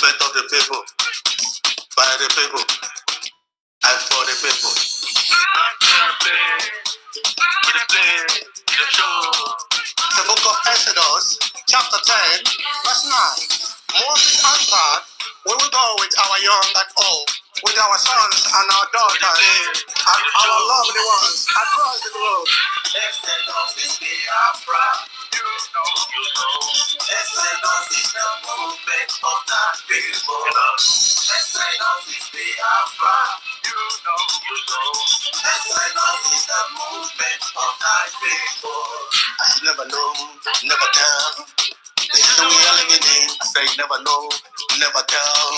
movement of the people, by the people, and for the people. The book of Exodus, chapter 10, verse 9. Moses answered, we will go with our young and old, with our sons and our daughters, and our lovely ones across the globe. Exodus is Biafra, you know. Exodus is the movement of the people. Exodus is Biafra, you know. Exodus is the movement of the people. I never know, never tell. This is the way I'm living in. I say never know, never tell.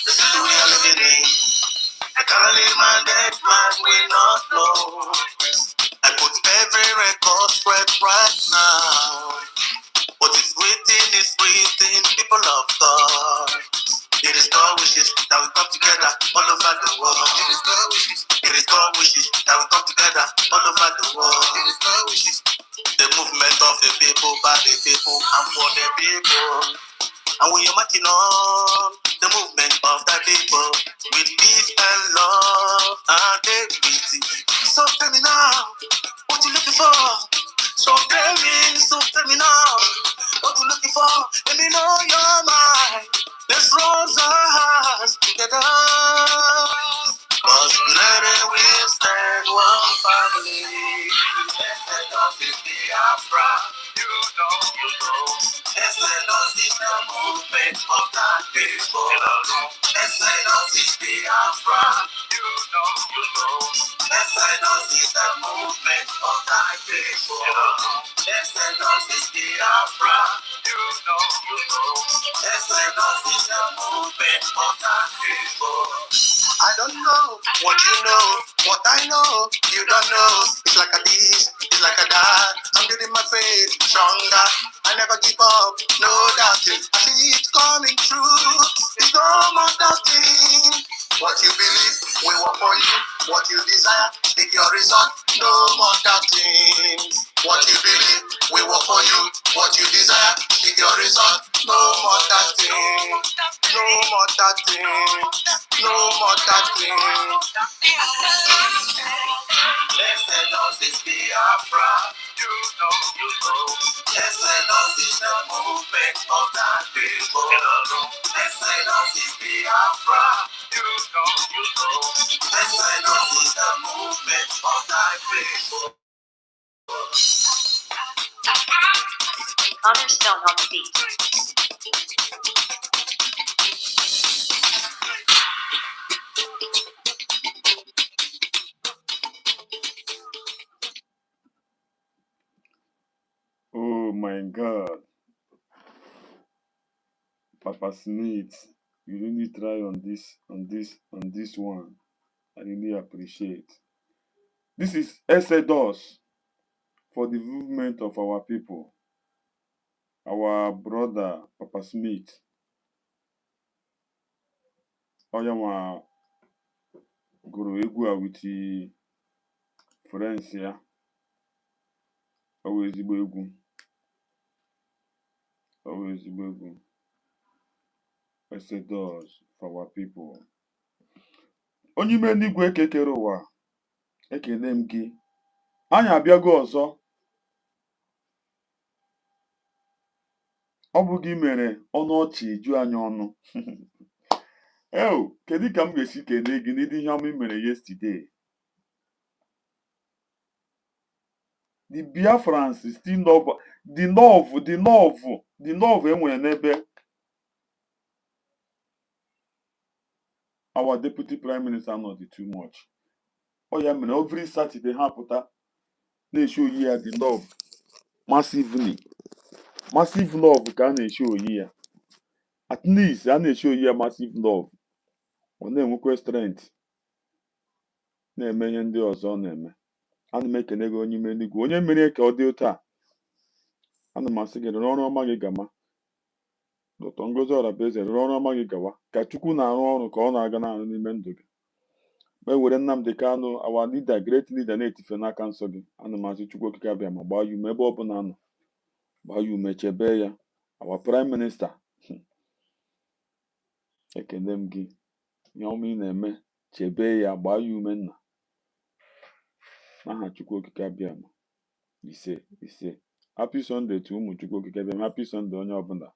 This is the way I'm living in. I can't live my dead man, we not know. I put every record straight right now. What is written, people of God. It is God wishes that we come together all over the world. It is God wishes. It is God wishes that we come together all over the world. It is God wishes. The movement of the people, by the people, and for the people. And we are marching on the movement of the people with peace and love and unity. So tell me now, what you looking for? So tell me now, what you looking for? Let me know your mind. Let's roll our hearts together. Cause together we'll stand one family. Exodus is Biafra, you know. Exodus is the movement of the people. Exodus is Biafra, you know. Exodus is the movement of the people. Exodus is Biafra, you know. Exodus is the movement of the people. I don't know what you know, what I know, you don't know. It's like a this, it's like a that. I'm getting my faith stronger. I never give up, no doubting. I see it's coming true. It's no more doubting. What you believe, we work for you. What you desire, take your result. No more doubting. What you believe, we work for you. What you desire, take your result. No more doubting. No more doubting. No more doubting. Exodus is Biafra, you know. Exodus is the movement of the people. Exodus is Biafra, you know. Exodus is the movement of the people. Cornerstone on the beat. Oh my God, Papa Smith, you really try on this one. I really appreciate. This is Exodus for the movement of our people. Our brother Papa Smith. Oyama gụrụ egwu a with friends ya. Ọ wụ ezigbo egwu. Ọ wụ ezigbo egwu. Exodus for our people. Onye ime n'igwe kekere ụwa, ekele m gị. Anyị abịago ọzọ. Ọ bụ gị mere ọnụ ọchị ju anyị ọnụ. Kedu ka m ga-esi kelee gị n'ịdị ihe ọma ị mere yesterday? The Biafrans still love the love enwere n'ebe our deputy prime minister nọ dị too much. Ọ ya mere every Saturday ha pụta na-eshi oyi ya the love massive love ka a na-eshi oyi ya. At least a na-eshi oyi ya massive love. Ọ na-enwekwa strength na-eme ihe ndị ọzọ ọ na-eme. Ana m ekene gị onye ime eluigwe, onye mere ka ọ dị otu a. Ana m asị gị rụọ ọrụ ọma gị gama. Dr. Ngozi Orabaeze rụọ ọrụ ọma gị gawa. Ka Chukwu na-arụ ọrụ ka ọ na-aga na-arụ n'ime ndụ gị. Ma ewere Nnamdi Kanu, our leader, great leader na-etife n'aka nsọ gị. Ana m asị Chukwu Okike Abiama gbaa ya ume ebe ọ bụla nọ. Gbaa ya ume chebe ya. Our prime minister. ekele m gị ihe ọma ị na-eme chebe ya gbaa ya ume nna n'aha Chukwu Okike Abiama ise happy Sunday to ụmụ Chukwu Okike Abiama. Happy Sunday onye ọbụla.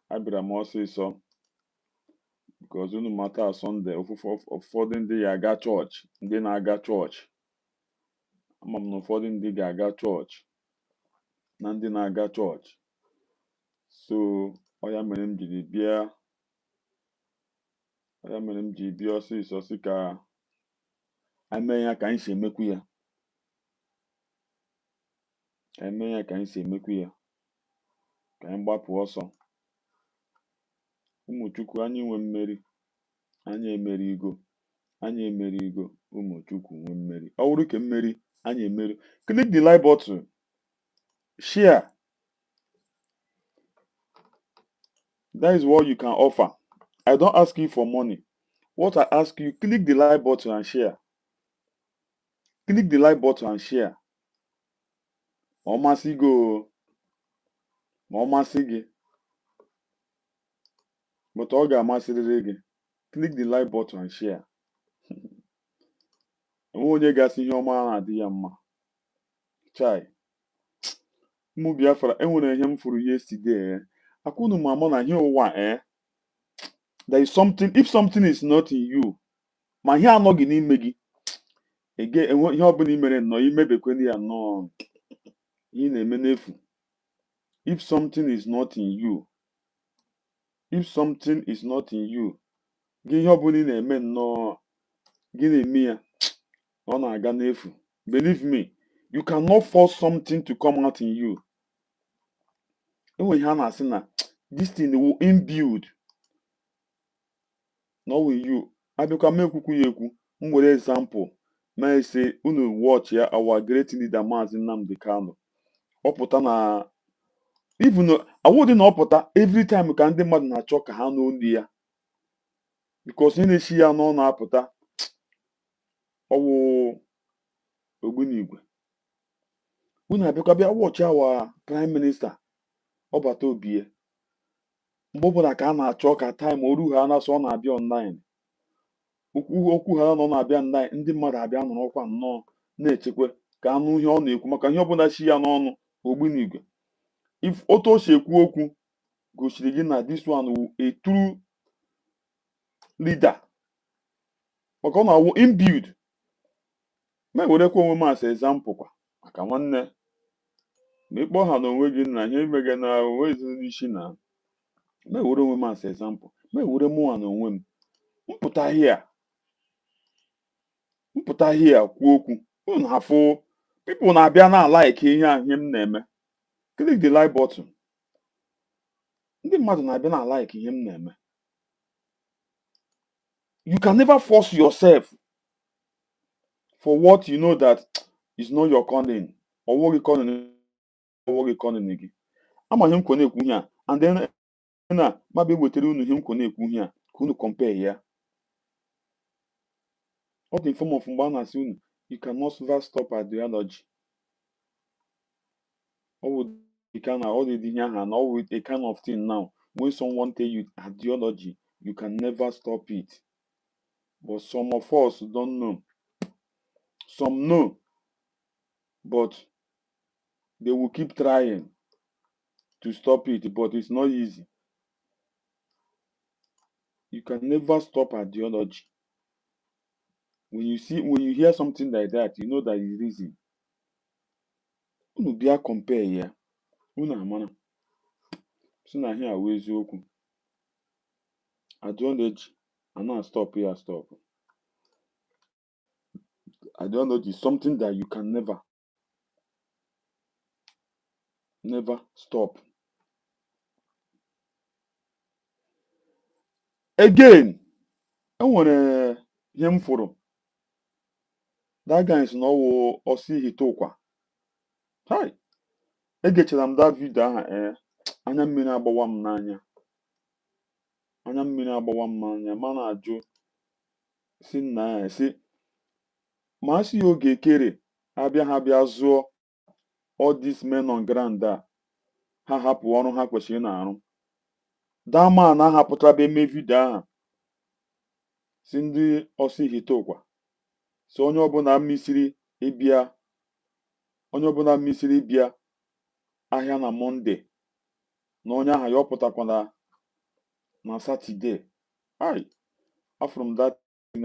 Abịara m ọsịsọ because unu mata Sunday ụfọdụ ndị ya aga chọọchị, ndị na-aga chọọchị ama m na ụfọdụ ndị ga-aga chọọchị na ndị na-aga chọọchị. So ọya mere m ji bịa ọsịsọ sị ka eme ya ka anyị si emekwu ya ka anyị gbapụ ọsọ. Ụmụ Chukwu anyị nwe mmeri, anyị emerigo ụmụ Chukwu nwe mmeri. Ọ bụrụ ka mmeri anyị emeri, click the like button, share. That is what you can offer. I don't ask you for money. What I ask you, click the like button and share. Click the like button and share. Ma ọ masị gị but ọ ga-amasịrịrị gị. Click the like button and share. Enwe onye gasị ihe ọma na-adị ya mma. Chai. Ụmụ Biafra, enwere ihe m furu yesterday. Akwụnụ m amụ na ihe ụwa there is something, if something is not in you, ma ihe anọghị n'ime gị, ihe ọbụla i mere nnọọ imebekweni ya nnọọ ihe na-eme n'efu. If something is not in you, gị ihe ọbụla ị na-eme nnọọ gị na-eme ya ọ na-aga n'efu. Believe me, you cannot force something to come out in you. Enwe ihe a na-asị na this thing will inbuild no in you. Abịakwa m ekwukwu ya ekwu, m were example ma say unu watch ya our great leader Maazị Nnamdi Kanu. Ọ pụta na even awụdị na ọ pụta every time ka ndị mmadụ na-achọ ka ha n'olu ya because ihe na-eshi ya n'ọ na-apụta ọwụ ogbunigwe. Unu abịakwa bịa watch our prime minister ọbata obie mgbe ọbụla ka a na-achọ ka time oru ha na-asọ ọ na-abịa online okwu ha nọ na-abịa online, ndị mmadụ abịa nọrọkwa nnọọ na-echekwa ka anụ ihe ọ na-ekwu maka ihe ọbụla shi ya n'ọnụ ogbunigwe. If otu o si ekwu okwu gosiri gị na this one wụ a true leader maka ọ na-awụ inbuild. Ma ewerekwa onwe m as example kwa maka nwanne ma ịkpọ ha na onwe gị na ihe imege na onwe ezinụlọ isi na ma ewere onwe m as example, ma ewere mụnwa na onwe m mpụta here kwuo okwu unu hafụ people na-abịa na like ihe m na-eme. Click the like button. Ndị mmadụ na-abịa na like ihe m na-eme. You can never force yourself for what you know that is not your calling. Ọwụghị calling gị. Ama ihe m kwo na-ekwu ihe a and then na mabịa wetara unu ihe m kwo na-ekwu ihe a ka unu compare ya. Ọ dị in form of mgbe a na-asị unu you cannot ever stop ideology. All the kind of thing now. When someone tell you ideology, you can never stop it. But some of us don't know. Some know, but they will keep trying to stop it, but it's not easy. You can never stop ideology. When you hear something like that, you know that it's reason. Unu bịa compare ya. Unu amana. So na here awụ eziokwu. Ideology ana stop ya stop. Ideology is something that you can never stop. Again, enwere ihe m fụrụ. That guy is na ọwụ ọsị hitokwa. Hi. Egechara m that video aha anya mmiri agbawa m n'anya. Ma na-ajụ si nna ya si ma asị ya oge kere ha bịa zụọ all these men on ground a ha hapụ ọrụ ha kwesịrị na-arụ dama na ahapụtara bụ eme vidio ahụ si ndị ọsị hite ụkwa si onye ọbụla misiri ịbịa ahịa na Mọnde na onye ahụ ya ọpụtakwana na Satọde. Ai, afụrụ m dat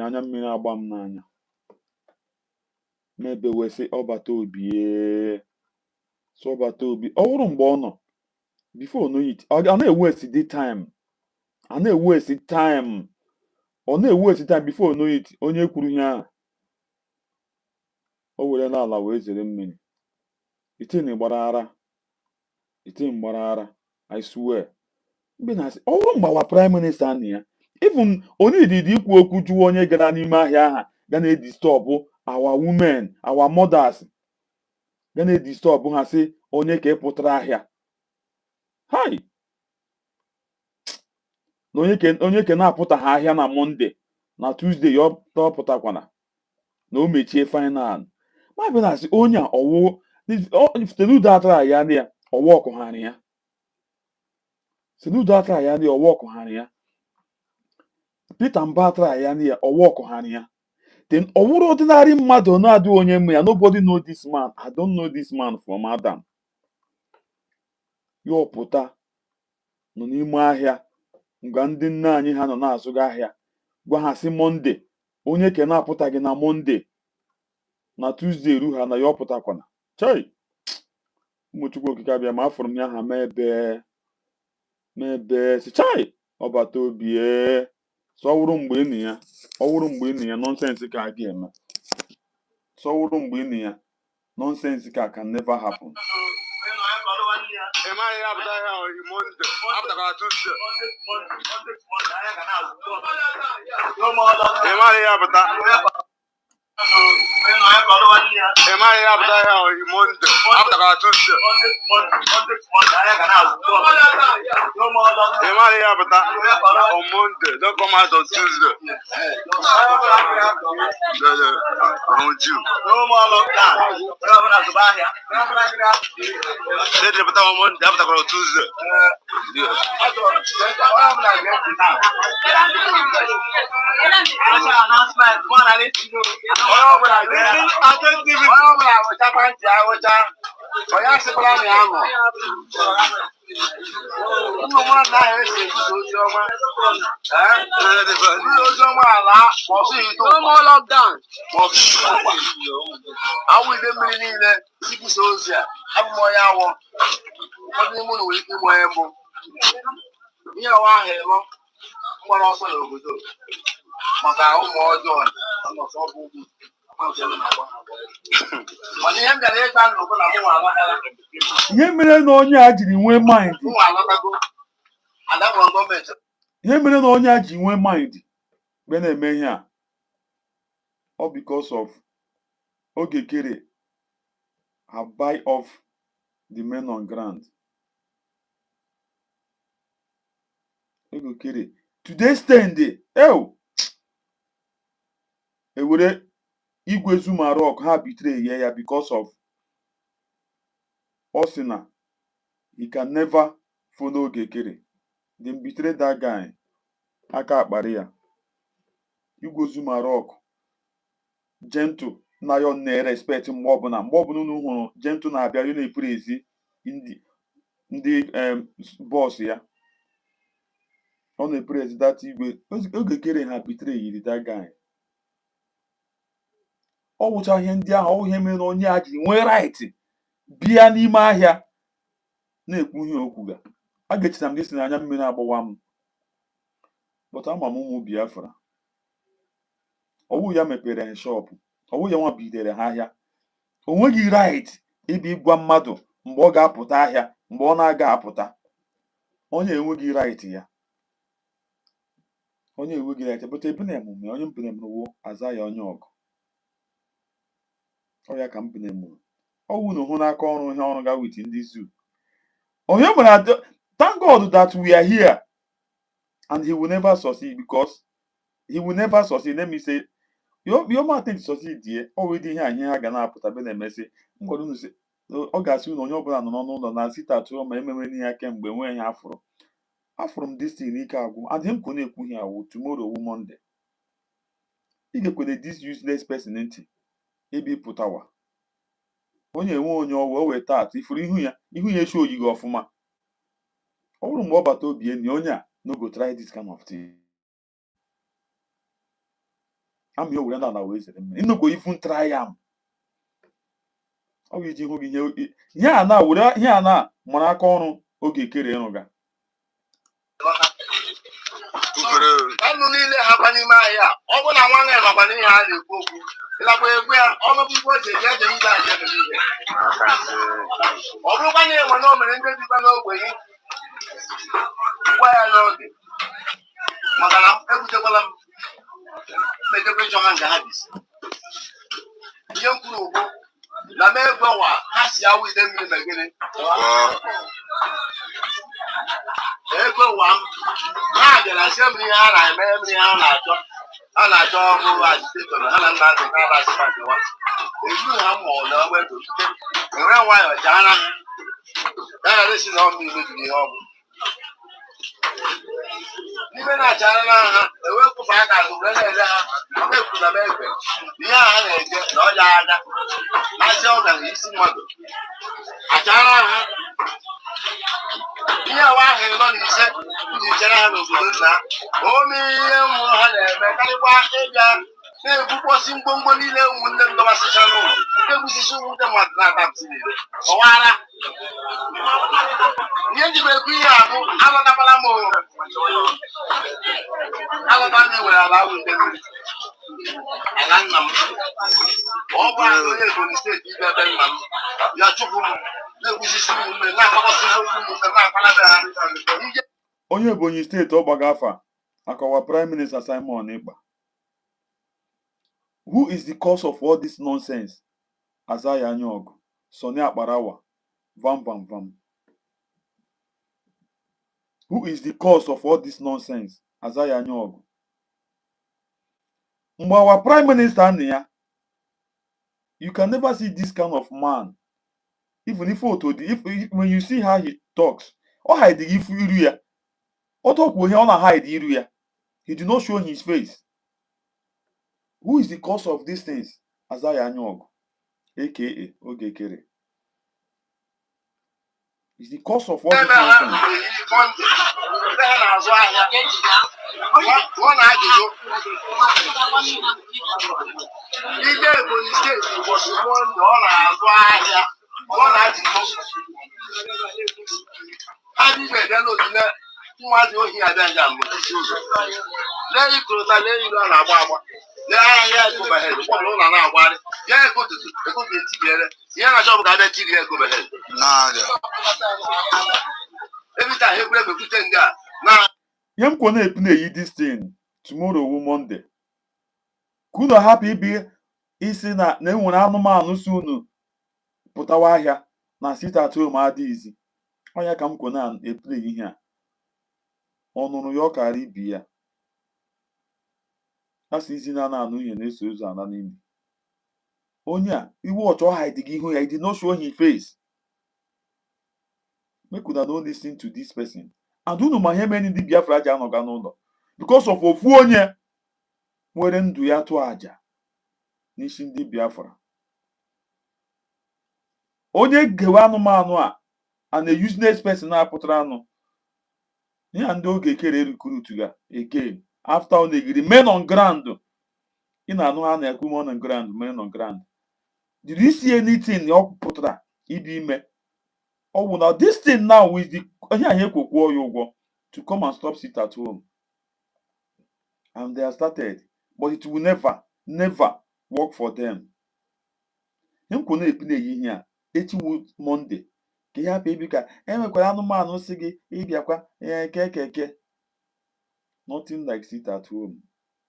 anya mmiri agba m n'anya mebe wee sị ọbata obi ọbata obi ọ hụrụ mgbe ọ nọ before know it ọ na-ewesti time before know it onye kwuru ihe ahụ o were n'ala wee zere mmiri itin gbara ara I swear mgbe na-asị ọ hụrụ mgbawa prime minista na ya even onye ididi ikwu okwu jụọ onye gara n'ime ahịa aha ga na-edistọbụ our women our mothers ga na-edistọbụ ha sị onye ka ịpụtara ahịa hai na onye ke na-apụta ha ahịa na Mọnde na Tuesday ya ọpụtakwana na o mechie final ma bụ na-asị onye a ọwụ tenudo atara ya na ya ọwa ọkụgharị ya Senudo atara ya na ya ọwa ọkụgharị ya Peter Mba atara ya na ya ọwa ọkụgharị ya then ọwụrụ ọdịnarị mmadụ na-adị onye mma ya nobody know this man. I don't know this man from Adam. Ya ọpụta nọ n'ime ahịa ngwa ndị nne anyị ha nọ na-azụga ahịa gwa ha sị Mọnde onye ke na-apụtaghị na Mọnde na Tuesday ru ha na ya ọpụtakwana chai ụmụ Chukwu Okike Abiama afụrụ m ya ha mebe si chai ọbata obi sọwụrụ mgbe ịnụ ya nọnsensị ka a ga-eme sọwụrụ mgbe ịnụ ya nọnsensị ka can never happen. Don't come out on Tuesday. No more lockdown. Tuesday. No more lockdown. I will be in the I'm more hour. What do you want to do? You know, I have one also over do. My own more done. I'm not so good. Ihe mere na onye a jiri nwee mind mgbe na-eme ihe a all because of Ogekere have buy off the men on ground. Ogekere today stand ewere igwe Zuma Rock ha betray ya because of Osina. He can never follow Ogekere. They betray that guy. Aka akpari ya. Igwe Zuma Rock gentle na yo na respect mgbe ọbụla unu hụrụ gentle na-abịa yo na-epere ezi ndị boss ya. Ọ na-epere ezi that igwe Ogekere ha betray yiri that guy. Ọ wụcha ihe ndị ahụ ihe mere na onye a ji nwee right bịa n'ime ahịa na-ekwu ihe okwu ga a ga-echeta m gị si n'anya mmiri agbawa m but ama m ụmụ Biafra ọwụ ya mepere ha shop ọwụ ya nwa bidere ha ahịa o nweghị right ịbịa ịgwa mmadụ mgbe ọ ga-apụta ahịa mgbe ọ na-aga apụta onye enweghị right ya but ebe na emume onye mbere mụrụ aza ya onye ọgụ ọ ya ka mbere mụrụ ọwụ na hụ n'aka ọrụ ihe ọrụ ga wit ndị zoo onye nwere thank God that we are here and he will never succeed because he will never succeed. Let me say your man think succeed here already ihe anyị ha ga na-apụta be na-emesi ngwado unu si ọ ga-asị unu onye ọbụla nọ n'ụlọ na site atụ ma ememe n'ihe kemgbe nwee ihe afụrụ From this thing ike agwụ and him kwụ na-ekwu ihe awụ tomorrow wu Monday. Ị ga-ekwene this useless person ntị ebe pụtawa onye enwe onye ọwụ o weta atụ ifuru ihu ya eshi oyighị ọfụma. Ọ bụrụ mgbe ọ bata obi enyi onye a no go try this kind of thing. Ami o were na wee zere mmiri nnukwu ifun try am. Ọ bụ iji hụ gị ihe a na were ihe a na mara aka ọrụ oge kere ịrụga. Ọnụ niile ha kwa n'ime ahịa ọ bụ na nwa nwa makwa n'ihe a na-ekwu okwu ịlakwa egwu ya ọnụbụ igwe oji eji eje ibe aja n'ihe ọ bụrụkwa na enwe na o mere ndị dịkwa n'ogbenye gwa ya n'oge maka na ebutekwala m mejekwa ịchọ ha nke ha bisi ihe m kwuru ugbu na m egbewa ha si awụ ide mmiri na gịnị ekwewa m ha bịara sie mmiri ha na-eme mmiri ha na-achọ ọrụ agitator ha na nna azụ ha na-asịkwa ejuru ha ma ọ na ọgbedo enwere nwayọọ jaara ha ya na esi na ọmụ mebiri ihe ọgwụ n'ime na-achara na ha ewepụba aka azụ were na-ele ha ekwu na egbe ihe a ha na-eje na ọja aga asị ọ gara isi mmadụ achara ha ihe awa ahụ nọ n'ise iji chere ha n'obodo nna ome ihe nwụrụ ha na-eme karịkwa ịbịa na-ebukwosi mgbomgbo niile ụmụnne m dọbasịcha n'ụlọ nke gbusisi ụmụnne mmadụ na-atapụsi niile ọwara ihe nji ekwu ihe a bụ alọtakwala m alọta na-ewere ala ahụ nke mmiri ala nna m ọ bụ ahụ onye Ebonyi steeti ibe ebe nna m ya chụpụ m na-egbusisi ụmụnne na-akpakọsị ụmụnne na-akpalada ha onye Ebonyi steeti ọ gbaga afa akọwa Prime Minister Simon Ekpa. Who is the cause of all this nonsense? Azaya anyaogu, Soni Akparawa, Vam. Who is the cause of all this nonsense? Azaya anyaogu. Our Prime Minister Nia, you can never see this kind of man. Even if when you see how he talks, or hide the iruya, or talk when he wanna hide iruya, he did not show his face. Who is the cause of these things? Azaya anyaogu, aka Ogekere. Is the cause of all this nonsense. Yam kwana epine this thing tomorrow wu Monday. Kuno happy be isi na enwere anụmanụ si unu pụtawa ahịa na sit at home adịghịzi. Onya ka m kwana epine ihe a. Ọnụnụ ya ọkara ibi ya. Asị izi na anụ ihe na-eso ụzọ ana n'ime. Onye a iwu ọchọ hide gị ihu ya, he did not show his face. Make una don't listen to this person. And unu ma ihe mere ndị Biafra aja anọga n'ụlọ because of ofu onye nwere ndụ ya tụọ aja n'isi ndị Biafra. Onye gewe anụmanụ a and a useless person na-apụtara anụ. Ihe ndị Ogekere recruit ga again after on the remain on ground. Ị na-anụ ha na-ekwu men on ground, men on ground. Did you see anything ọ pụtara ịdị ime? Oh, now this thing now with the to come and stop sit at home. And they have started, but it will never work for them. Him kone epine yi here, Monday. Ke ya baby ka enwekwara anụmanụ si gị ịbịakwa keke. Nothing like sit at home.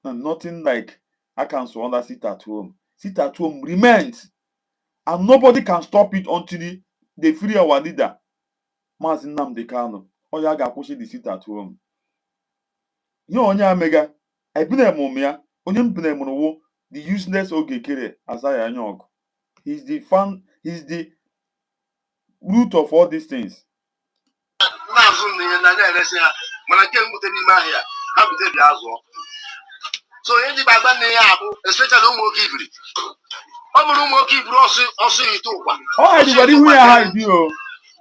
And nothing like I can surrender sit at home. Sit at home remains. And nobody can stop it until they free our leader. Maazị Nnamdi Kanu. Oya ga-akwụsị the sit at home. Ihe onye amega, ebine emume ya, onye mpine emụrụ the useless Ogekere Azaya anyaogu. He's the root of all these things. mana nke mbute n'ime ahịa ha bute bịa azụọ. So ihe ndị gbagba nne ya abụ especially ụmụ oke ibiri. Ọ mụrụ ụmụ oke ibiri ọsụ ite ụkwa. Ọ haidịkwara ihu ya haidi o.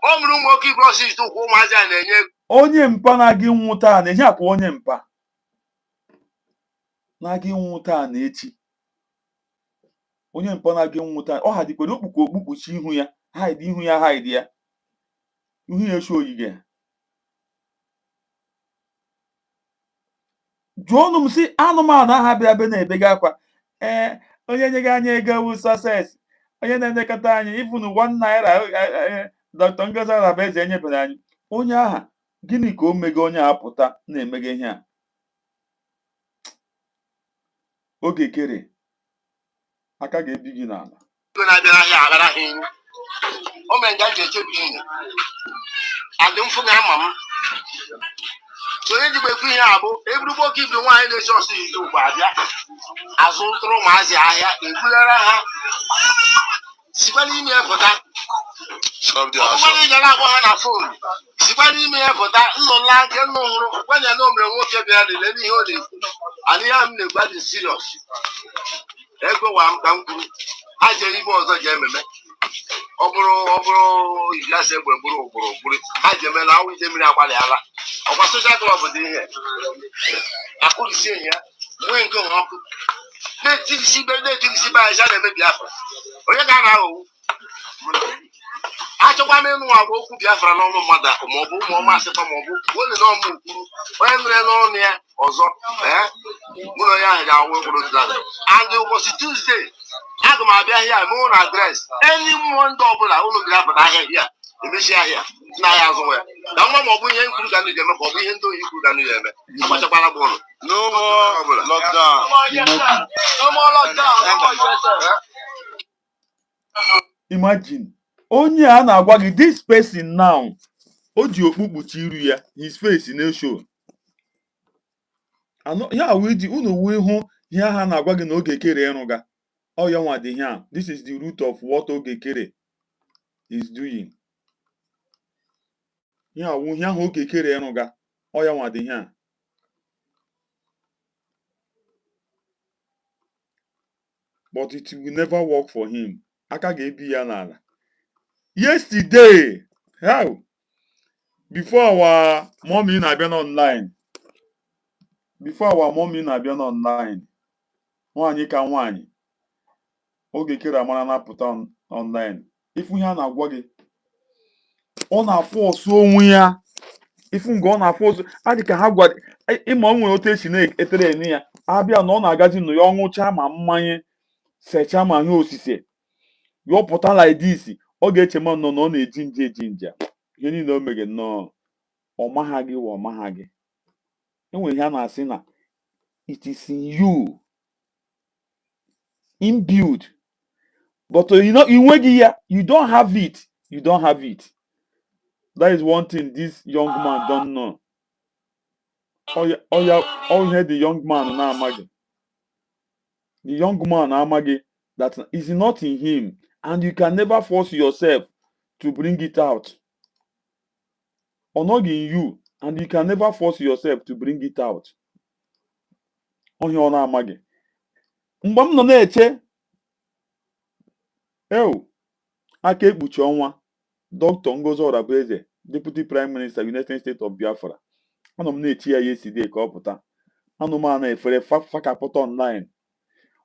Ọ mụrụ ụmụ oke ibiri ọsụ ite ụkwa ụmụazị a na-enye ego. Onye mpa na-aga ịnwụ taa na-eji akwa onye mpa na-aga ịnwụ taa na echi. Onye mpa na-aga ịnwụ taa ọ haidịkwara okpukpuchi ihu ya haidi ihu ya haidi ya ihu ya eshi oyige. Jụọnụ m si anụmanụ aha bịa be na-ebega akwa onye nye gị anya ego wu sọses onye na-elekọta anyị ifunu 1 naira Dr. Ngozi Arabaeze enyebere anyị onye aha gịnị ka o mege onye a pụta na-emege ihe a? Ogekere aka ga-ebi gị n'ala. Na-abịara ahịa aghara ha iwu o mere nga ji echebi ihe adị mfụ ga ama m. So onye jigba ekwu ihe a bụ eburugbo oke ibiri nwaanyị na-eji ọsụ ite ugbo abịa azụ tụrụ ụmụazị ahịa ebulere ha sikwa n'ime ya pụta ọbụgbara ijere agwa ha na fon sikwa n'ime ya pụta nnụla nke nnu hụrụ gwanya na o mere nwoke bịara lele n'ihe ọ na-ekwu ana ihe m na-egwa dị siriọs egwewa m ka m kwuru ha jere ibe ọzọ ji ememe ọ bụrụ ijiasị egbe gburu ugboro ha ji eme na awụ ide mmiri agbalịala ọkwa soshal klọb dị ihe akụrịsie ya nwee nke ha ọkụ na-etirisi be anyị na-eme Biafra onye ga na-aghọwu achọkwa m ịnụ agwa okwu Biafra n'ọnụ mmadụ maọbụ ụmụ ọma asịtọ maọbụ onye n'ọmụ ukwuru onye nụrụ ya n'ọnụ ya ọzọ mụ na onye ahụ ga-awụ okporo dịlada and ụbọchị Tuzdee aga m abịa ahịa mụ na adres enyi mmụọ ndị ọbụla unu ga-apụta ahịa hia emechi ahịa n'ahịa azụ ya ka nwa ma ọ bụ ihe nkwuru ga eme ka ọ bụ ihe ndị oyi kwuru ga eme agbachakwara bụ ụlọ Imagine onye a na-agwa gị this person now o ji okpu kpuchi iru ya his face na-esho ya iji unu wee hụ ihe ha na-agwa gị na Ogekere ịrụga ọ ya nwa dị here. This is the root of what Ogekere is doing. Ya awụ ihe ahụ Ogekere ịrụga ọ ya nwa dị here. But it will never work for him. Aka ga-ebi ya n'ala. Yesterday, how? Before our mommy na-abịa online. Nwaanyị ka nwaanyị. Ogekere amara na-apụta online. Ifu ihe a na-agwa gị. Ọ na-afụ ọsụ onwe ya. Ifu nga ọ na-afụ ọsụ. Adị ka ha gwa ịma o nwere otu esi na-etere eni ya. Abịa na ọ na-agazi nụ ya ọṅụcha ma mmanye secha ma ihe osise. Yọpụta like this. Ọ ga-eche ma nọ na ọ na-eji nje. Ihe niile o mege nnọọ ọ maha gị. Enwere ihe a na-asị na it is in you inbuilt. But inweghị ya, you don't have it. That is one thing this young man don't know. All ihe the young man na-amaghị. The young man amaghị that is not in him, and you can never force yourself to bring it out. Or not in you, and you can never force yourself to bring it out. Onye ọ na-amaghị. Mgbe m nọ na-eche aka ekpuchi ọnwa Dr. Ngozi Arabaeze, Deputy Prime Minister, United States of Biafra. Anọ m na-echi ya yesterday ka ọ pụta. Anụmanụ efere fakapụta online.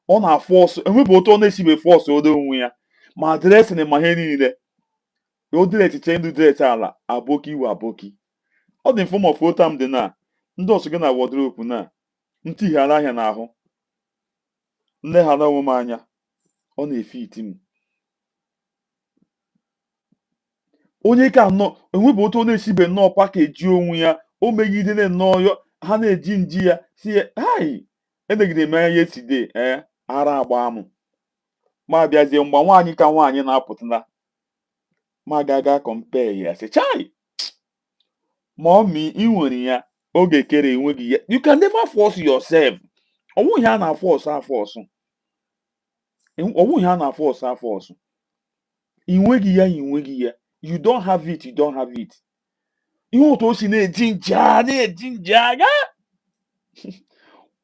Ọ na-afụ ọsọ enwebụ otu ọ na-esibe fọsụ ode onwe ya ma adreesị na ma ihe niile o dịrị echiche ndụ dịrị ala aboki iwe aboki. Ọ dị mfụ ma foto m dị na ndị ọsọ gị na wọdropu na ntighara ahịa n'ahụ nleghara onwe m anya ọ na-efe iti m. Onye ka nọ enwebụ otu ọ na-esibe nnọọ pakeji onwe ya o megidere nnọọ ha na-eji nji ya si ya enegide m anya yesterday ara agba m ma bịazie mgbe nwaanyị ka nwaanyị na-apụtala ma ga compare ya sị chai mommy ị nwere ya Ogekere enweghị ya. You can never force yourself. Ọwụ ihe a na-afọsụ afọsụ. Inweghị ya. You don't have it. ihe otu o si na-eji nja ya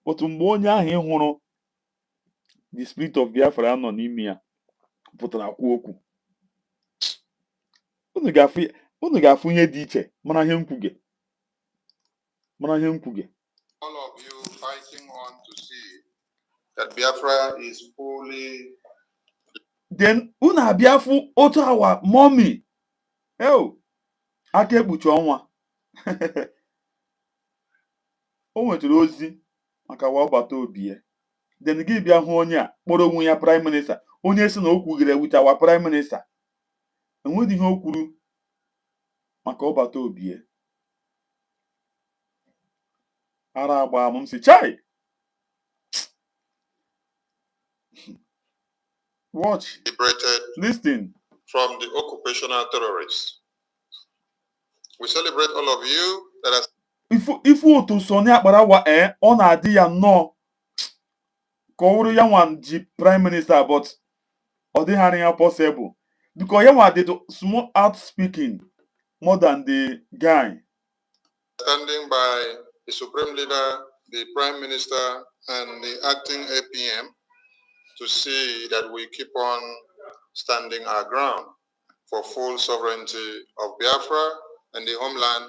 otu mgbe onye ahụ ị hụrụ the spirit of Biafra nọ n'ime ya pụtara kwuo okwu unu ga-afụ ihe dị iche mara ihe nkwuge all of you fighting on to see that Biafra is fully. Then unu abịa fụ otu awa mommy aka ekpuchi ọnwa o nwetara ozi maka ọbata obi ya then gị bịa hụ onye a kpọrọ onwe ya prime minister onye si na o kwugere with our prime minister enweghị ihe o kwuru maka ọbata obi ya ara agba m si chai watch listen from the occupational terrorists. We celebrate all of you that are. Ifu otu so na akparawa ọ na-adị ya nnọọ ka ọ wụrụ ya nwa ji prime minister but ọ dịghị ya possible because ya nwa did small out speaking more than the guy. Standing by the supreme leader, the prime minister, and the acting APM to see that we keep on standing our ground for full sovereignty of Biafra and the homeland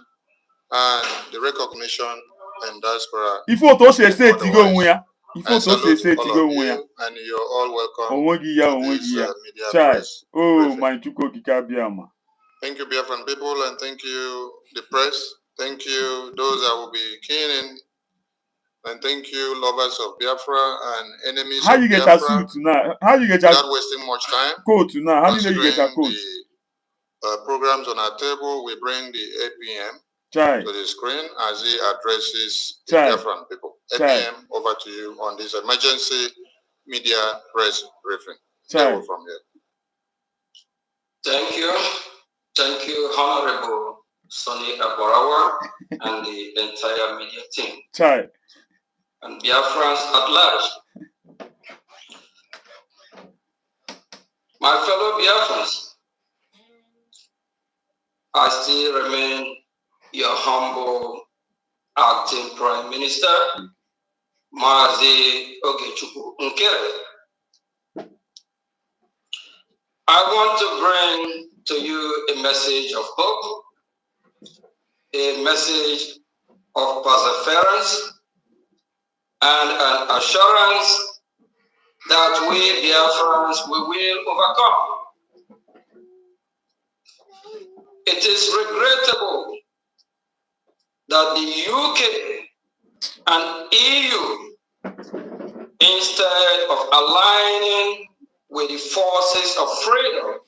and the recognition and diaspora. Ife otu o si ese etigo onwe ya. I salute all of you and you're all welcome to this media press. Oh, my Chukwu Okike Abiama. Thank you, Biafran people, and thank you, the press. Thank you, those that will be keen in. And thank you, lovers of Biafra and enemies How of you get Biafra. A suit now? How you get without wasting much time. Coat now? How do you get a coat? The programs on our table, we bring the APM to the screen as he addresses the Biafran people. APM, over to you on this emergency media press briefing. From here. Thank you, Honorable Sonny Abarawa and the entire media team. And Biafrans at large. My fellow Biafrans, I still remain your humble acting Prime Minister, Ogechukwu, nkere. I want to bring to you a message of hope, a message of perseverance, and an assurance that we Biafrans we will overcome. It is regrettable that the UK and EU, instead of aligning with the forces of freedom,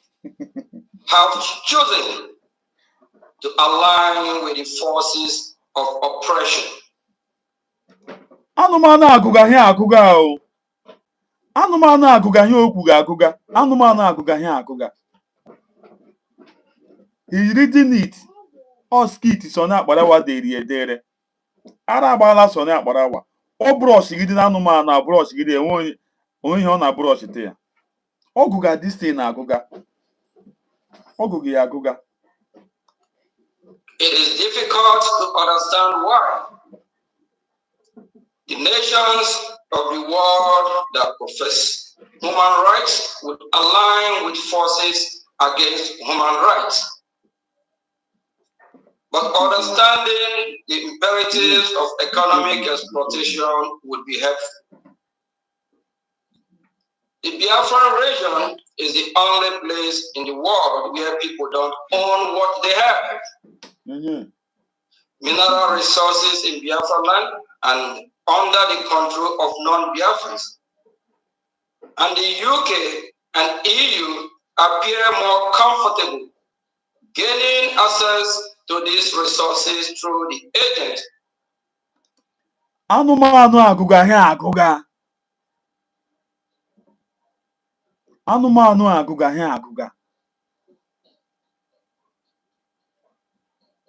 have chosen to align with the forces of oppression. Anụmanụ agụgaghị agụga o. Anụmanụ agụgaghị okwu ga-agụga. Anụmanụ agụgaghị agụga. He reading it. Ọ skit so na akparawa deri edere. Ara agbala so na akparawa. Ọ brush gidi na anụmanụ na brush gidi enwe onye ọ na brush te ya. Ọgụga this thing na agụga. Ọgụga ya agụga. It is difficult to understand why the nations of the world that profess human rights would align with forces against human rights. But understanding the imperatives of economic exploitation would be helpful. The Biafran region is the only place in the world where people don't own what they have. Mineral resources in Biafra land and under the control of non-Biafrans. And the UK and EU appear more comfortable gaining access to these resources through the agent. Anụmanụ agụgaghị agụga. Anụmanụ agụgaghị agụga.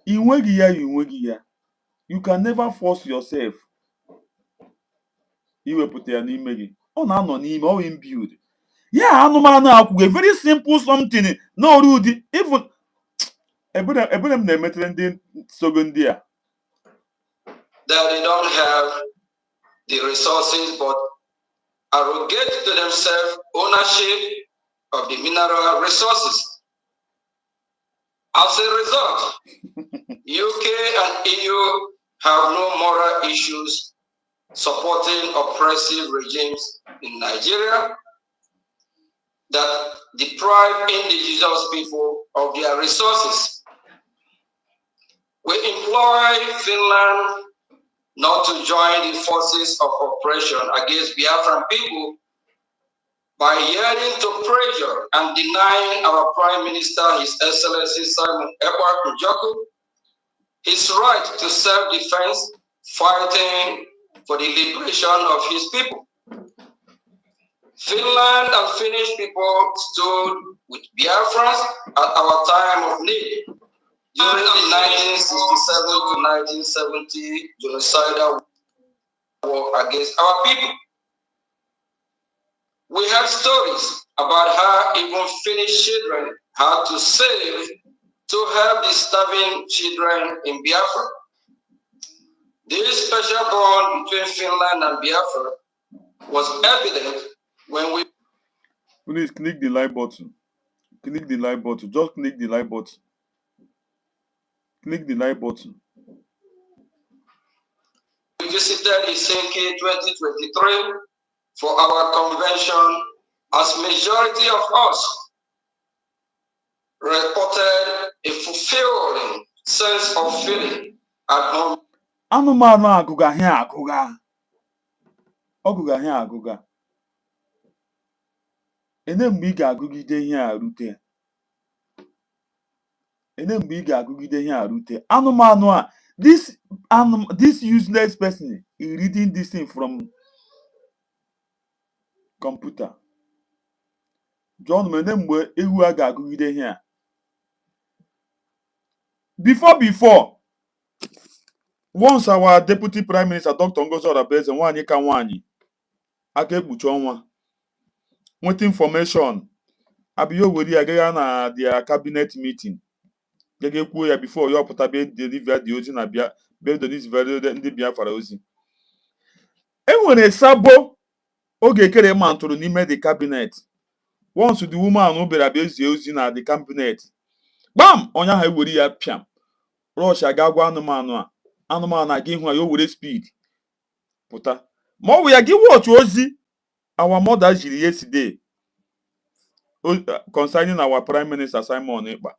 I nweghị ya. You can never force yourself. Iwepụta ya n'ime gị. Ọ na-anọ n'ime, ọ imbued. Yeah, anụmanụ agụga, very simple something. No rude. Even that they don't have the resources but arrogate to themselves ownership of the mineral resources. As a result, UK and EU have no moral issues supporting oppressive regimes in Nigeria that deprive indigenous people of their resources. We implore Finland not to join the forces of oppression against Biafran people by yielding to pressure and denying our Prime Minister, His Excellency Simon Ekpa, his right to self-defense, fighting for the liberation of his people. Finland and Finnish people stood with Biafrans at our time of need during the 1967 to 1970 genocidal war against our people. We have stories about how even Finnish children had to save to help the starving children in Biafra. This special bond between Finland and Biafra was evident when we... Please click the like button. Click the like button. Just click the like button. Click the like button. We visited Helsinki 2023 for our convention, as majority of us reported a fulfilling sense of feeling at home. Anụmanụ agụga ihe agụga. Ọgụga ihe agụga. Ene mgbe ị ga-agụgide ihe a rute. Ene mgbe ị ga-agụgide ihe a rute. Anụmanụ a, this useless person is reading this thing from computer. John, ene mgbe ewu a ga-agụgide ihe a. Before, once our Deputy Prime Minister, Dr. Ngozi Odabueze, nwaanyị ka nwaanyị, aka ekpuchi ọnwa, nweta information, abịa were ya gaga na their cabinet meeting, gaga kwuo ya before ya ọpụta be deliver the ozi na bịa be deliver ndị Biafra ozi. Enwere Sabo Okike Abiama tụrụ n'ime the cabinet. Once the woman bịara bịa zie ozi na the cabinet, bam, onye ahụ ewere ya pịam. Rush aga gwa anụmanụ aga ihu ya o were speed pụta. Ma ọ bụ ya gị watch ozi our mother jiri yesterday concerning our Prime Minister Simon Ekpa.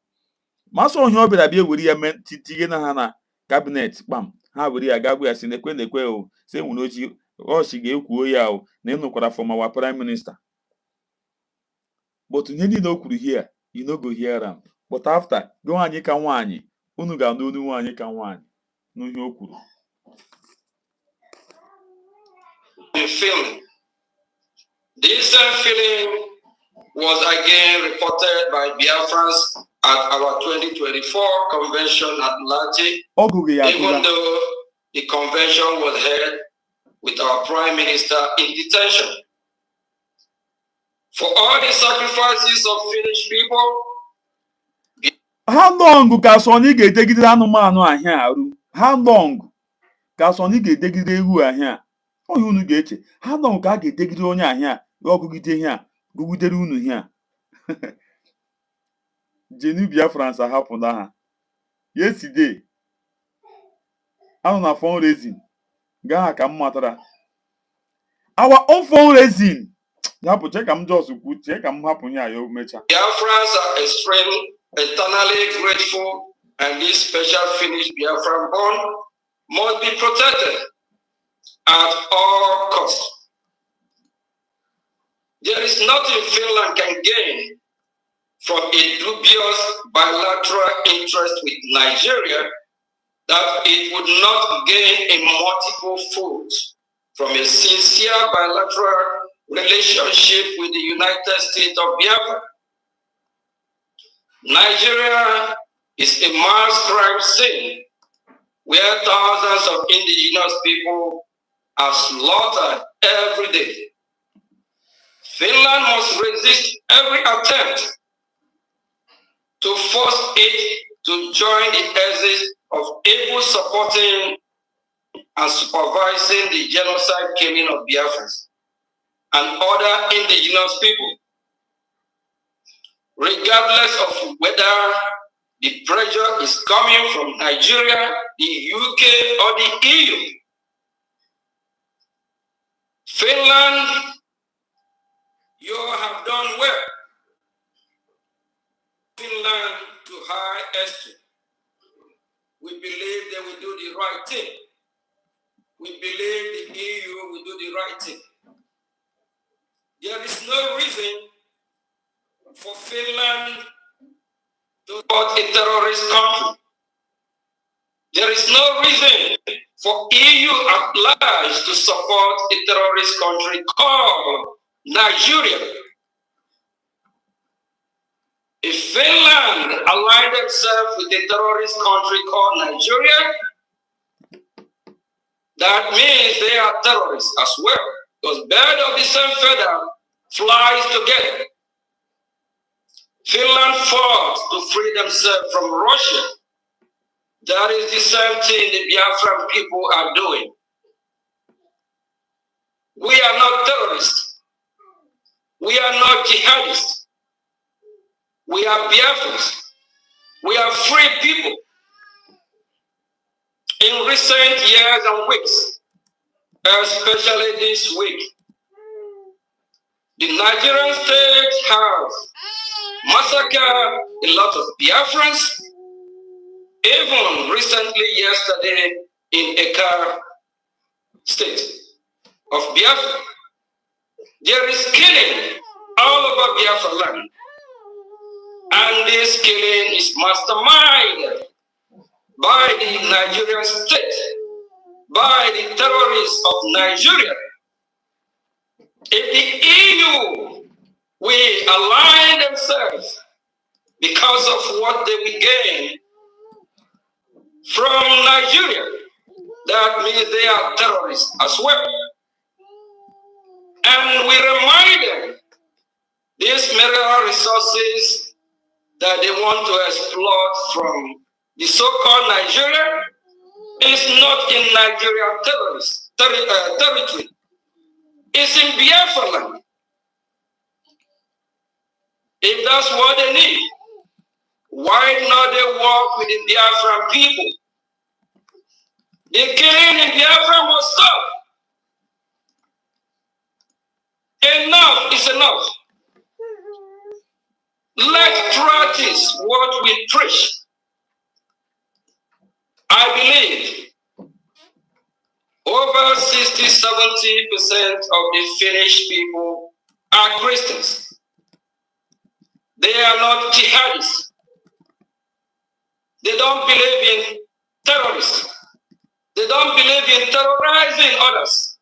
Ma so onye ọ bịara bịa ewere ya tinye na ha na cabinet kpam, ha were ya gagwa ya si nekwe o, se nwere oji Rush ga-ekwuo ya o na ịnụkwara from our Prime Minister. But ihe niile o kwuru here, you no go hear am. But after, nwaanyị ka nwaanyị, unu ga-anụ olu nwaanyị ka nwaanyị n'ihe o kwuru. This feeling was again reported by Biafrans at our 2024 convention at Lati, even though the convention was held with our Prime Minister in detention. For all the sacrifices of Finnish people, how long ka Sonny ga-edegide anụmanụ ahịa arụ? How long ka Sonny ga-edegide ewu ahịa? Onye unu ga-eche, how long ka a ga-edegide onye ahịa ọgụgide ihe a gụgidere unu ihe a? Jeni Biafrans ahapụla ha. Yesterday, anọ na fundraising, gaa ha ka m matara. Our own fundraising. Hapụ che ka m just kwu, che ka m hapụ ya ya mecha. Biafrans are extremely eternally grateful, and this special Finnish Biafran bond must be protected at all costs. There is nothing Finland can gain from a dubious bilateral interest with Nigeria that it would not gain in multiple folds from a sincere bilateral relationship with the United States of Biafra. Nigeria is a mass crime scene where thousands of indigenous people are slaughtered every day. Finland must resist every attempt to force it to join the axis of evil supporting and supervising the genocide killing of Biafrans and other indigenous people, regardless of whether the pressure is coming from Nigeria, the UK, or the EU. Finland, you have done well. Finland to high esteem. We believe they will do the right thing. We believe the EU will do the right thing. There is no reason for Finland to support a terrorist country. There is no reason for EU at large to support a terrorist country called Nigeria. If Finland aligned themselves with a terrorist country called Nigeria, that means they are terrorists as well, because birds of the same feather flies together. Finland fought to free themselves from Russia. That is the same thing the Biafran people are doing. We are not terrorists. We are not jihadists. We are Biafrans. We are free people. In recent years and weeks, especially this week, the Nigerian state has massacred a lot of Biafrans. Even recently, yesterday, in Ekar state of Biafra, there is killing all over Biafra land. And this killing is masterminded by the Nigerian state, by the terrorists of Nigeria. If the EU will align themselves because of what they will gain from Nigeria, that means they are terrorists as well. And we remind them these mineral resources that they want to exploit from the so-called Nigeria is not in Nigerian territory. It's in Biafra land. If that's what they need, why not they work with the Biafran people? The killing in Biafra must stop. Enough is enough. Let's practice what we preach. I believe over 60–70% of the Finnish people are Christians. They are not jihadists. They don't believe in terrorists. They don't believe in terrorizing others.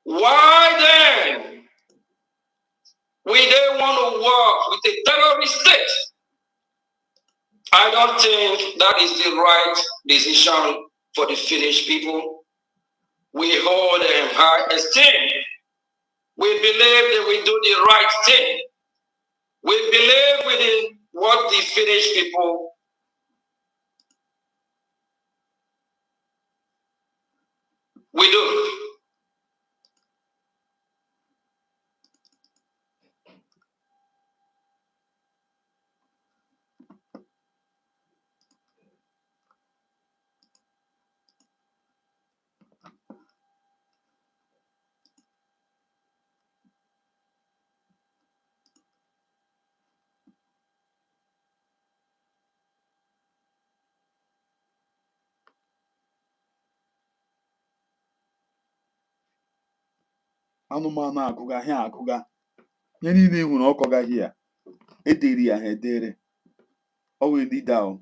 Why then we don't want to work with a terrorist state? I don't think that is the right decision for the Finnish people. We hold them high esteem. We believe that we do the right thing. We believe within what the Finnish people we do. Anụmanụ akụgaghị akụga, ihe niile ịhụ na ọ kọgaghị ya, edere ya ha edere. Always leader.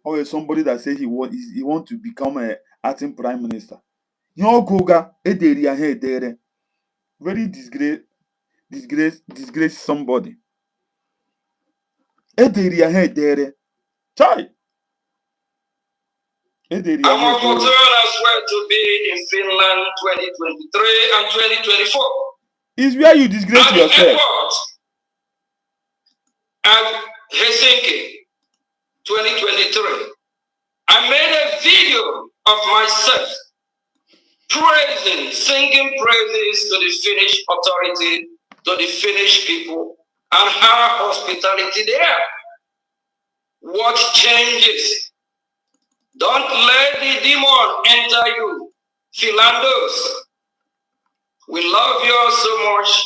Always somebody that says he want to become a acting prime minister. Ihe ọkụga edere ya ha edere. Very disgrace somebody. Edere ya ha edere. Chai. I'm opportune as well to be in Finland 2023 and 2024. Is where you disgrace yourself. At Helsinki, 2023, I made a video of myself praising, singing praises to the Finnish authority, to the Finnish people, and how hospitality they are. What changes? Don't let the demon enter you. Finlanders, we love you all so much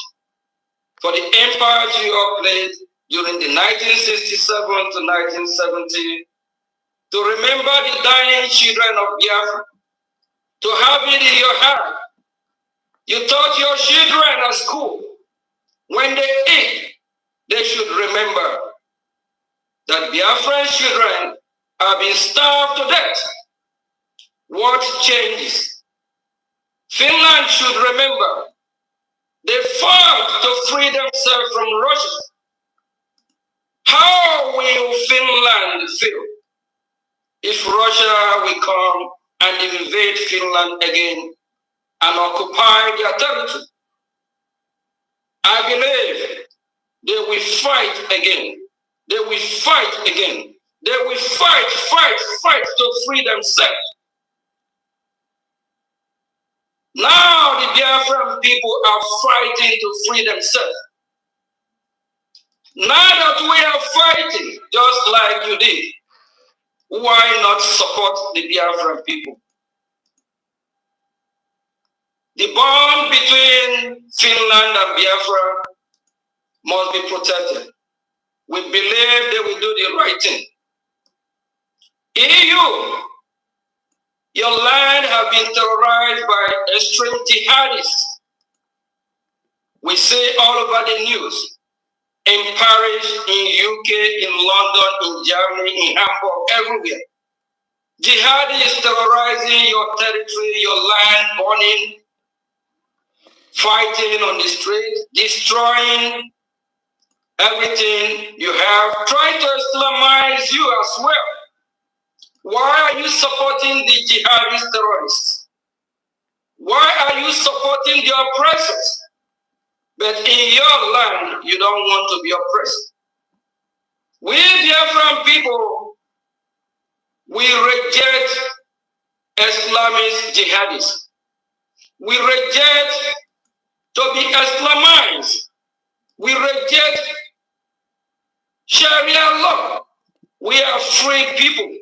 for the empire you have played during the 1967 to 1970, to remember the dying children of Biafra, to have it in your heart. You taught your children at school, when they eat, they should remember that Biafran children have been starved to death. What changes? Finland should remember they fought to free themselves from Russia. How will Finland feel if Russia will come and invade Finland again and occupy their territory? I believe they will fight again. They will fight again. They will fight to free themselves. Now the Biafran people are fighting to free themselves. Now that we are fighting, just like you did, why not support the Biafran people? The bond between Finland and Biafra must be protected. We believe they will do the right thing. EU, your land has been terrorized by extreme jihadists. We see all over the news, in Paris, in UK, in London, in Germany, in Hamburg, everywhere. Jihadists terrorizing your territory, your land, burning, fighting on the street, destroying everything you have, trying to Islamize you as well. Why are you supporting the jihadist terrorists? Why are you supporting the oppressors? But in your land, you don't want to be oppressed. We Biafran people, we reject Islamist jihadists. We reject to be Islamized. We reject Sharia law. We are free people.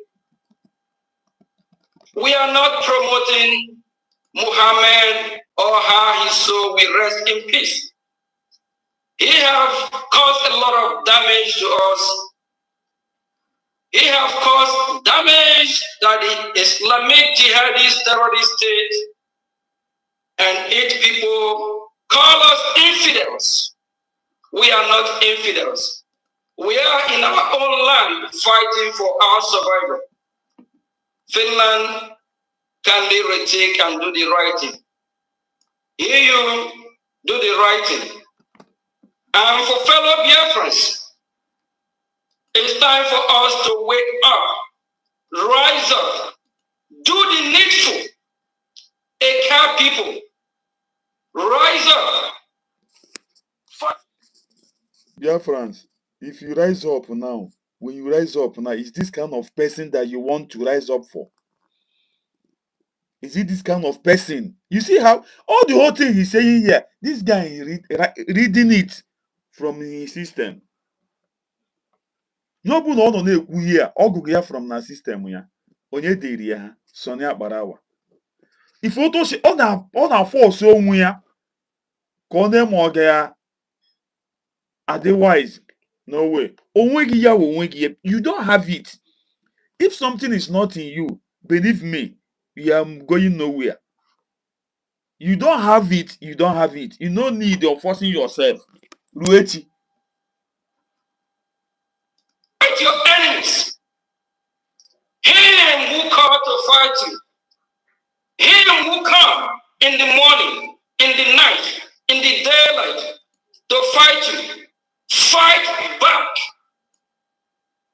We are not promoting Muhammad or how his soul will rest in peace. He has caused a lot of damage to us. He has caused damage that the Islamic jihadist terrorist state and its people call us infidels. We are not infidels. We are in our own land fighting for our survival. Finland can be retake and do the right thing. EU do the right thing. And for fellow Biafrans, it's time for us to wake up, rise up, do the needful. Eka people, rise up. Biafrans, if you rise up now, when you rise up now, is this kind of person that you want to rise up for? Is it this kind of person? You see how all the whole thing he's saying here, this guy is reading it from his system. Nobody no na-ekwu here, ọgụgụ ya from na system ya. Onye deri ya, Sonny Akparawa. If auto say ọ na force onwe ya ka ọ na-eme ọga ya, otherwise no way. Onwegi ya onwegi ya. You don't have it. If something is not in you, believe me, you are going nowhere. You don't have it, you don't have it. You no need of forcing yourself. Ruechi. Fight your enemies. Him who come to fight you. Him who come in the morning, in the night, in the daylight to fight you. Fight back.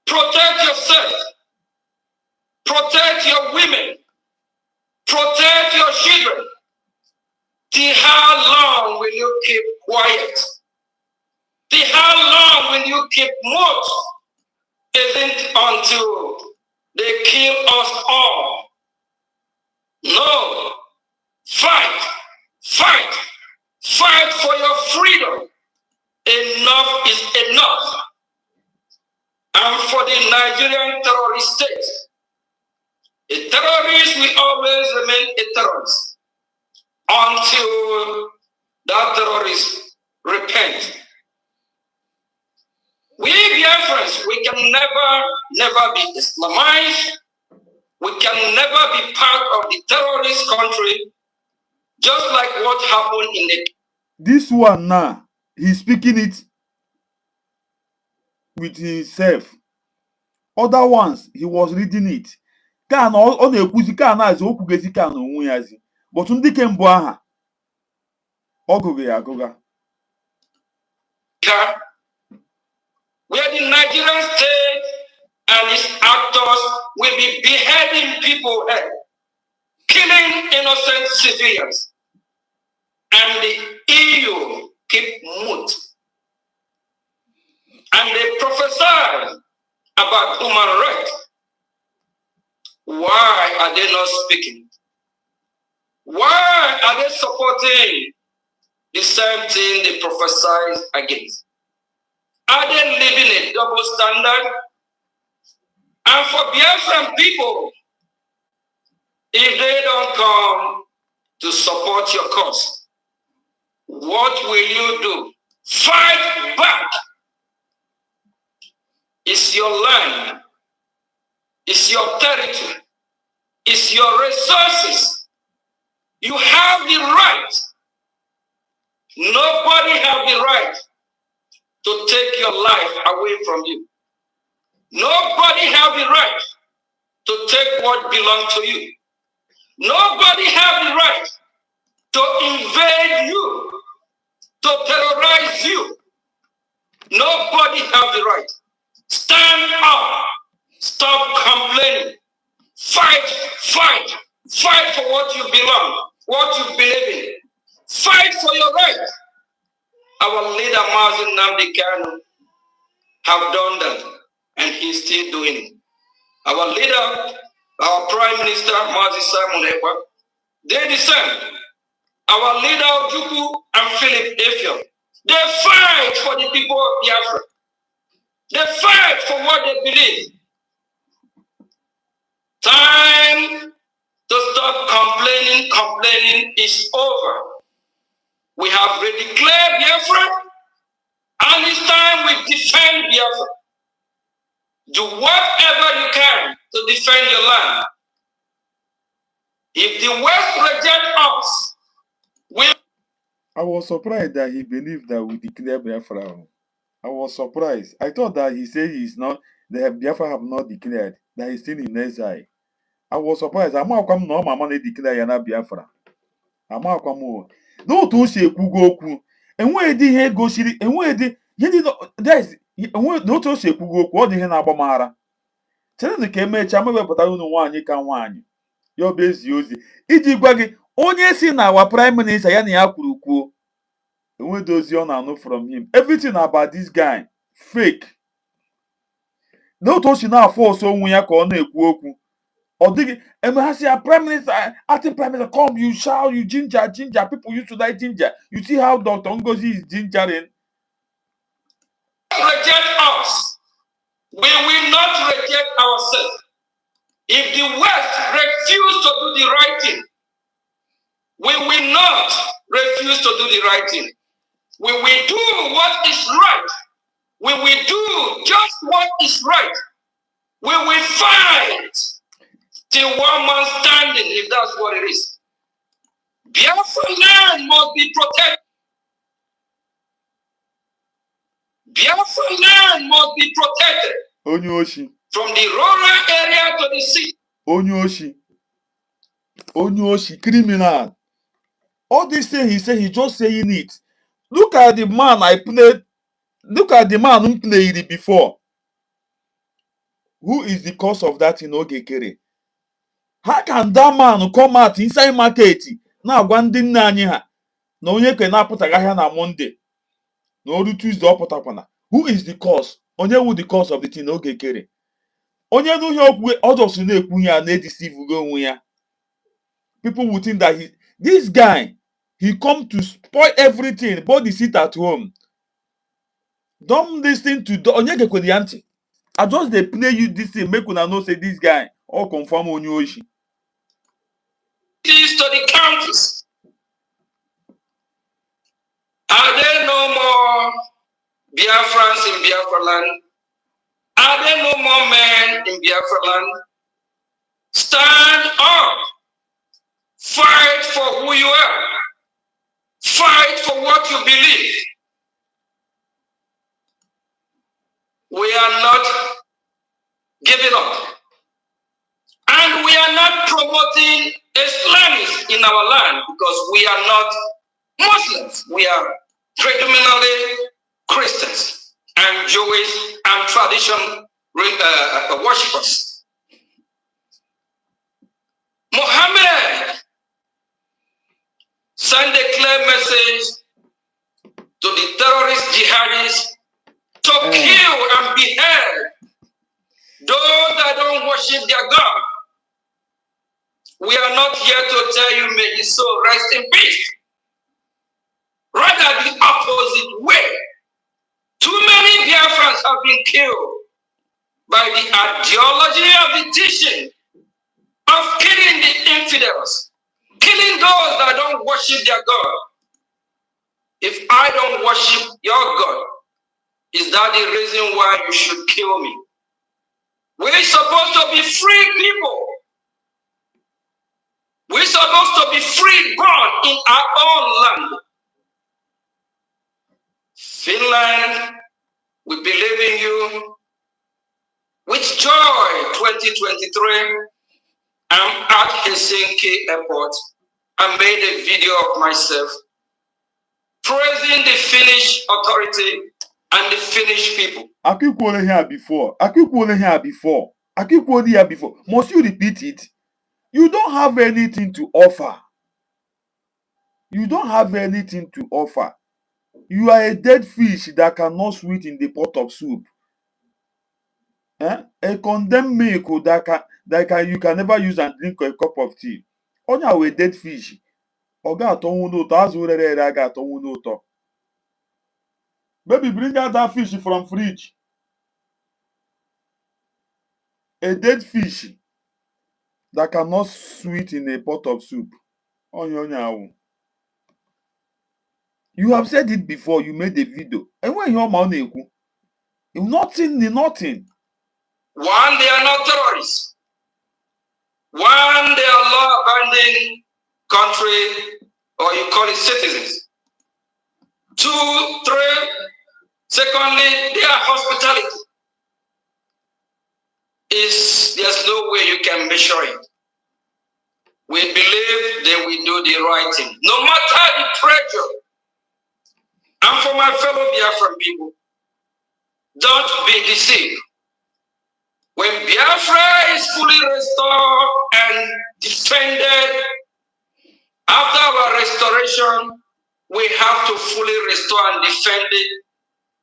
Protect yourself. Protect your women. Protect your children. Till how long will you keep quiet? Till how long will you keep mute? isn't until they kill us all. No. Fight, fight, fight for your freedom. Enough is enough. And for the Nigerian terrorist state, a terrorist will always remain a terrorist until that terrorist repent. We Biafrans, we can never be Islamized. We can never be part of the terrorist country, just like what happened in the... This one now, he's speaking it with himself. Other ones, he was reading it. Can on ekwuzi kan as okwugezi kan onwe yazi. But ndị ke mbụ aha ọgụgụ ya agụga. Where the Nigerian state and its actors will be beheading people, killing innocent civilians, and the EU keep mute. And they prophesy about human rights. Why are they not speaking? Why are they supporting the same thing they prophesy against? Are they living a double standard? And for Biafran people, if they don't come to support your cause, what will you do? Fight back. It's your land. It's your territory. It's your resources. You have the right. Nobody has the right to take your life away from you. Nobody has the right to take what belongs to you. Nobody has the right to invade you, to terrorize you. Nobody has the right. Stand up. Stop complaining. Fight, fight, fight for what you belong, what you believe in. Fight for your right. Our leader, Mazi Nnamdi Kanu, have done that, and he's still doing it. Our leader, our Prime Minister, Mazi Simon Ekpa, they the same. Our leader, Chukwu and Philip Efiong, they fight for the people of Biafra. They fight for what they believe. Time to stop complaining is over. We have redeclared Biafra, and it's time we defend Biafra. Do whatever you can to defend your land. If the West reject us, I was surprised that he believed that we declare Biafra. I was surprised. I thought that he said he's not, the Biafra have not declared, that he's still in exile. I was surprised. I'm not coming no mama declare yana Biafra. I'm not coming. No to say kugoku. And where did he go? And where did he did there's no to say kugoku? What did he na bomara? Tell the keme chama but I don't know one you can one. Your base use it. Iji gwagi onye si na our prime minister ya na ya kwurukwuo. And where those young know from him. Everything about this guy fake. No to she now force on ya ka ọ na-ekwu okwu. Or dig and has your prime minister, acting prime minister, come, you shout, you ginger. People used to like ginger. You see how Dr. Ngozi is gingering. Reject us. We will not reject ourselves. If the West refuse to do the right thing, we will not refuse to do the right thing. We will do what is right. We will do just what is right. We will fight till one man standing, if that's what it is. Biafra land must be protected. Biafra land must be protected. Onyoshi. From the rural area to the city. Onyoshi, criminal. All this thing he said, he just saying it. Look at the man I played. Look at the man who played it before. Who is the cause of that in Ogekere? How can that man come out inside market? Now one thing na no onye ke na put na Monday. No Tuesday or Who is the cause? onye wu the cause of the thing oge kere onye nu ihe okwu others na-ekwu ya na-deceive onwe ya. People would think that this guy he come to spoil everything, body sit at home. Don't listen to onye gekwe the auntie. I just they play you this thing make una know say this guy all confirm on you oshi. To the counties. Are there no more Biafrans in Biafra land? Are there no more men in Biafra land? Stand up. Fight for who you are. Fight for what you believe. We are not giving up. And we are not promoting Islamism in our land because we are not Muslims. We are predominantly Christians and Jewish and tradition worshippers. Muhammad sent a clear message to the terrorist jihadists to kill and behead those that don't worship their God. We are not here to tell you may his soul rest in peace. Rather the opposite way. Too many Biafrans have been killed by the ideology of the teaching of killing the infidels, killing those that don't worship their God. If I don't worship your God, is that the reason why you should kill me? We're supposed to be free people. We're supposed to be free born in our own land. Finland, we believe in you. With joy, 2023, I'm at Helsinki airport. I made a video of myself praising the Finnish authority and the Finnish people. I keep quoting here before. I keep quoting here before. I keep quoting here before. Must you repeat it? You don't have anything to offer. You don't have anything to offer. You are a dead fish that cannot swim in the pot of soup. A condemned milk you can never use and drink a cup of tea. Only a dead fish. Baby, bring out that fish from fridge. A dead fish that cannot swim in a pot of soup. You have said it before, you made a video. And when you're nothing. One, they are not terrorists. One, they are law-abiding country, or you call it citizens. 2, 3, secondly, they are hospitality. There's no way you can measure it. We believe they will do the right thing, no matter the pressure. And for my fellow Biafran people, don't be deceived. When Biafra is fully restored and defended, after our restoration, we have to fully restore and defend it.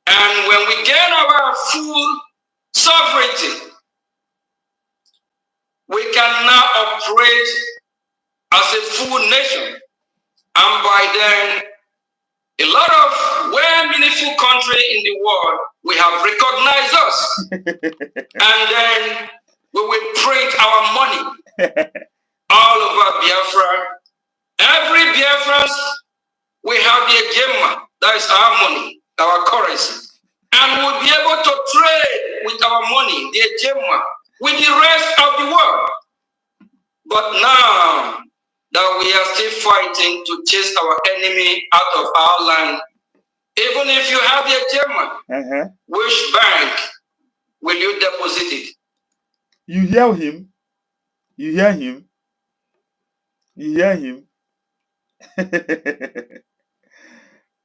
And when we gain our full sovereignty, we can now operate as a full nation. And by then, a lot of well-meaningful countries in the world will have recognized us. And then we will print our money all over Biafra. Every Biafran, we have the Ejema, that is our money, our currency. And we'll be able to trade with our money, the Ejema, with the rest of the world. But now that we are still fighting to chase our enemy out of our land, even if you have the Ejema, which bank will you deposit it? You hear him? You hear him? You hear him?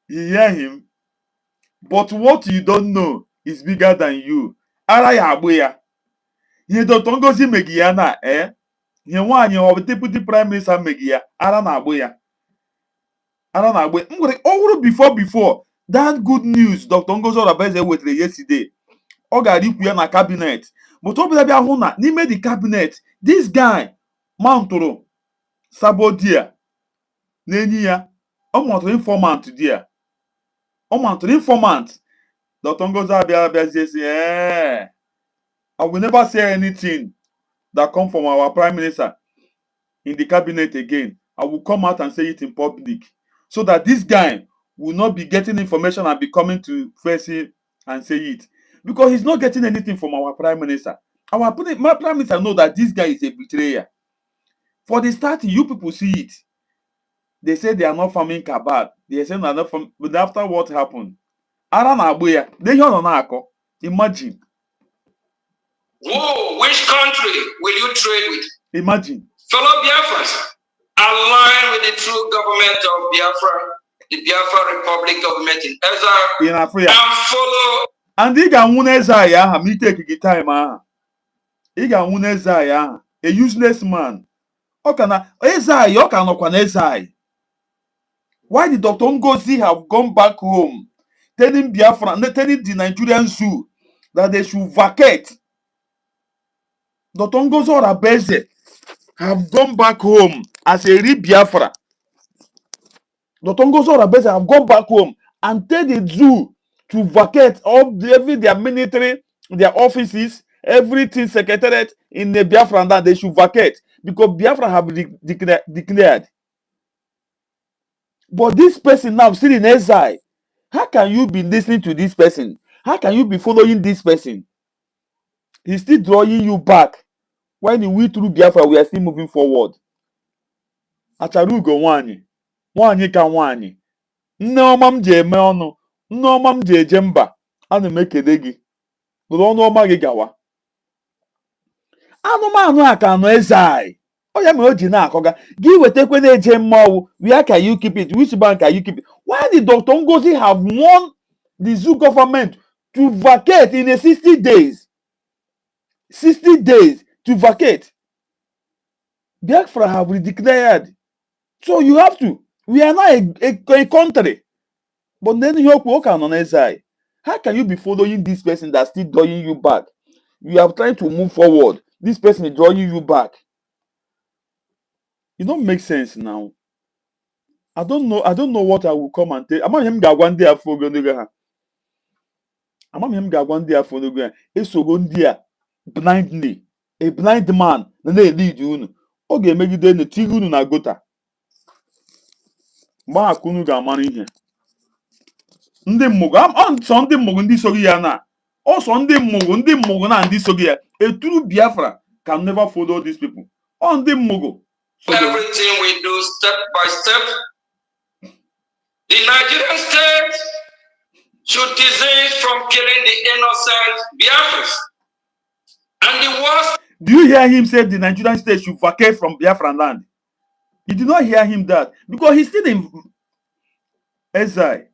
You hear him? But what you don't know is bigger than you. Ara ya agboya. Ye Dr. Ngozi megiya na Ye nwanyị ọ bụ deputy prime minister megiya. Ara na agboya. Ara na agboya. Ngwere before that good news Dr. Ngozi Oraveze wetere yesterday. ọ gara ikwu ya na cabinet but ọ bịa hụ na n'ime the cabinet this guy mountụrụ Sabotage n'enyi ya ọ mountụrụ informant di ya ọ mountụrụ informant. Dr. Ngozi abịazie si I will never say anything that come from our prime minister in the cabinet again. I will come out and say it in public so that this guy will not be getting information and be coming to face it and say it, because he's not getting anything from our prime minister. My prime minister know that this guy is a betrayer. For the starting, you people see it. They say they are not farming kabab. They say they are not farming, but after what happened, imagine. Whoa, which country will you trade with? Imagine. Fellow Biafrans, align with the true government of Biafra, the Biafra Republic government in exile, and follow. And he got one exile, me take the time. He got one exile, a useless man. Exile. Why did Dr. Ngozi have gone back home, telling Biafra, telling the Nigerian zoo that they should vacate? Dr. Ngozi Orabeze have gone back home as a real Biafra. Dr. Ngozi Orabeze have gone back home and tell the zoo to vacate all their military, their offices, everything secretariat in the Biafra, that they should vacate because Biafra have declared. But this person now still in exile. How can you be listening to this person? How can you be following this person? He's still drawing you back. When you went through Biafra, we are still moving forward. Acharugo nwanyị ka nwanyị. Nne ọma m ji eme ọnụ. Nne ọma m ji eje mba. Ana m ekele gị. Bụrụ ọnụ ọma gị gawa. Anụmanụ a ka nọ exile. Oya mere o ji na-akọga. Gị wetekwe na-eje mmọnwụ. Where can you keep it? Which bank can you keep it? Why did Dr. Ngozi have won the zoo government to vacate in a 60 days? 60 days to vacate. Biafra have declared. So you have to. We are not a country. But then you walk on exile. How can you be following this person that's still drawing you back? You are trying to move forward. This person is drawing you back. It don't make sense now. I don't know what I will come and tell. I'm him ga one day after going. I'm him ga one day after going. It's so going there blindly. A blind man. Then they lead you. Okay, maybe then the tigunu na gota. Ma kunu ga mani here. Ndị mmụgo nsọ ndị mmụgo ndị sogi ya na ọsọ ndị mmụgo na ndị sogi ya. A true Biafra can never follow these people. On ndị mmụgo. Everything we do step by step. The Nigerian state should desist from killing the innocent Biafrans. And the worst. Do you hear him say the Nigerian state should vacate from Biafran land? You did not hear him that because he's still in exile.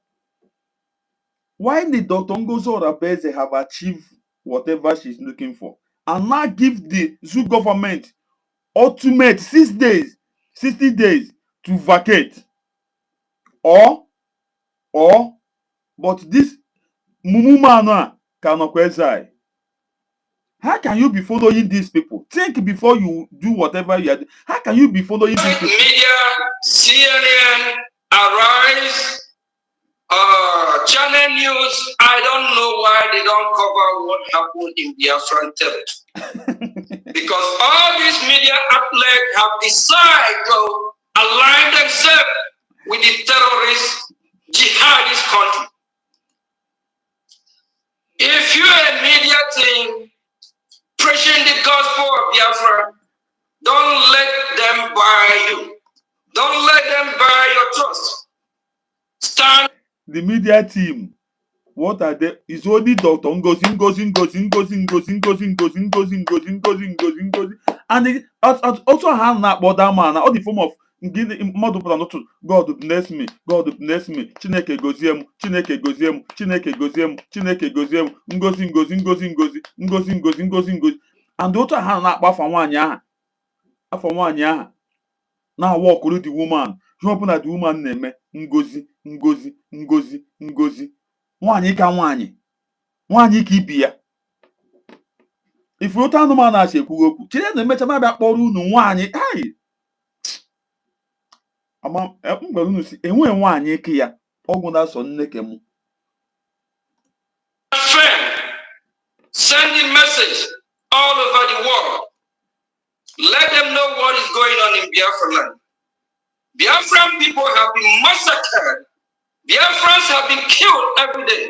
Why did Dr. Ngozi Orabeze have achieved whatever she's looking for and now give the zoo government ultimate 60 days to vacate? But this Mumumana cannot exile. How can you be following these people? Think before you do whatever you are doing. How can you be following these people? Media, CNN, Arise, Channel News, I don't know why they don't cover what happened in Biafran territory. Because all these media outlets have decided to align themselves with the terrorist jihadist country. If you're a media team preaching the gospel of Biafra, don't let them buy you. Don't let them buy your trust. Stand. The media team, what are they? It's only Dr. Ngozi. And also have that border man, all the form of God bless me, God bless me. Chineke goziem, Chineke goziem, Chineke goziem, Chineke goziem, ngozi. And the other hand that for 1 year. After 1 year. Now walk with the woman. You open at the woman name Ngozi. Nwanyị ka nwanyị. Nwanyị ka ibi ya. If you tell no man as a kugoku, children the mecha na kpọrọ unu nwaanyị. Hey. Ama ngwa unu si enwe nwaanyị ke ya. Ọgwụ na so nneke m. Sending message all over the world. Let them know what is going on in Biafra land. Biafran people have been massacred. Biafrans have been killed every day.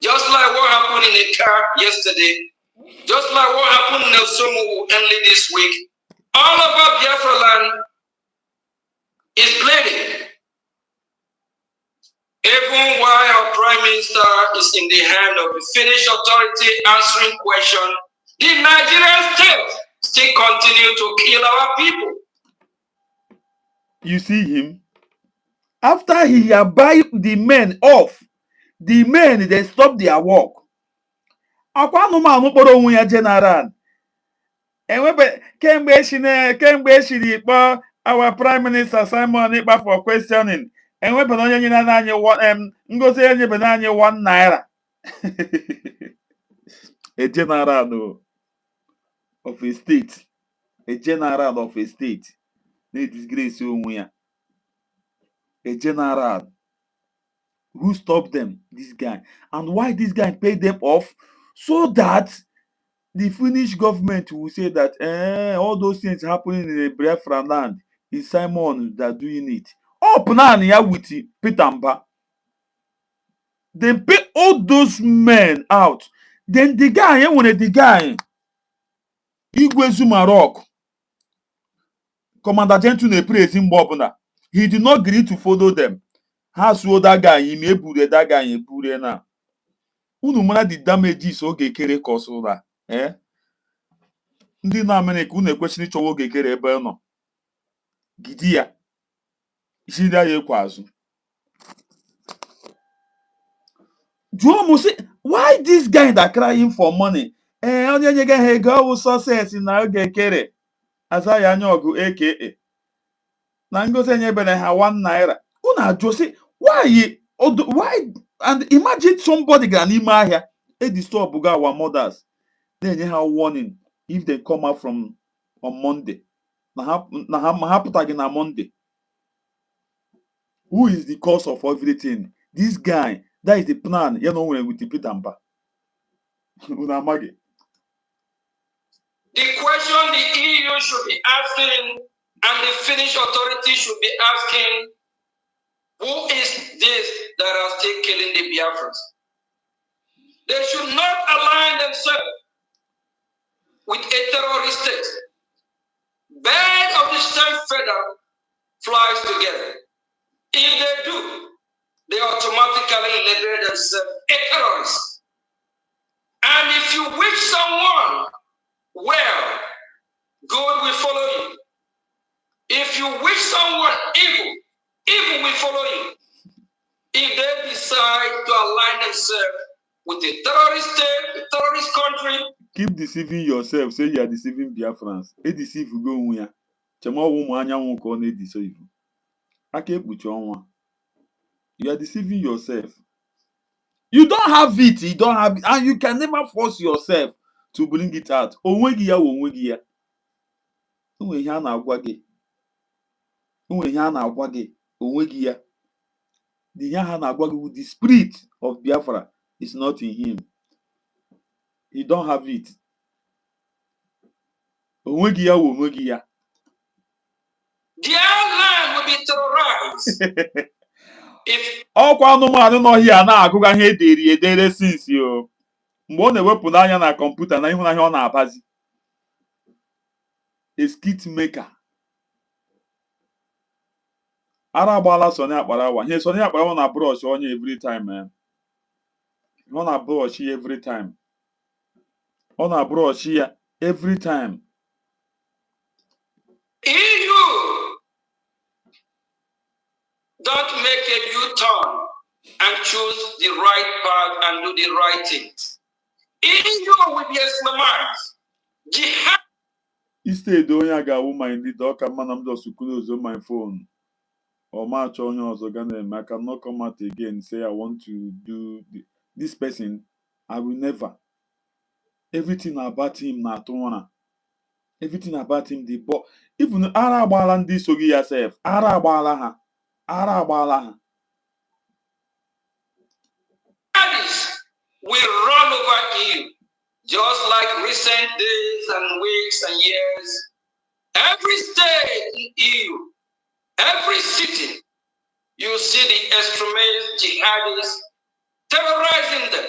Just like what happened in the car yesterday. Just like what happened in El Somo only this week. All over Biafra land is bleeding. Even while our Prime Minister is in the hand of the Finnish authority answering questions, the Nigerian state still continue to kill our people. You see him? After he had buy the men off, the men they stop their work. Akwa no man kpọrọ onwe ya general. Enwebe kemgbe eshiri kpọ our Prime Minister Simon Ekpa for questioning. Enwebe na onye nyere anyị ngozi enyebe na anyị 1 naira. A general of a state. A general of a state. They disgrace onwe ya. A general. Who stopped them? This guy. And why this guy paid them off? So that the Finnish government will say that all those things happening in the Biafra land is Simon that doing it. Up now with Peter Mba. They pay all those men out. Then the guy, Igwe Zuma Rock, Commander Gentune praise him Bobuna. He did not agree to follow them. How so that guy, he may put that guy in Purena. Unu mara the damages ogekere kosụla. Ndị na-amene ka unu ekwesịrị ịchọwa ogekere ebe ọ nọ. Gidi ya. Isi ndị ya ekwe azụ. Jụọ m sị, why this guy that crying for money? Onye nyega ha ego ọwụ success na ogekere. Aza ya anyaogu aka. Na ngozi enyebere ha 1 naira. Unu ajụ sị, why? And imagine somebody gara n'ime ahịa disturb our mothers. Then you have warning if they come out from on Monday. Now happen on Monday. Who is the cause of everything? This guy. That is the plan. You know with the Peter Mba. The question the EU should be asking and the Finnish authorities should be asking, who is this that are still killing the Biafrans? They should not align themselves with a terrorist state. Bird of the same feather flies together. If they do, they automatically label themselves a terrorist. And if you wish someone well, good will follow you. If you wish someone evil, evil will follow you. If they decide to align themselves with a terrorist state, a terrorist country, keep deceiving yourself. Say you are deceiving Biafrans. E deceive you go where. Chema wo anya won ko na deceive. Aka ekpuchi onwa. You are deceiving yourself. You don't have it. You don't have it. And you can never force yourself to bring it out. Onwegi ya. Onwe ihe a na-agwa gị. Onwegi ya. The ihe ha na-agwa gị with the spirit of Biafra is not in him. He don't have it. Onwegi ya. Their land will be terrorized. Ọkwa anụmanụ nọ here na-agụga ihe edere since yo. Mgbe ọ na-ewepụ n'anya na kọmputa na ịhụnanya ọ na-abazi. A skit maker. Ara agbala Soni Akparawa. Ihe Soni Akparawa na brush onye every time, man. Ọ na brush every time. Ọ na brush ya every time. If you don't make a U-turn and choose the right path and do the right things, if you will be Islamized, jihad. Instead, onye ga-awụ my leader, ọka mma na m just close on my phone. Or match onye ọzọ ga na-eme. I cannot come out again say I want to do this person. I will never. Everything about him na atụra. Everything about him the boy. Even ara agbala ndị so gị yourself. Ara agbala ha. Ara agbala ha. Will run over you, just like recent days and weeks and years. Every state in EU, every city, you see the extremist jihadists terrorizing them.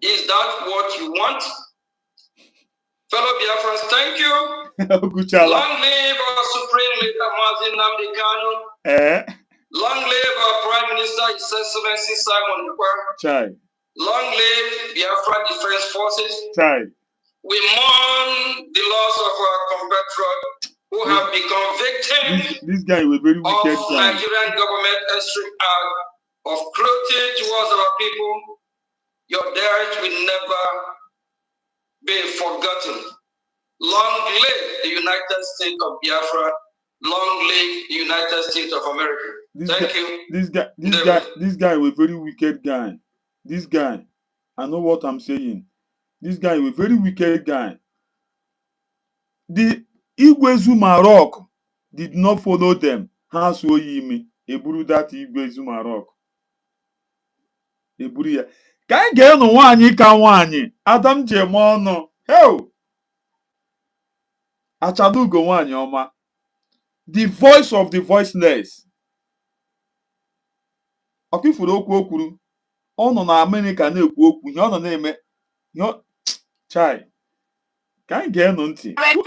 Is that what you want? Fellow Biafrans, thank you. Long live our Supreme Leader, Mazin Nnamdi Kanu. Long live our Prime Minister, His Excellency Simon Ekpa. Long live Biafra Defense Forces. We mourn the loss of our compatriots who have become victims this guy was very wicked of Nigerian government extreme act of cruelty towards our people. Your death will never be forgotten. Long live the United States of Biafra. Long live the United States of America. Thank you. This guy was very wicked guy. This guy, I know what I'm saying. This guy was very wicked guy. The Igwezu Maroc did not follow them. Ha so yimi. Eburu that Igwezu Maroc. Eburu ya. Ka anyị ga-enu nwaanyị ka nwaanyị. Adam Jemono. Heo. Achalugo nwaanyị ọma. The voice of the voiceless. Ọkifuru okwu okwuru. Ọ nọ na Amerịka na-ekwu okwu. Ihe ọ nọ na-eme. Chai. Ka anyị ga-enu ntị. I'm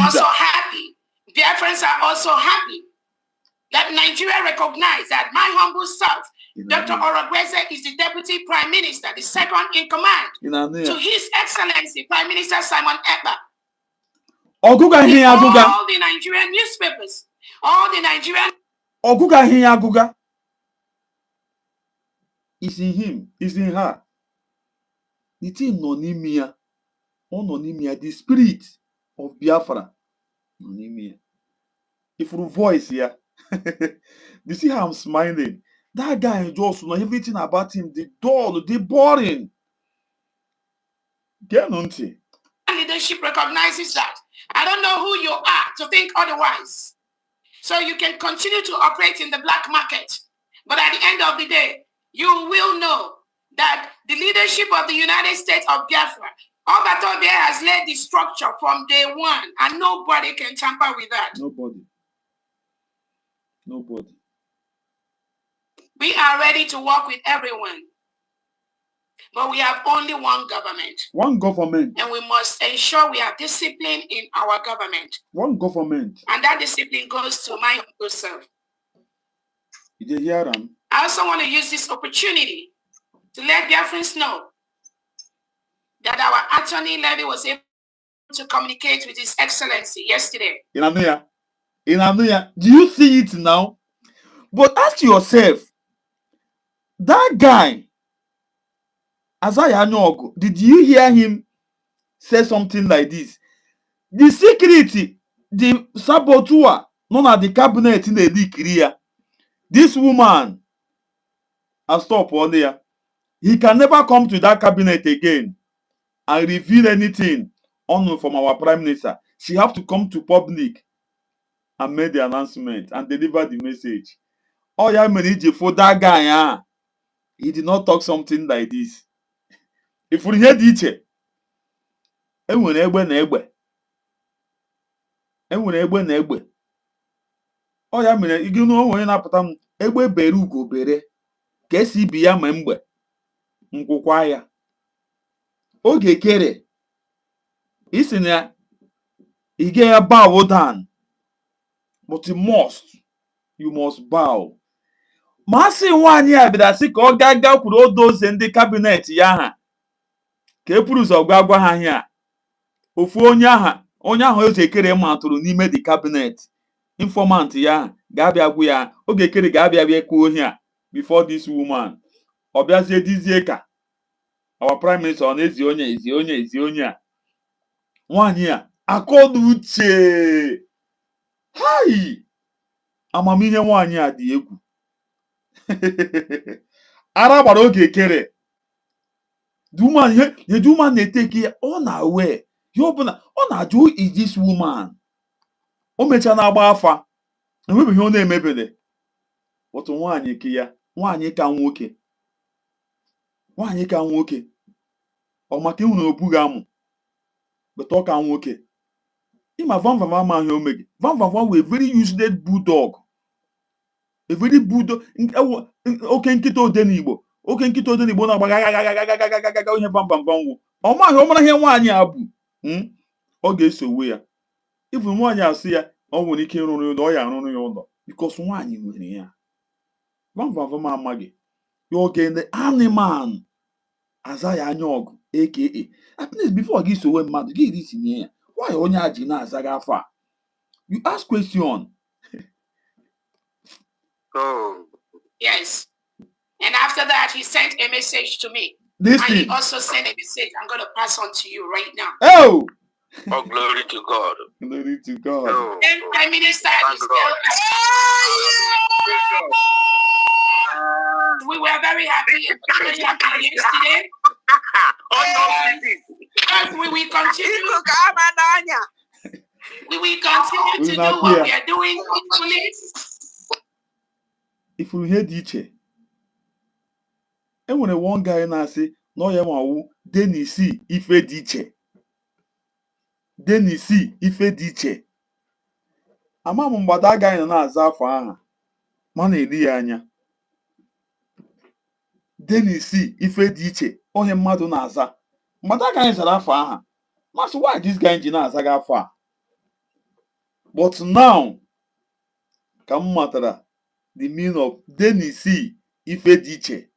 also happy. Biafrans are also happy that Nigeria recognized that my humble self, Dr. Orogweze, is the Deputy Prime Minister, the second in command to His Excellency Prime Minister Simon Ekpa. All the Nigerian newspapers, all the Nigerian. It's in him, it's in her. The thing nonimia, ononimia, the spirit of Biafra. Nonimia. If you voice here, you see how I'm smiling. That guy just know everything about him, the dull, the boring. Get on to. Leadership recognizes that. I don't know who you are to think otherwise. So you can continue to operate in the black market. But at the end of the day, you will know that the leadership of the United States of Biafra, Obatobia has laid the structure from day one, and nobody can tamper with that. Nobody. We are ready to work with everyone. But we have only one government. One government. And we must ensure we have discipline in our government. One government. And that discipline goes to my humble self. Did you hear them? I also want to use this opportunity to let Biafrans know that our attorney Levy was able to communicate with His Excellency yesterday. In Anuya, do you see it now? But ask yourself, that guy, anyaogu, did you hear him say something like this? The security, the saboteur, none of the cabinet in the Korea. This woman, I stop on there. He can never come to that cabinet again and reveal anything on from our prime minister. She have to come to public and make the announcement and deliver the message. Oh yeah, for that guy, he did not talk something like this. If we hear it, oh yeah, you know when you egbe bere ugo bere ka esi ibi ya ma mgbe nkwụkwa ya oge kere isi na ige ya bow down, but you must bow. Masị nwaanyị a bịara sị ka ọ ga kwuru odoze ndị kabinet ya ha ka e pụrụ ụzọ gwa ha ihe ofu onye ahụ eze kere matụrụ n'ime the cabinet informant ya ga-abịa gwu ya oge kere ga-abịa kwuo ihe a before this woman ọ bịazie dizie ka our prime minister ọ na-ezi onye a nwaanyị a akọdụ uche hai amamihe nwaanyị a dị egwu ara gbara oge kere the woman na-take ya ọ na-aware ihe ọbụla ọ na-ajụ who is this woman o mechaa na-agba afa enwebeghị ọ na-emebere otu nwaanyị ka nwoke ọ maka ịhụ na obughị amụ beta ọ ka nwoke ịma vamvam amaghị omege vamvam wee very useless bulldog a very bulldog oke nkịta odenigbo na-agba ihe vamvam wụ ọ maghị ọ mara ihe nwaanyị a bụ ọ ga-esowe ya ifu nwaanyị asị ya ọ nwere ike ịrụrụ ya ụlọ ọ ya arụrụ ya ụlọ because nwaanyị nwere ya vamvam amaghị ya oge ndị animal aza ya anyaogu aka at least before gị sowe mmadụ gị iri tinye ya why onye a ji na-aza gị afọ a you ask question. Oh. Yes. And after that, he sent a message to me. Listen. And he also sent a message I'm going to pass on to you right now. Oh! Oh, glory to God. Glory to God. Oh. Then Prime Minister is still... We were very happy yesterday. Because we will continue to do what we are doing peacefully. If we hear iche, enwere one guy na-asị na ọ ya nwawu denisi ife dị iche ama m mgbada agaghị nọ na-aza afọ aha ma na-eri ya anya denisi ife dị iche onye mmadụ na-aza mgbada agaghị zara afọ aha masị why this guy ji na-aza gị afọ a but now ka m matara the meaning of denisi ife dị iche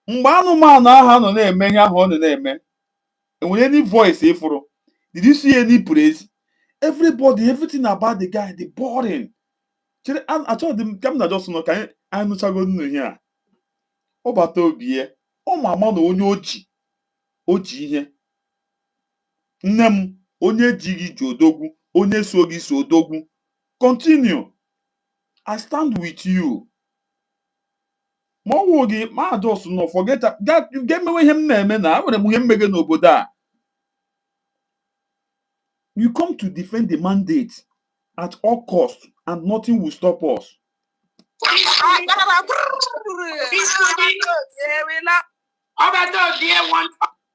mgbe anụmanụ aha nọ na-eme ihe ahụ ọ na-eme enwere any voice ịfụrụ did you see any praise everything about the guy the boring chere achọghị m ka m na just nọ ka anyị nụchago nnu ihe a ọ bata obi ya ọ ma ama na onye oji ihe nne m onye ji gị ji odogwu onye so gị so odogwu continue I stand with you ma ọ wụ gị ma just no forget ga-emewe ihe m na-eme na enwere m ihe mmege n'obodo a you come to defend the mandate at all costs and nothing will stop us.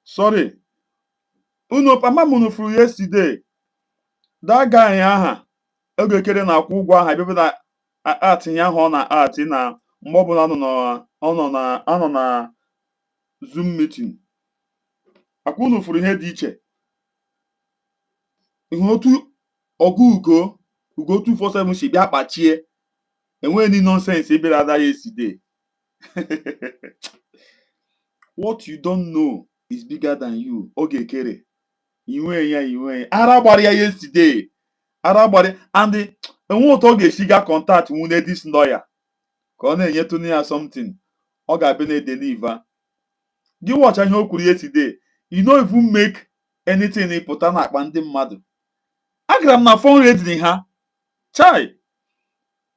Sorry. Mama furu yesterday. That guy aha ogekere na-akwụ ụgwọ aha ebe na atinye ahụ ọ na ati na mgbe ọbụla anọ na Zoom meeting. Akwụnụ furu ihe dị iche. Ihu otu ọgụ ugo 247 si bịa kpachie enwe any nonsense ebe ada yesterday. What you don't know is bigger than you. Ogekere. Iwe ya. Ara gbara ya yesterday. And enwe otu ọ ga-esi ga contact nwunye this lawyer. Ka ọ na-enyetụ ya something. Ọ ga-abịa na-edeliver. Gị watch ihe o kwuru yesterday. You don't even make anything ịpụta na akpa ndị mmadụ. Agara m na fundraising ha. Chai.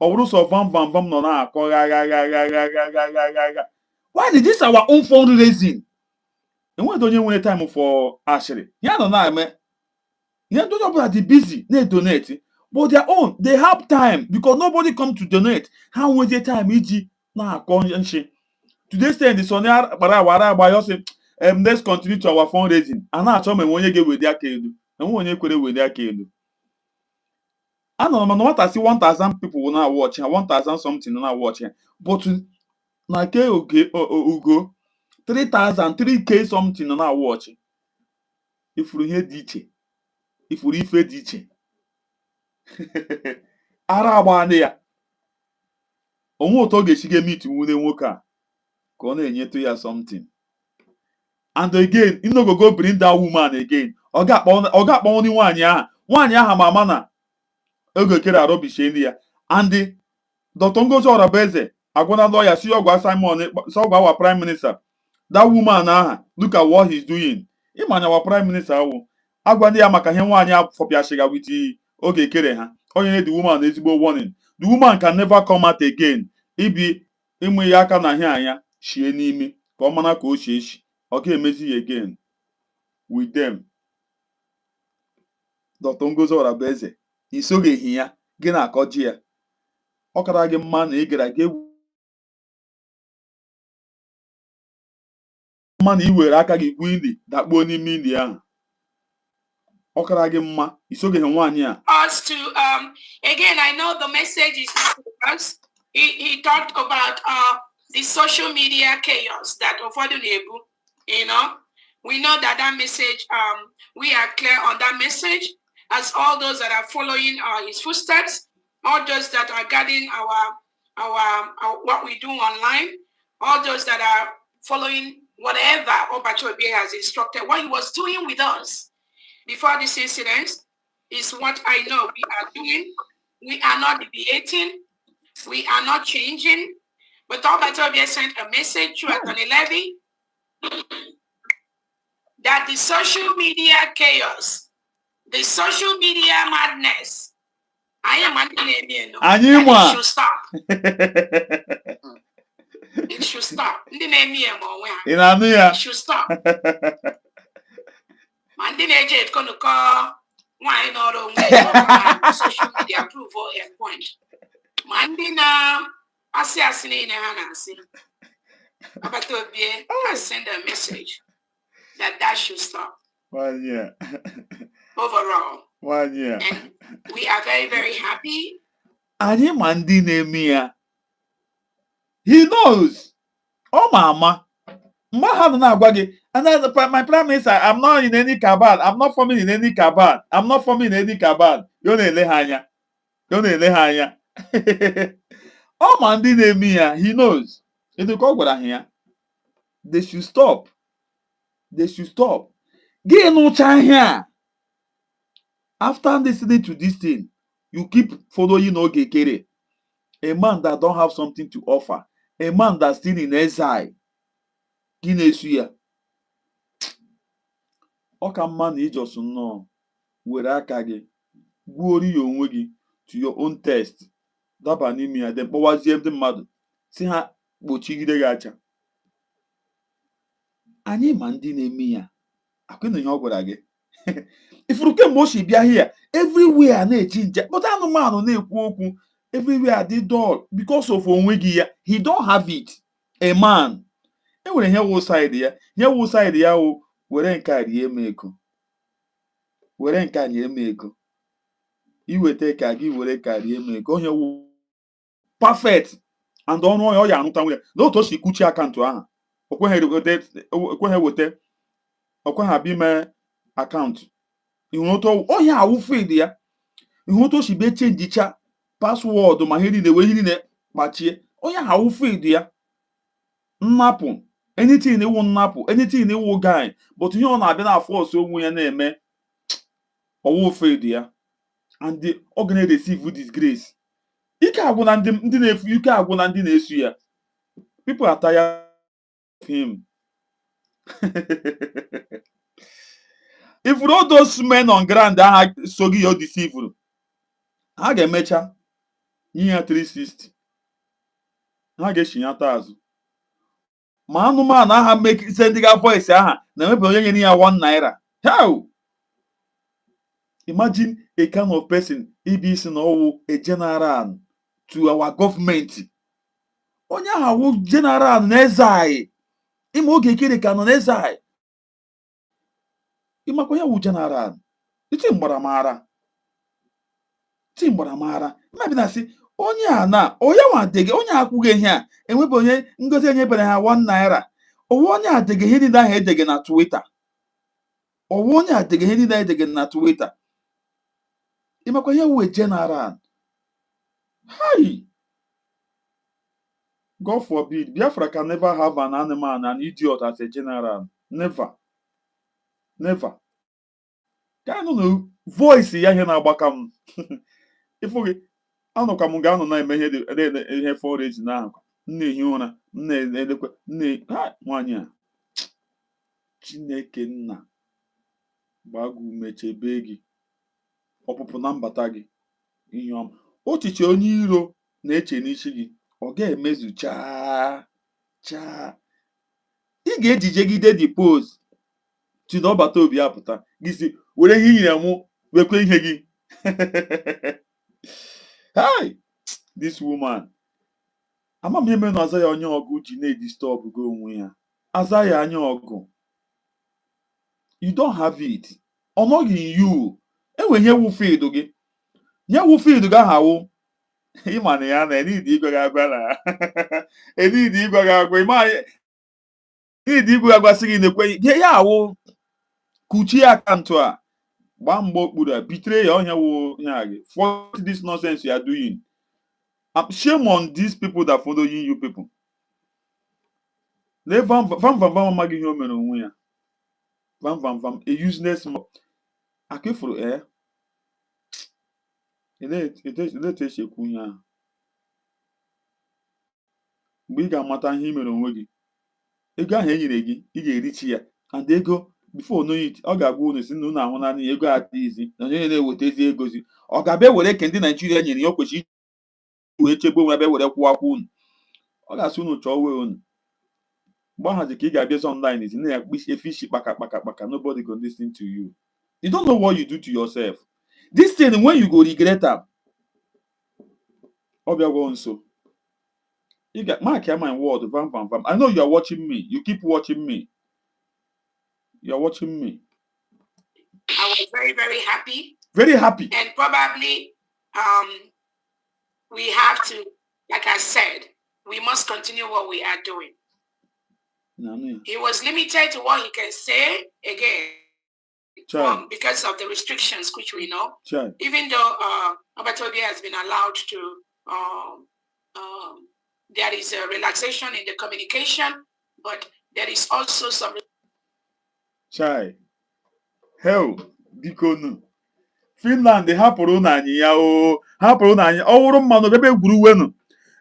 Ọ bụrụ sọ vam nọ na-akọ gha. Why did this our own fundraising? Enweghị onye nwere time for ashịrị. Ya nọ na-eme. Ya ndị ọbụla dị busy na-donate. But their own, they have time because nobody come to donate. Ha nwezi time iji na-akọ nshi. Today say the Sonny agba ya sị let's continue to our fundraising. A na-achọ m enwe onye ga-ewedi aka elu. Enwe onye kwere wedi aka elu. Anọ m na nwata si 1,000 people na watch ha 1,000 something na watch ha. But na ke ugo 3,000 3k something na watch. Ifuru ihe dị iche. Ifuru ife dị iche. Ara agba ya. Onwe otu ọ ga-echige meet nwune nwoke a ka ọ na-enyetu ya something. And again, you no go bring that woman again. Ọ ga-akpọ onye nwaanyị aha ma ama na ogekere arọbisheni ya. And Dr. Ngozi Orabeze agwana lawyer si ọgwa Simon so ọgwa our prime minister. That woman aha look at what he's doing. Ịmanya our prime minister awụ agwandi ya maka ihe nwaanyị afọpịashiga with ogekere ha. Onye the woman ezigbo warning. The woman can never come out again. Ibi ịmụ ya aka na ahịa anya shie n'ime ka ọ mana ka o shie eshi ọ ga-emezi ya again with them. Dr. Ngozi Orabueze isogeghị ya gị na-akọji ya ọ kara gị mma na ị gara gị mma na ị were aka gị gwu ili dakpuo n'ime ili ahụ ọ kara gị mma isogeghị nwaanyị a. Us to again, I know the message is not to us. He talked about the social media chaos that you know. We know that message, we are clear on that message, as all those that are following his footsteps, all those that are guarding our what we do online, all those that are following whatever Obachobi has instructed. What he was doing with us before this incident is what I know we are doing. We are not deviating. We are not changing. But Obachobi sent a message to Attorney Levy that the social media chaos, the social media madness, it should stop. It should stop. It should stop. It's going to call why not social media approval point. Mandina assassinate Hanasi. Obachobi has sent a message that should stop. 1 year. Overall. 1 year. And we are very, very happy. Anyị ma ndị na-eme ya. He knows. Oh mama. Mgbe ha nọ na-agwa gị, my prime minister, I'm not in any cabal. I'm not forming in any cabal. I'm not forming in any cabal. Yo na-ele ha anya. Yo na-ele ha anya. Oh ma ndị na-eme ya. He knows. Ịdị ka ọ gwara ha ya. They should stop. They should stop. Get no time here. After listening to this thing, you keep following Okeke, a man that don't have something to offer, a man that's still in exile. Guineasuya. Oka man is just no. Where akage. Worry your onwe to your own test. Dabanimia, then was the mother. See her bochigide gacha. Anyị ma ndị na-eme ya akwụna ihe ọ gwara gị ifuruke moshi bịa here everywhere na-eji nje but anụmanụ na-ekwu okwu everywhere dị dull because of onwe gị ya he don't have it. A man enwere ihe wụ side ya wụ were nke a rie m ego were nke a rie m ego iweta ka gị were ka rie m ego onye wụ perfect and ọnụ onye ọ ya anụta nwunye n'otu o si kuchi akaụntụ ahụ okweghị abịa akaụntụ ihunoto onye awụ feed ya ihunoto si be chenjicha paswọọdụ ma ihe niile wee ihe niile kpachie onye awụ feed ya nnapụ anything iwu nnapụ anything iwu guy but ihe ọ na-abịa na force onwe ya na-eme ọwụ feed ya and the organ receive disgrace ike agwụ na ndị na-efu ike agwụ na ndị na-esu ya people are tired of him. If all those men on ground that sogi you deceive, ha ga-emecha ihe 360 ha ga-eshinyata azụ ma anụmanụ aha make sending voice aha na maybe onye nyere ya 1 naira. How? Imagine a kind of person is no a general to our government. Onye aha wu general n'ezai ime oge kere ka nọ n'ezai ịmakwa ya wu general iti mgbara mara mmebi na si onye a na onye nwadege onye akwụghị ihe a enwebe onye ngozi enyebere ha 1 naira owu onye adege ihe niile ahụ edege na Twitter owu onye adege ihe niile edege na Twitter ịmakwa ya wu general. Hi, God forbid, Biafra can never have an animal, an idiot as a general. Never. Never. I don't know. Voice ya here na agbakam. If we anu ka munga anu na eme ihe forage na nne hi ụra nne elekwe nne ha nwanyị a Chineke nna gbagu mechebe gị ọpụpụ na mbata gị ihe ọma ochiche onye iro na-eche n'isi gị Oge emezu cha. Ị ga-ejijegide the post to na ọbata obi apụta gị si were ihe nyere mụ wekwe ihe gị. Hi, this woman. Ama m eme na aza ya onye ọgụ ji na-edistọbụ gị onwe ya. Aza ya anya ọgụ. You don't have it. Ọ nọghị in you. Enwe ihe wu field gị. Nye wu field gị ahụ. Ịma na ya na enidi igwe gị agwa na. Enidi igwe gị agwa. Ịma enidi igwe gị agwa sị gị na-ekwe. Gị ya awụ. Kuchie akaụntụ a. Gbaa mgbe okpuru a. Betray ya ọnya wụ ya gị. What this nonsense you are doing. Shame on these people that following you people. Le vam amaghị ihe o mere onwe ya. Vam a useless mob. Akefuru elete echekwu ihe ahụ. Mgbe ị ga-amata ihe i mere onwe gị, ego ahụ e nyere gị ị ga-erichi ya, and ego before know it ọ ga-agwa unu si na unu ahụ naanị ego adịghịzi na onye na-eweta ezi egozi ọ ga-abịa were ke ndị Naijiria nyere ya o kwesịrị wee chebe onwe abịa were kwụwa akwa unu. Ọ ga-asị unu chọọ wee unu mgbe ahazi ka ị ga-abịazi online is na ya efe isi kpaka nobody go listen to you. You don't know what you do to yourself. This thing when you go regret am ọ bịagwo nso. You get mark my word vam. I know you are watching me. You keep watching me. You are watching me. I was very, very happy. Very happy. And probably we have to, like I said, we must continue what we are doing. He was limited to what he can say again because of the restrictions which we know. Even though Abatobi has been allowed to, there is a relaxation in the communication, but there is also some. Hell, bikonu. Finland hapụrụ na anyị ya o hapụrụ na anyị ọwụrụ mmanụ bebe gwuruwenu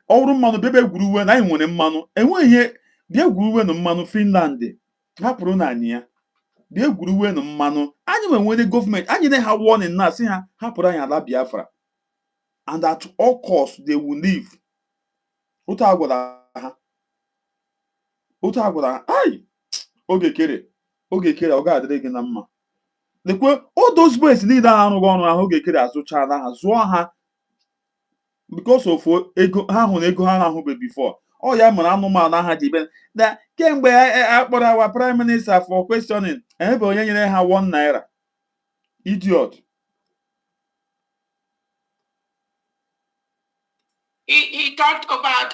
ọwụrụ mmanụ bebe gwuruwenu anyị nwere mmanụ enweghị ihe bịa gwuruwenu mmanụ Finland hapụrụ na anyị ya bịa gwuruwenu mmanụ anyị nwere gọọmenti anyị na ha warning na asị ha hapụrụ anyị ala Biafra and at all costs they will leave. Otu agwara ha ai Ogekere ọ ga-adịrị gị na mma. Lekwe all those boys niile arụghị ọrụ ahụ Ogekere azụchala ha zụọ ha because of ego ha hụrụ ego ha ahụbe before. Ọ ya mere anụmanụ aha ji bịa na kemgbe akpọrọ our prime minister for questioning ebe onye nyere ha 1 naira. Idiot. He talked about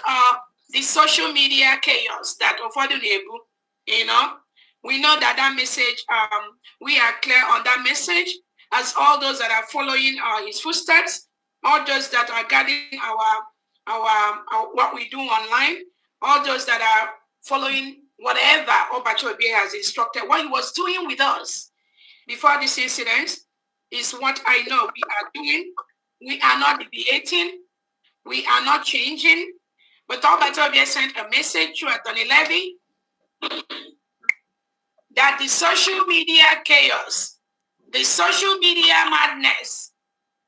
the social media chaos that ụfọdụ na-ebu, you know. We know that message, we are clear on that message, as all those that are following his footsteps, all those that are guarding our what we do online, all those that are following whatever Obachobi has instructed. What he was doing with us before this incident is what I know we are doing. We are not deviating. We are not changing. But Obachobi sent a message to Anthony Levy that the social media chaos, the social media madness,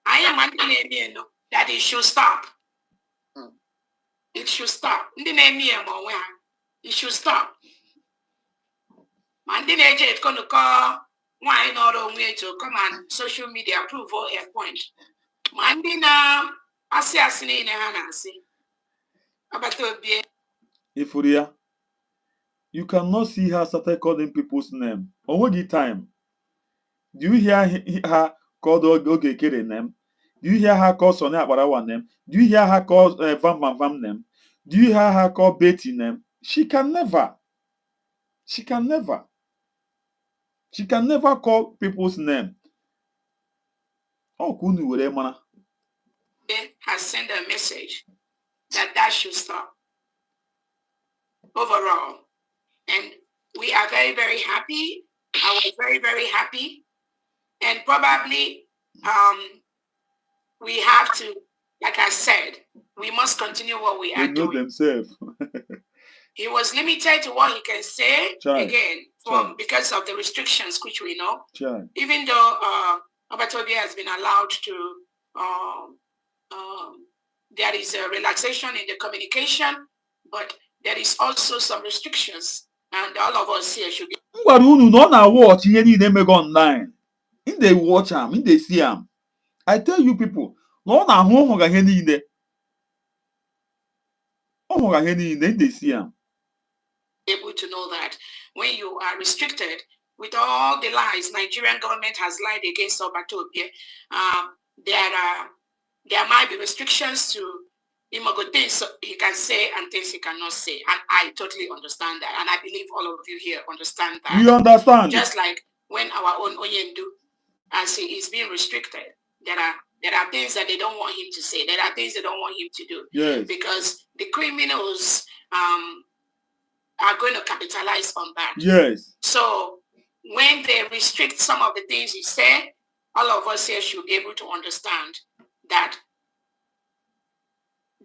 I am that it should stop. It should stop. It should stop. And then it's going to call why not only to come on social media approval a point. Mandina assassinate Hanasi. About to be Ifuria. You cannot see her started calling people's name. On what time? Do you hear her call Ogekere name? Do you hear her call Sonia Abarawa name? Do you hear her call Vam name? Do you hear her call Betty name? She can never call people's name. Oh, Kunu Weremana has sent a message that should stop. Overall. And we are very, very happy. I was very, very happy. And probably we have to, like I said, we must continue what we are doing. Themselves. He was limited to what he can say because of the restrictions which we know. Even though Abatobi has been allowed to there is a relaxation in the communication, but there is also some restrictions, and all of us here should be. Watch online. In they watch them, in they see them. I tell you people, no na home ga here niile. They see them. Able to know that when you are restricted with all the lies Nigerian government has lied against Sabotage, there might be restrictions to things he can say and things he cannot say, and I totally understand that, and I believe all of you here understand that. We understand. Just like when our own Oyendu, as he is being restricted, there are things that they don't want him to say. There are things they don't want him to do. Yes. Because the criminals are going to capitalize on that. Yes. So when they restrict some of the things he said, all of us here should be able to understand that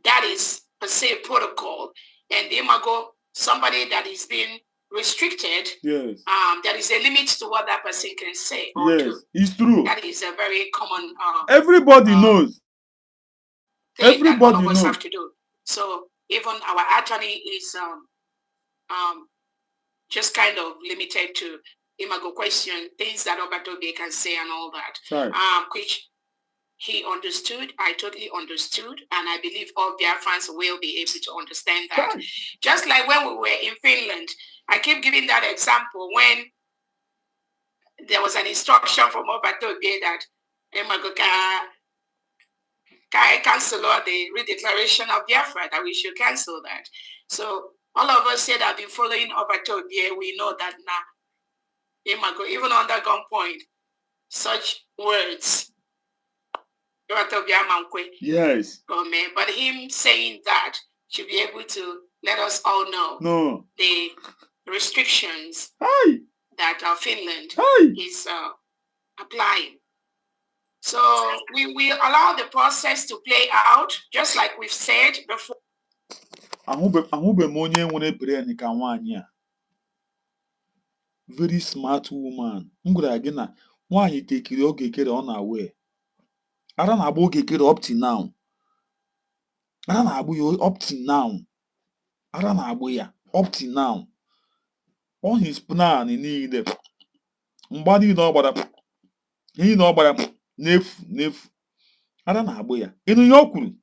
that is per se protocol, and imago, somebody that is being restricted, yes, there is a limit to what that person can say or yes, do. It's true. That is a very common everybody knows. Everybody that all of us have to do. So even our attorney is just kind of limited to imago question, things that Obatobe can say and all that. Right. Which he understood, I totally understood, and I believe all Biafrans will be able to understand that. Right. Just like when we were in Finland, I keep giving that example when there was an instruction from Obatobe that can cancel the redeclaration of Biafra, that we should cancel that. So all of us here that have been following Obatobe, we know that now, even under gunpoint, such words. Yes. But him saying that should be able to let us all know the restrictions that Finland is applying. So we will allow the process to play out, just like we've said before. Very smart woman. Again, why he take it okay on our way. I don't know about up to now. I don't know about up to now. I don't know about ya up to now. On his plan, he need mbadi no gbara he no gbara nefu. I don't know about ya. Inu yokuru.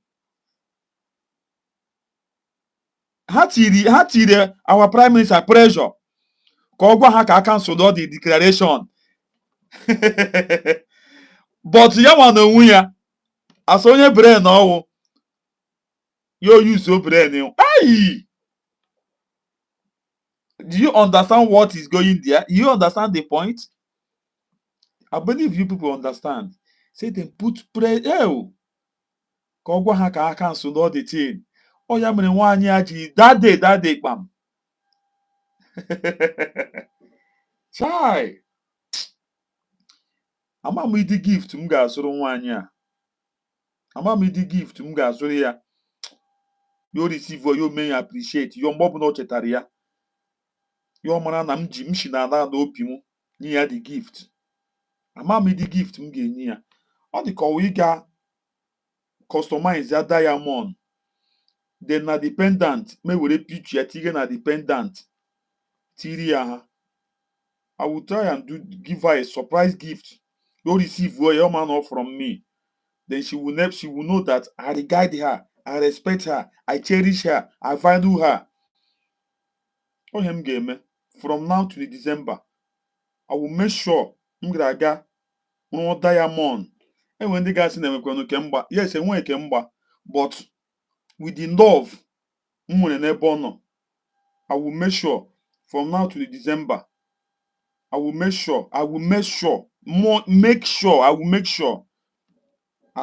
Ha tiri our prime minister pressure. Ka ogwa ha ka cancel all the declaration. But ya wan onwe ya. As onye brain owo. You use your brain. Aye. Do you understand what is going there? You understand the point? I believe you people understand. Say they put pressure. Kogwa ha ka cancel all the thing. Oh ya mere nwanyi aji that day kpam. Chai. Ama m idi gift m ga-azụrụ nwanyi a. Ama m idi gift m ga-azụrụ ya. You receive or you may appreciate. Your mom no chetara ya. Your mara na m shi na ala na opi m nye ya the gift. Ama m idi gift m ga-enye ya. Ọ dị ka we ga customize ya diamond. Then na dependent me were picture ya tige na dependent. Tiri ya ha. I will try and give her a surprise gift. You receive your man from me. Then she will know that I regard her, I respect her, I cherish her, I value her. Oh, him game. From now to December, I will make sure Mgraga no diamond. And when the guys in them kemba, yes, and when kemba, but with the love, I will make sure from now to December. I will make sure I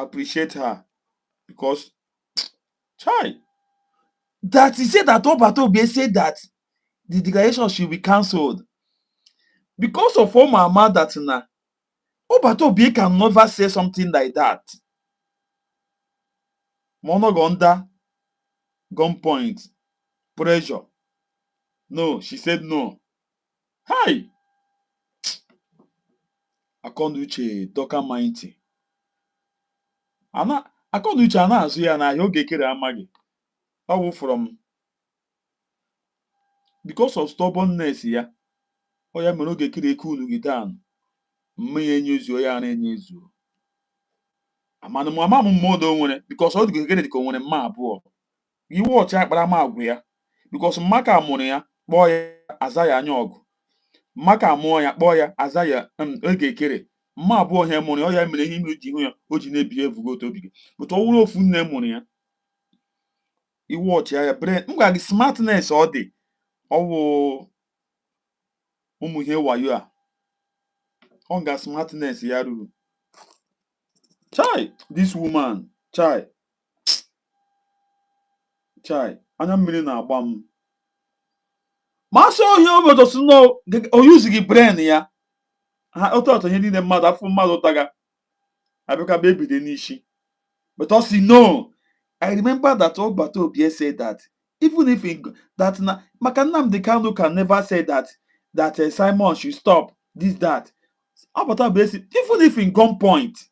appreciate her because chai that he said that Obatobe said that the declaration should be cancelled because of all mama that na Obatobe can never say something like that. Mono under gunpoint pressure. No, she said no. Hi. Akonduche Doka Mighty. akọna uche a na-azụ ya n'ahịa oge ekere amaghị ọwụ from because of stubbornness ya ọ ya mere oge ekere eke unu gị dan mme ya enye ezuo ya na-enye ezuo amana m ama m mmadụ o nwere because ọ dịgo ekere dịka o nwere mma abụọ iwe ọchị akpara ma agwụ ya because mmaka amụrụ ya kpọọ ya aza ya anya ọgụ mmaka amụọ ya kpọọ ya aza ya oge ekere mma abụọ ihe mụrụ ya ọ ya mere ihe ime ji hụ ya o ji na-ebi evugo otu obi gị pụta ọ wụrụ ofu nne mụrụ ya iwe ọchị ya brain m gwa gị smartness ọ dị ọwụ ụmụ ihe wayo a ọ ga smartness ya ruru chai this woman chai anya mmiri na-agba m masị ohi obodo si no o yuzighị brain ya ha otu ihe niile mmadụ afọ mmadụ ụtaga abịaka bụ ebido n'isi but ọ si no. I remember that Obata Obie said that even if that maka Nnamdi Kanu can never say that Simon should stop this that Obata Obie said even if in gunpoint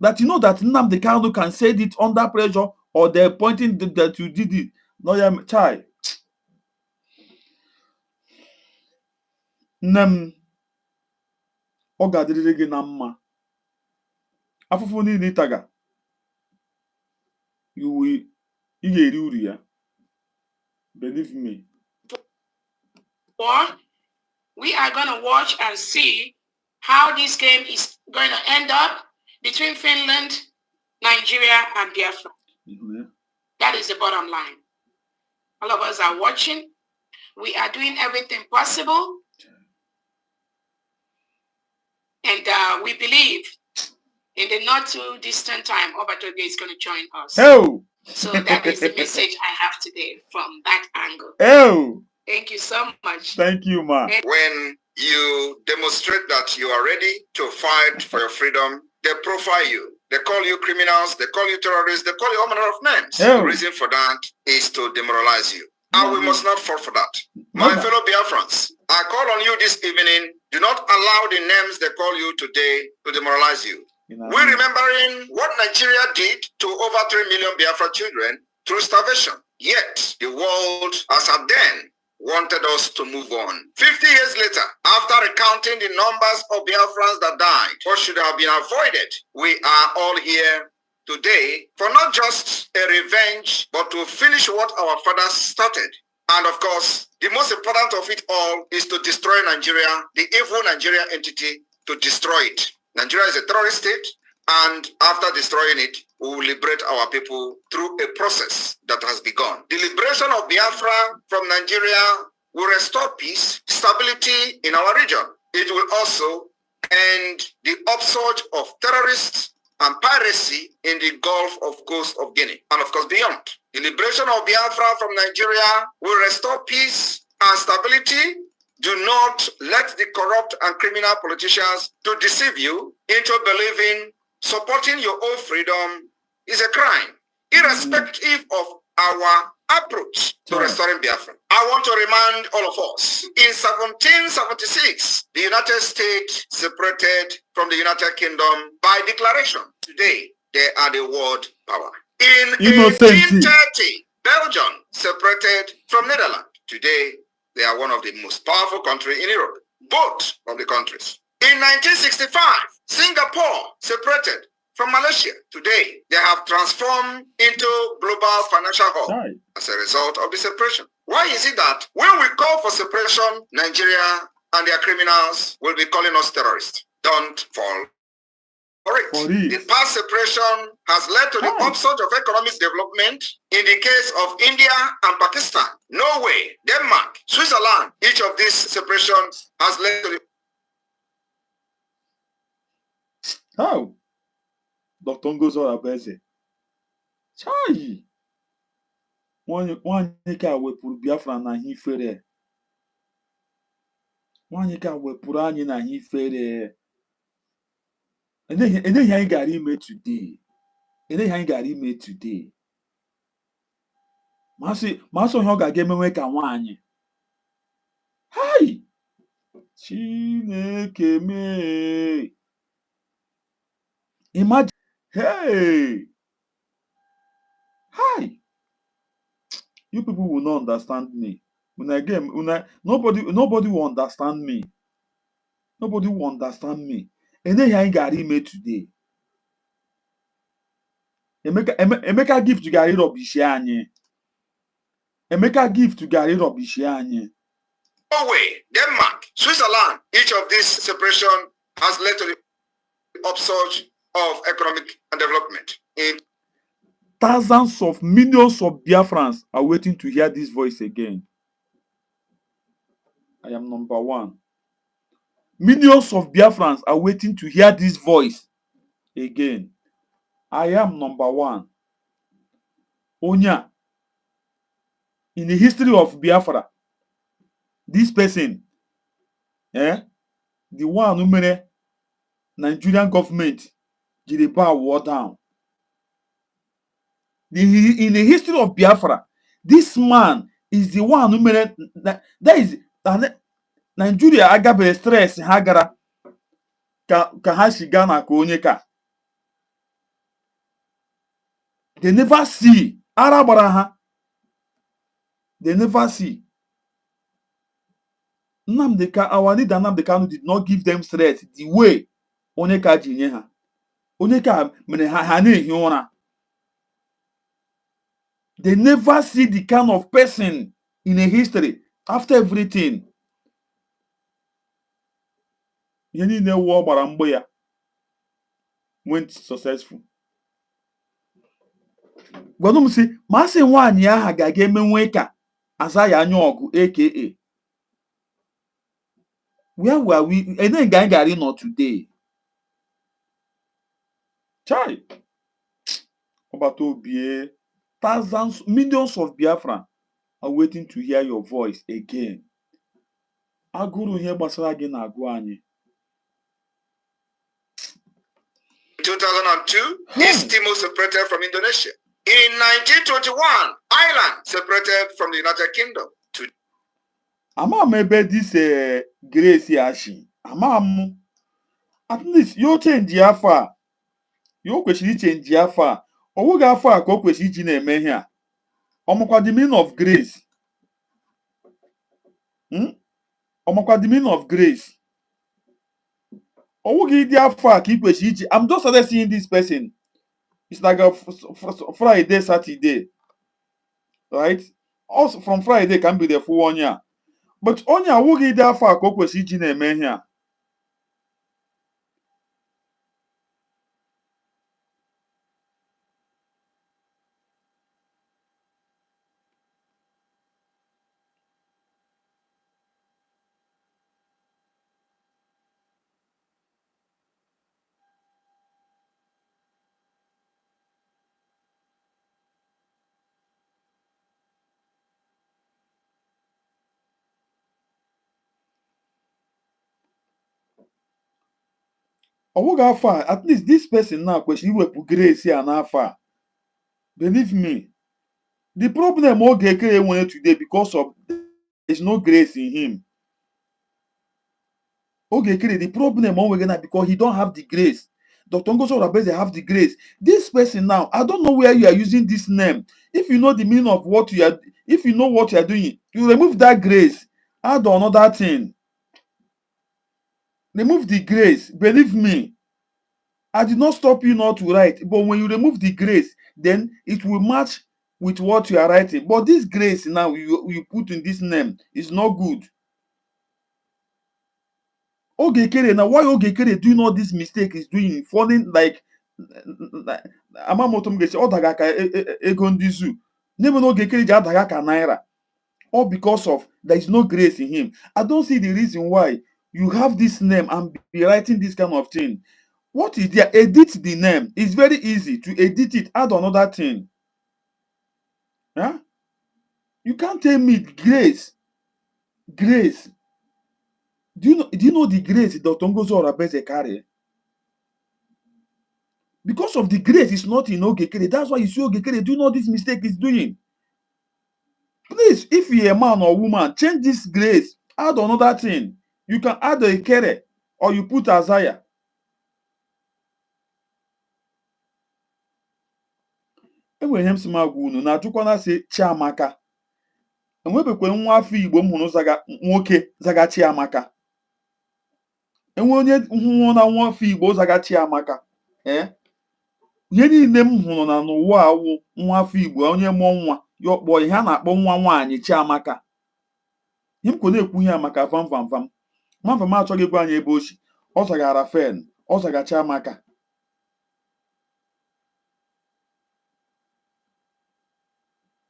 that you know that Nnamdi Kanu can say it under pressure or they're pointing that you did it. No, yeah, chai. Nem oga dịrị gị na mma afụfụ niile ịtaga ị ga-eri uru ya, believe me. Or we are going to watch and see how this game is going to end up between Finland, Nigeria, and Biafra. Mm-hmm. That is the bottom line. All of us are watching. We are doing everything possible. And we believe in the not too distant time, Obata Obie is going to join us. Oh. So that is the message I have today from that angle. Oh. Thank you so much. Thank you, ma. When you demonstrate that you are ready to fight for your freedom, they profile you. They call you criminals. They call you terrorists. They call you all manner of names. Oh. The reason for that is to demoralize you. And we must not fall for that. My fellow Biafrans, I call on you this evening. Do not allow the names they call you today to demoralize you. We're remembering what Nigeria did to over 3 million Biafra children through starvation. Yet, the world, as at then, wanted us to move on. 50 years later, after recounting the numbers of Biafrans that died, what should have been avoided, we are all here today for not just a revenge, but to finish what our fathers started. And of course, the most important of it all is to destroy Nigeria, the evil Nigeria entity, to destroy it. Nigeria is a terrorist state, and after destroying it, we will liberate our people through a process that has begun. The liberation of Biafra from Nigeria will restore peace, stability in our region. It will also end the upsurge of terrorists and piracy in the Gulf of Coast of Guinea, and of course beyond. The liberation of Biafra from Nigeria will restore peace and stability. Do not let the corrupt and criminal politicians to deceive you into believing supporting your own freedom is a crime, irrespective of our approach to restoring Biafra. I want to remind all of us, in 1776, the United States separated from the United Kingdom by declaration. Today, they are the world power. In 1830, Belgium separated from Netherlands. Today, they are one of the most powerful countries in Europe, both of the countries. In 1965, Singapore separated from Malaysia. Today, they have transformed into global financial hub as a result of the separation. Why is it that when we call for separation, Nigeria and their criminals will be calling us terrorists? Don't fall for it. The past separation has led to the upsurge of economic development in the case of India and Pakistan, Norway, Denmark, Switzerland. Each of these separations has led to the Dr. Ngozo Abeze. Chai. Nwanyị ka wepụrụ Biafra na ihe ifere. Nwanyị ka wepụrụ anyị na ihe ifere. Eneghị anyị gara ime today. Eneghị anyị gara ime today. Masị onye ọ ga-aga emenwe ka nwaanyị. Hai! Chineke mee. Imagine. Hey! Hi! You people will not understand me. Nobody will understand me. Nobody will understand me. And then I got him today. Emeka gift to Gary Robishianye. Emeka gift to Gary Robishianye. Norway, Denmark, Switzerland, each of these separation has led to the upsurge of economic and development. Thousands of millions of Biafrans are waiting to hear this voice again. I am number one. Millions of Biafrans are waiting to hear this voice again. I am number one. Onya. In the history of Biafra, this person, the one who made Nigerian government did the power war down. In the history of Biafra, this man is the one who made that is Nigeria agabe stress hagara ka ha shiga na ka onye ka. They never see Arabaraha. They never see. Our leader Nnamdi Kanu did not give them threat the way Onyeka jinye ha. Onyeka mere ha na-ehi ụra. They never see the kind of person in a history after everything. Ihe niile wụọ gbara mgbe ya went successful. Gwanụ m sị, ma asị nwaanyị aha ga-aga emenwe ka Azaya Anyaogu aka. Where were we? And then Gangari not today. Chai. Obatobie. Thousands, millions of Biafran are waiting to hear your voice again. Aguru here basara again agwani. 2002, East Timor separated from Indonesia. In 1921, Ireland separated from the United Kingdom. Ama maybe this Grace Yashi. Ama at least you change Jaffa. You question change Jaffa. Owu Jaffa ko question ji na-eme here. Omokwa the meaning of grace. Omokwa the meaning of grace. Owu gi Jaffa ki question ji. I'm just started seeing this person. It's like a Friday, Saturday. Right? Also from Friday can be there for 1 year. But only a wugi Jaffa ko question ji na-eme here. At least this person now question you will grace here and far. Believe me, the problem Ogekere wanted today because of there's no grace in him. Ogekere, the problem because he don't have the grace. Dr. Ngozo Rabeze have the grace. This person now, I don't know where you are using this name. If you know the meaning of what you are, if you know what you are doing, you remove that grace, add another thing. Remove the grace. Believe me. I did not stop you not to write, but when you remove the grace, then it will match with what you are writing. But this grace now you put in this name is not good. Ogekere, now why Ogekere doing all this mistake is doing falling like Amamoto Mgechi Odagaka Egondizu. Never know Ogekere Jadagaka Naira. All because of there is no grace in him. I don't see the reason why you have this name and be writing this kind of thing. What is there? Edit the name. It's very easy to edit it. Add another thing. Huh? You can't tell me grace. Grace. Do you know the grace Dr. Ngozo Rabeze carry? Because of the grace, it's not in Ogekere. That's why you see Ogekere doing all this mistake he's doing. Please, if you're a man or woman, change this grace. Add another thing. You can add a nkere or you put Azaya. enwere ihe m si magwa unu na-ajụkwana si Chiamaka. Enwebekwe nwa afọ Igbo m hụrụ nwoke zaga Chiamaka. Enwe onye hụrụ na nwa afọ Igbo zaga Chiamaka. Ihe niile m hụrụ na n'ụwa awụ nwa afọ Igbo onye mụọ nwa ya ọkpọ ihe a na-akpọ nwa nwaanyị Chiamaka. Ihe m kwere ekwu ihe maka vam achọghị ịgwa anyị ebe o si. Ọ zagara Fen, ọ zaga Chiamaka.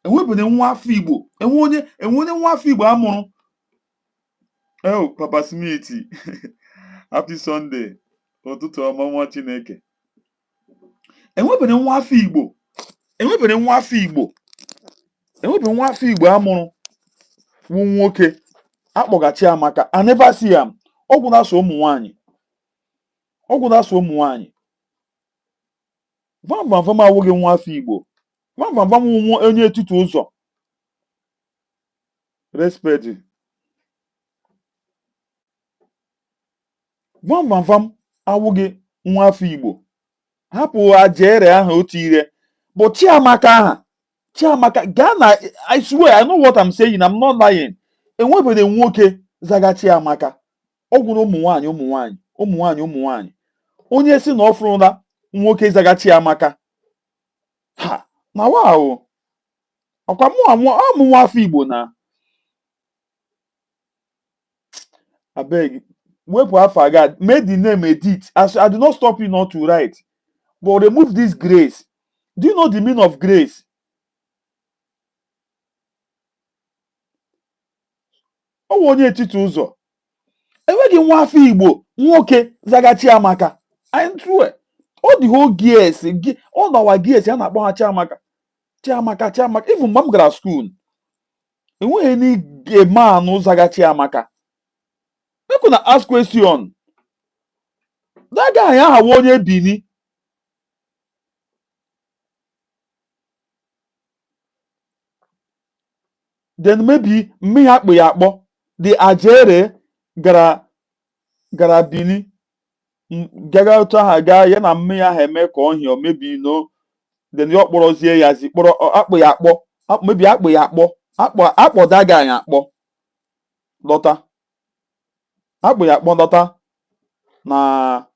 Enwebere nwa afọ Igbo, enwe onye nwa afọ Igbo amụrụ. Papa Smith. Happy Sunday. Ụtụtụ ọma nwa Chineke. Enwebere nwa afọ Igbo. Enwebere nwa afọ Igbo amụrụ nwa nwoke akpọga Chiamaka. I never see am. Ọgwụ na-asụ ụmụ nwaanyị. Vam awụghị nwa afọ Igbo. Vam onye etiti ụzọ. Respect. Vam awụghị nwa afọ Igbo. Hapụ ajere aha otu ire. But Chiamaka gaa na, I swear I know what I'm saying, I'm not lying. Enwebere nwoke zaga Chiamaka. Ọgwụrụ ụmụ nwaanyị. Onye si na ọ fụrụ na nwoke zaga Chiamaka. Ha na wow. Ọkwa mụ nwa afọ Igbo na. Abeg, wepụ afọ aga. Make the name edit. As I do not stop you not to write. But remove this grace. Do you know the meaning of grace? Ọ wụ onye etiti ụzọ. Enweghị nwa afọ Igbo nwoke zaga Chiamaka. I'm true. All the whole gears, all our gears, ya na-akpọ ha Chiamaka. Even mgbe m gara school, enweghị any man zaga Chiamaka. Make una ask question. That guy aha wụ onye Bini. Then maybe mme akpụ ya akpọ. The ajere gara Bini. Gaga otu aha gaa ya na mme ya ha eme ka ọ hịọ maybe no. Then ya kpọrọzie ya zi kpọrọ akpụ ya akpọ. Maybe akpụ ya akpọ. Akpọ that guy akpọ. Lọta. Akpụ ya akpọ lọta na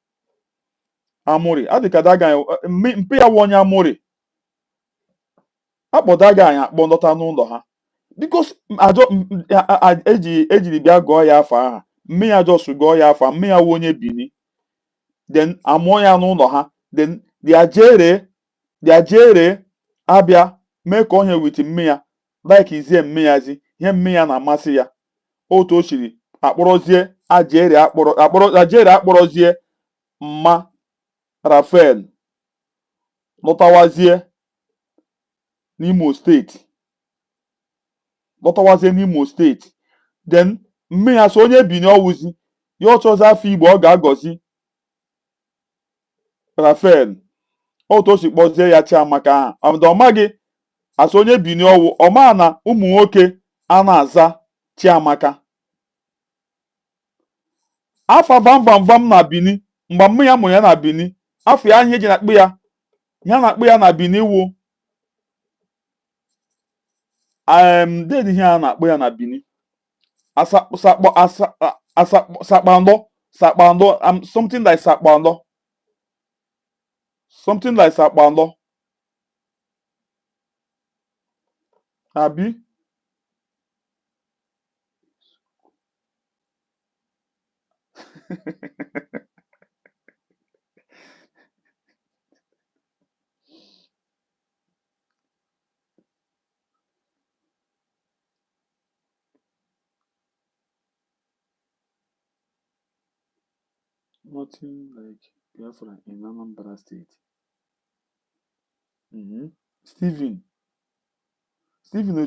Amụrị. Adịka that guy mpe ya wụ onye Amụrị. Akpọ that guy akpọ lọta n'ụlọ ha. Because ejiri bịa gụọ ya afọ aha. Mme ya just gụọ ya afọ. Mme ya wụ onye Bini. Then amụọ ya n'ụlọ ha. Then the ajere abịa mee ka onye with mme ya. Like izie mme ya zi. Ihe mme ya na-amasị ya. Otu o siri akpọrọzie ajere akpọrọzie mma Rafael lọtawazie n'Imo steeti. Then mme ya so onye Bini ọwụzi ya ọchọzi afọ Igbo ọ ga-agọzi Rafael. Otu o si kpọzie ya Chiamaka aha. Ọ maghị asụ onye Bini ọwụ. Ọ maa na ụmụ nwoke a na-aza Chiamaka. Afọ vam na Bini. Mgbe mme ya mụrụ ya na Bini. Afọ ya ihe ji na-akpụ ya na Bini wụ dedi ihe a na-akpụ ya na Bini. Sakpando. Something like Sakpando. Abi. Nothing like Biafra in Anambra State. Stephen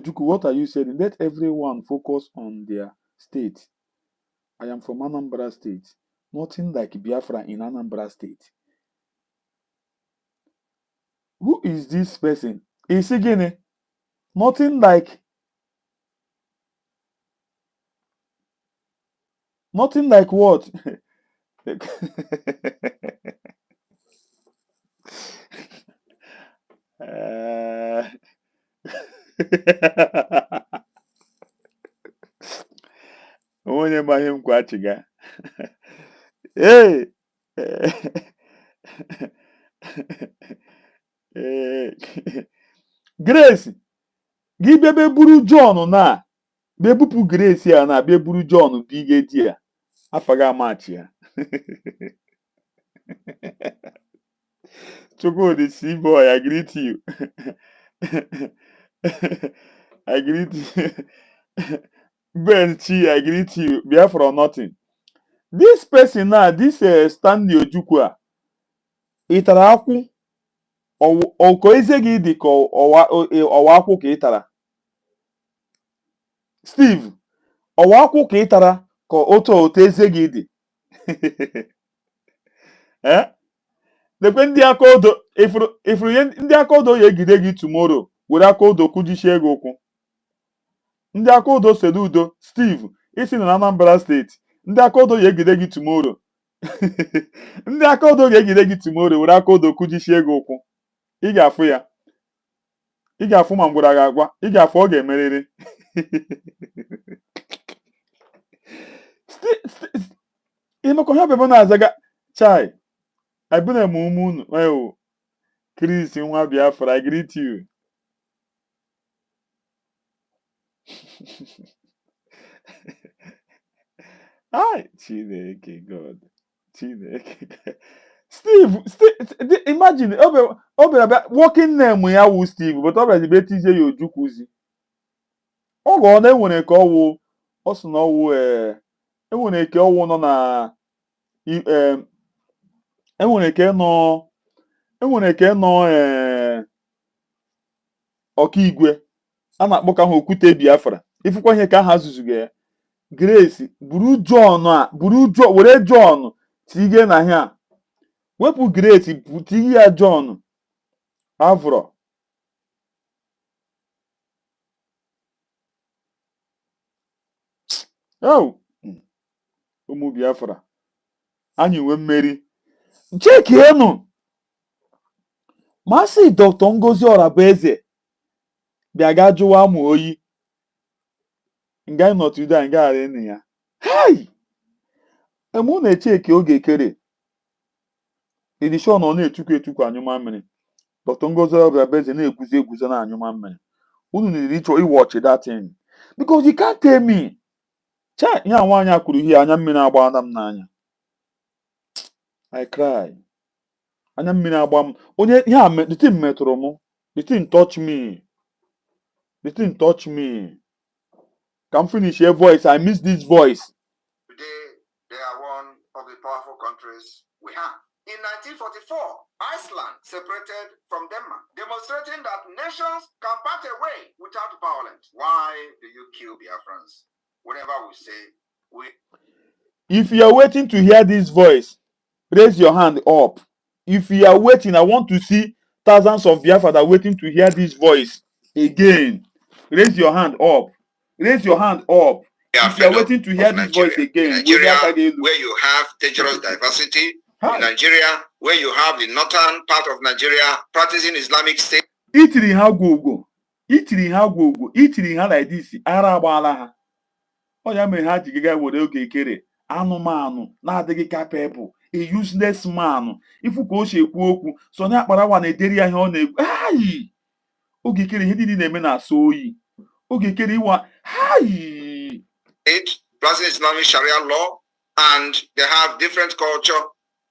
Chukwu, what are you saying? Let everyone focus on their state. I am from Anambra State. Nothing like Biafra in Anambra State. Who is this person? Is he Guinea? Nothing like what? Onye maghị m kwachiga. Hey! Grace, gị bebe buru John na bebupu Grace ya na beburu John bige di ya. Afaga machi ya. Chukwu the sea boy, I greet you. I greet you. Ben Chi, I greet you. Biafra or nothing. This person now, this Stanley Ojukwu, itara akwụ ọkọ eze gị dị ka ọwa akwụ ka ịtara. Steve, ọwa akwụ ka ịtara ka otu eze gị dị. Lekwe ndị aka odo ifuru ndị aka odo ya egide gị tomorrow were aka odo kụjisie gị ụkwụ. Ndị aka odo sere udo. Steve, isi na Anambra steeti. Ndị aka odo ya egide gị tomorrow. Ndị aka odo ga-egide gị tomorrow were aka odo kụjisie gị ụkwụ. Ị ga-afụ ya. Ị ga-afụ ma mgbara ga-agwa. Ị ga-afụ ọ ga-emerịrị. Imekọ ha bebe na-azaga chai. Abụna m ụmụ unu. Well, Chris nwa Biafra, I greet you. Hi, Chineke God. Chineke. Steve, imagine, working name ya wu Steve, but obviously betize ya Ojukwuzi. Ogo na enwere ka ọwụ, ọ sị na ọwụ enwere ka ọwụ nọ na enwere ka nọ ọkaigwe a na-akpọ ka ha Okwute Biafra. Ifukwa ihe ka ha zuzuga ya. Grace, buru John were John tige na ha. Wepụ Grace tige ya John. Avro. Oh. Ụmụ Biafra. Anyị nwe mmeri. Cheki enu. Masị Dr. Ngozi Orabueze bịa ga jụwa mụ oyi. Nga nọ today nga ara enu ya. Hey! Emu na-echeki oge kere. Edishon ọ na-etukwu anyụma mmiri. Dr. Ngozi Orabueze na-eguzo na anyụma mmiri. Unu need to watch that thing. Because you can't tell me. Cha, ya nwaanyị akwuru ihe anya mmiri agba m n'anya. I cry. Anya mmiri agba m. Onye ya the thing metụrụ m. The thing touch me. The thing touch me. Can finish your voice. I miss this voice. Today, they are one of the powerful countries we have. In 1944, Iceland separated from Denmark, demonstrating that nations can part away without violence. Why do you kill Biafrans? Whatever we say, If you are waiting to hear this voice, raise your hand up. If you are waiting, I want to see thousands of Biafra that are waiting to hear this voice again. Raise your hand up. Raise your hand up. If you are waiting to hear this voice again, Nigeria, where you have dangerous diversity, in Nigeria, where you have the northern part of Nigeria practicing Islamic State. Itiri ha gogo. Itiri ha like this. Ara agbala ha. Ọ ya mere ha ji gaga were oge kere anụmanụ na-adịghị capable, a useless man. Ifu ka o si ekwu okwu so na akparawa na-ederi ya ihe ọ na-ekwu. Hai! Oge kere ihe niile na-eme na so oyi. Oge kere iwa hai! Practicing Islamic Sharia law, and they have different culture,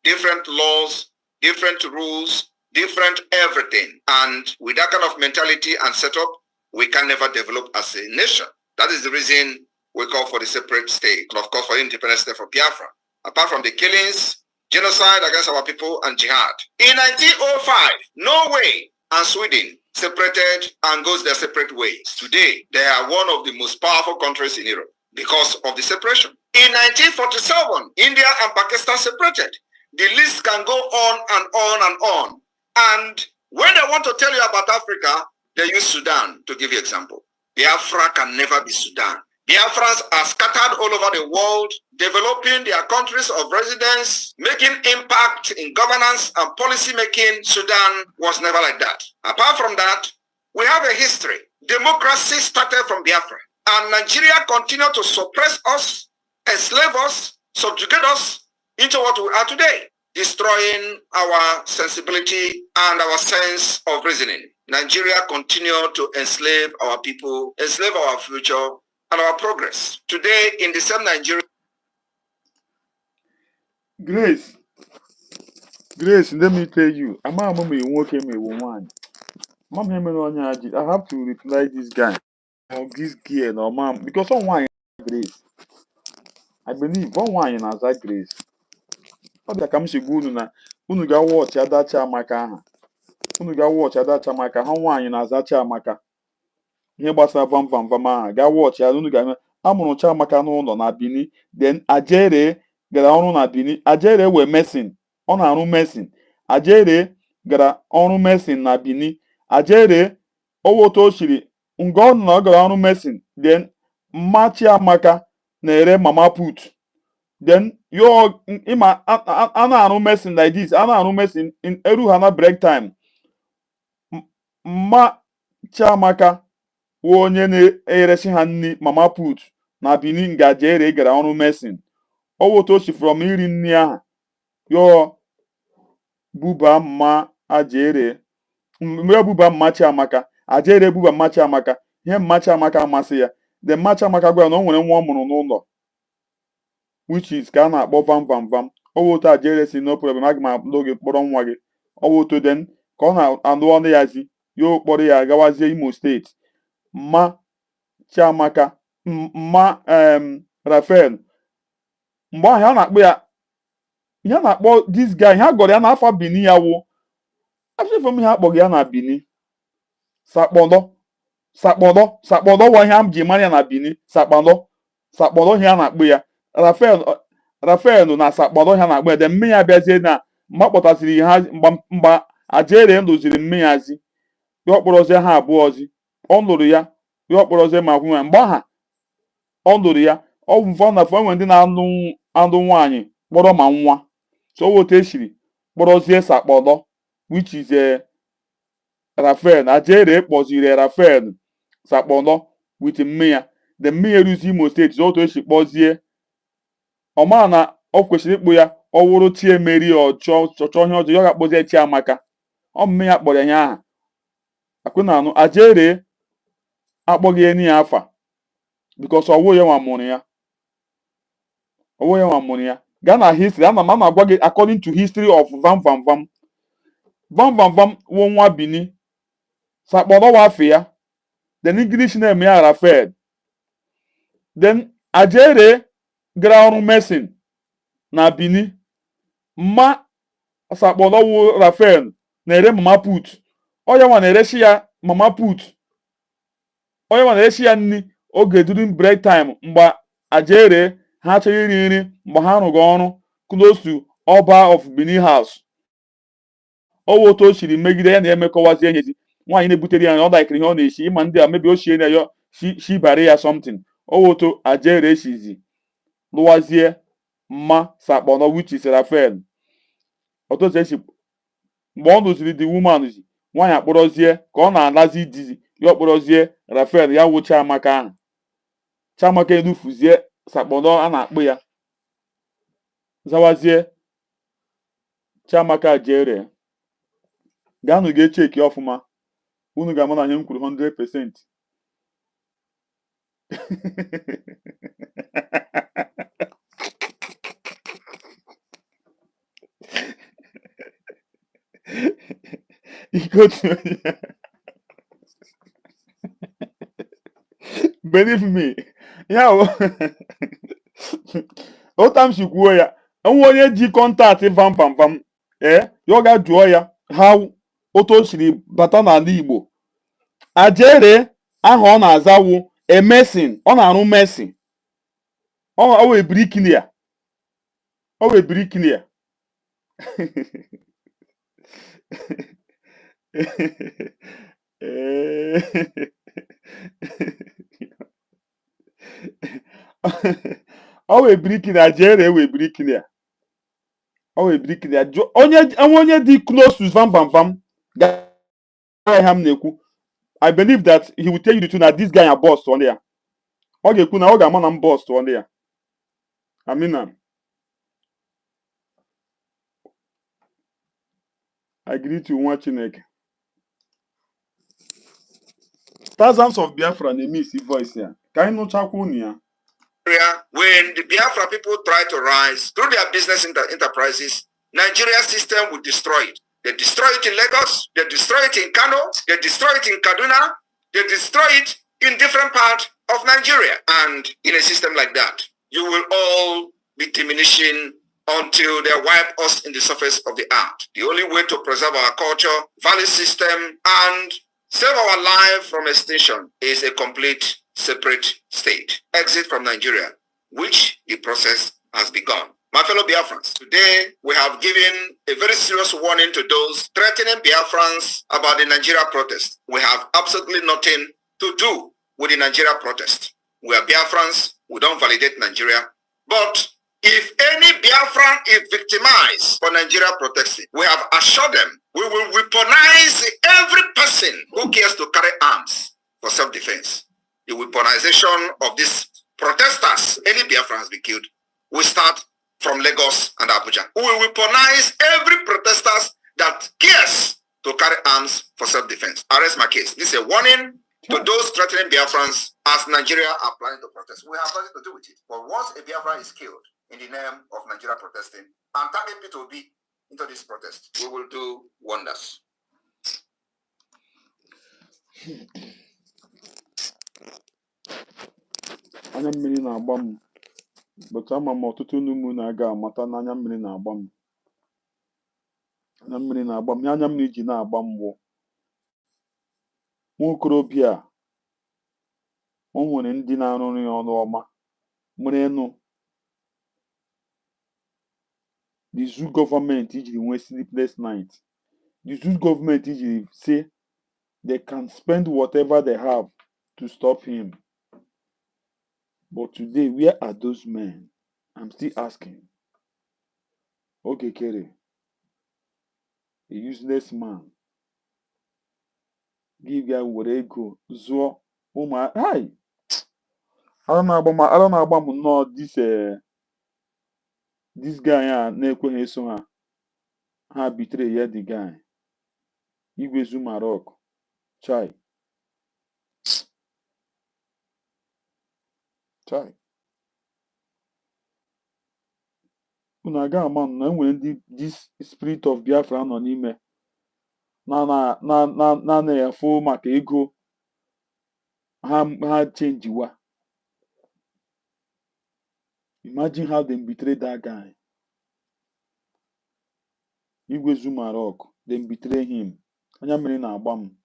different laws, different rules, different everything. And with that kind of mentality and setup, we can never develop as a nation. That is the reason we call for the separate state, and of course for independent state for Biafra. Apart from the killings, genocide against our people, and jihad. In 1905, Norway and Sweden separated and goes their separate ways. Today, they are one of the most powerful countries in Europe because of the separation. In 1947, India and Pakistan separated. The list can go on and on and on. And when they want to tell you about Africa, they use Sudan to give you example. Biafra can never be Sudan. Biafrans are scattered all over the world, developing their countries of residence, making impact in governance and policy making. Sudan was never like that. Apart from that, we have a history Democracy started from Biafra, and Nigeria continued to suppress us, enslave us, subjugate us into what we are today, destroying our sensibility and our sense of reasoning. Nigeria continued to enslave our people, enslave our future and our progress. Today, in the same Nigeria. Grace, let me tell you, I'm a woman. Mom, I have to reply this guy or this girl or mom because someone Grace. I believe one has that Grace. Ọ bịa ka m shigbu unu na unu ga-watch Adachi Amaka aha. Unu ga-watch Adachi Amaka ha nwaanyị na-aza Chiamaka. Ihe gbasara vam aha ga-watch ya unu ga amụrụ Chiamaka n'ụlọ na Bini then Ajere gara ọrụ na Bini. Ajere wee mesin. Ọ na-arụ mesin. Ajere gara ọrụ mesin na Bini. Ajere owoto shiri nga ọ na ọ gara ọrụ mesin then mma Chiamaka na-ere mama put. Then yo ima ana mesin like this ana mesin in eruhana break time mma Chiamaka wo onye na-eresi ha nni mama put na Bini ngaji ere gara ọrụ mesin owoto shi from iri nni aha yo buba mma ajere mgbe buba mma Chiamaka ajere buba mma Chiamaka ihe mma Chiamaka amasị ya the mma Chiamaka gwa na o nwere nwa ọ mụrụ n'ụlọ which is ka a na-akpọ vam owoto Ajere si no problem aga m akpọrọ gị kpọrọ nwa gị owoto den ka ọ na-anụ ọnụ ya zi ya kpọrọ ya gawazie Imo steeti mma Chiamaka mma Rafael mgbe ahụ a na-akpọ ya ihe a na-akpọ this guy ha gọrọ ya n'afọ Bini ya wụ afọ ihe akpọghị ya na Bini sakpọdọ wa ihe a ji mara ya na Bini sakpọdọ ihe a na-akpọ ya Rafael na sakpọdọ ha na-akpọ ya de mme ya bịazie na mgbe kpọtasịrị ha mgbe Ajere ndụziri mme ya zi ya ọkpọrọzie ha abụọ zi ọ lụrụ ya ya ọkpọrọzie ma kwụ ya mgbe aha ọ lụrụ ya ọ bụ mfe na enwe ndị na-alụ nwaanyị kpọrọ ma nwa so owoto eshiri kpọrọzie sakpọdọ which is Rafael Ajere kpọziri Rafael sakpọdọ with mme ya de mme ya eruzi Imo steeti so otu eshi kpọzie ọma na ọ kwesịrị ịkpụ ya ọ wụrụ Chiemeri chọọ ihe ọjọọ ya ga-akpọzie Chiamaka ọ mme ya kpọrọ ya aha akwụ na anụ Ajere akpọghị eni ya afa because ọwụ ya nwa mụrụ ya gaa na history ana m agwa gị according to history of vam wụ nwa Bini sakpọrọ wa afọ ya then English name ya Rafael then Ajere gara ọrụ mesin na Bini mma sakpọdọ wụ Rafael na-ere mama put onye nwa na-eresi ya mama put onye nwa na-eresi ya nri oge during break time mgbe Ajere ha chọrọ iri nri mgbe ha rụrụ ọrụ close to Oba of Bini house owoto o shiri megide ya na emekọwazi enyezi nwaanyị na-ebutere ya na ọ dakịrị ihe ọ na-eshi ịma ndị a mebi o shie na ya shibara ya something owoto Ajere eshizi lụwazie mma sakpọdọ which is Rafael otu esi mgbe ọ lụziri the woman zi nwaanyị akpọrọzie ka ọ na-alazi dizi ya ọkpọrọzie Rafael ya wụ Chiamaka ahụ Chiamaka enufuzie sakpọdọ a na-akpụ ya zawazie Chiamaka Ajere gaanụ ga-echeki ọfụma unu ga-ama na ihe m kwuru 100%. Believe me ya otam si kwuo ya enwe onye ji kọntaktị vam ya ọ ga jụọ ya ha otu o siri bata n'ala Igbo Ajere ahụ ọ na-azawụ emesin ọ na-arụ mesin ọ wee briklia ọ wee briklia Ajere wee briklia onye dị close to vam ga ha m na-ekwu I believe that he will tell you the truth that this guy a boss on there. Okay, kuna oga man am boss on there. I mean, I greet you watching it. Thousands of Biafra miss his voice here. Can you not Chukwu here? When the Biafra people try to rise through their business enterprises, Nigeria system will destroy it. They destroy it in Lagos, they destroy it in Kano, they destroy it in Kaduna, they destroy it in different parts of Nigeria. And in a system like that, you will all be diminishing until they wipe us in the surface of the earth. The only way to preserve our culture, value system, and save our life from extinction is a complete separate state. Exit from Nigeria, which the process has begun. My fellow Biafrans, today we have given a very serious warning to those threatening Biafrans about the Nigeria protest. We have absolutely nothing to do with the Nigeria protest. We are Biafrans, we don't validate Nigeria. But if any Biafran is victimized for Nigeria protesting, we have assured them we will weaponize every person who cares to carry arms for self-defense. The weaponization of these protesters, any Biafran has been killed, will start from Lagos and Abuja. We will weaponize every protesters that cares to carry arms for self-defense. I rest my case. This is a warning to those threatening Biafrans as Nigeria are planning to protest. We have nothing to do with it. But once a Biafran is killed in the name of Nigeria protesting and target people to be into this protest, we will do wonders. Anya mmiri na-agba m, but ama m ọtụtụ ụmụ na-aga amata na anya mmiri na-agba m. Anya mmiri na-agba m, anya mmiri ji na-agba m bụ nwa okorobịa o nwere ndị na-arụrụ ya ọrụ ọma nwere enu the zoo government ijiri nwee sleepless night. The zoo government ijiri say they can spend whatever they have to stop him. But today, where are those men? I'm still asking. Okekere, a useless man, give ya were ego zụọ ụmụ hi. I don't know about no this guy na-ekweghị eso ha betray ya the guy. Igwe Zuma Rock. Chai. Unu aga ama na enwere ndị this spirit of Biafra nọ n'ime na ya maka ego ha changewa. Imagine how they betrayed that guy. Igwe Zuma Rock, they betray him. Anya mmiri na-agba m.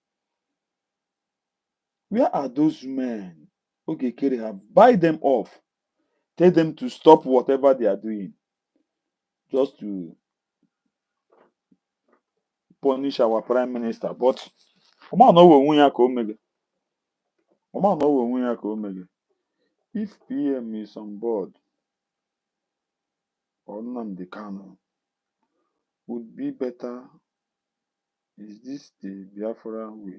Where are those men? Okekere have buy them off. Tell them to stop whatever they are doing. Just to punish our prime minister. But if PM is on board, or Nnamdi Kanu, would be better. Is this the Biafra we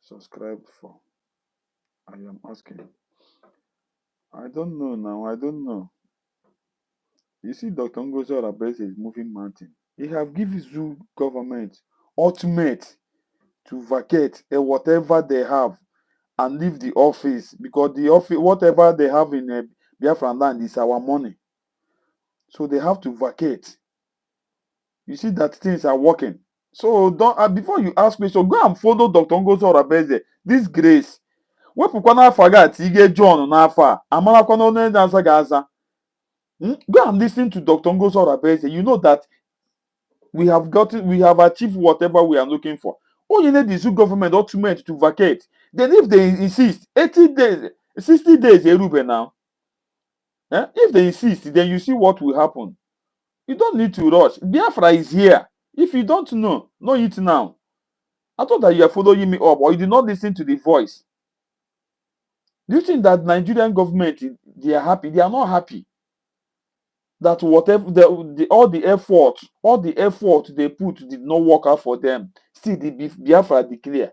subscribed for? I am asking. I don't know now. I don't know. You see, Dr. Ngozi Orabese is moving mountain. He have given zoo government ultimate to vacate whatever they have and leave the office, because the office, whatever they have in Biafran land is our money. So they have to vacate. You see that things are working. So don't before you ask me, so go and follow Dr. Ngozi Orabese. This grace. Wepụkwana afọ gat ige John n'afọ a amarakwana onye na-aza ga-aza. Go and listen to Dr. Ngozi Orabese. You know that we have achieved whatever we are looking for. All you need is the government ultimate to vacate. Then if they insist, 80 days, 60 days, Erube now. If they insist, then you see what will happen. You don't need to rush. Biafra is here. If you don't know it now. I thought that you are following me up, or you did not listen to the voice. Do you think that Nigerian government, they are happy? They are not happy. That whatever all the effort they put did not work out for them. Still, the Biafra declare.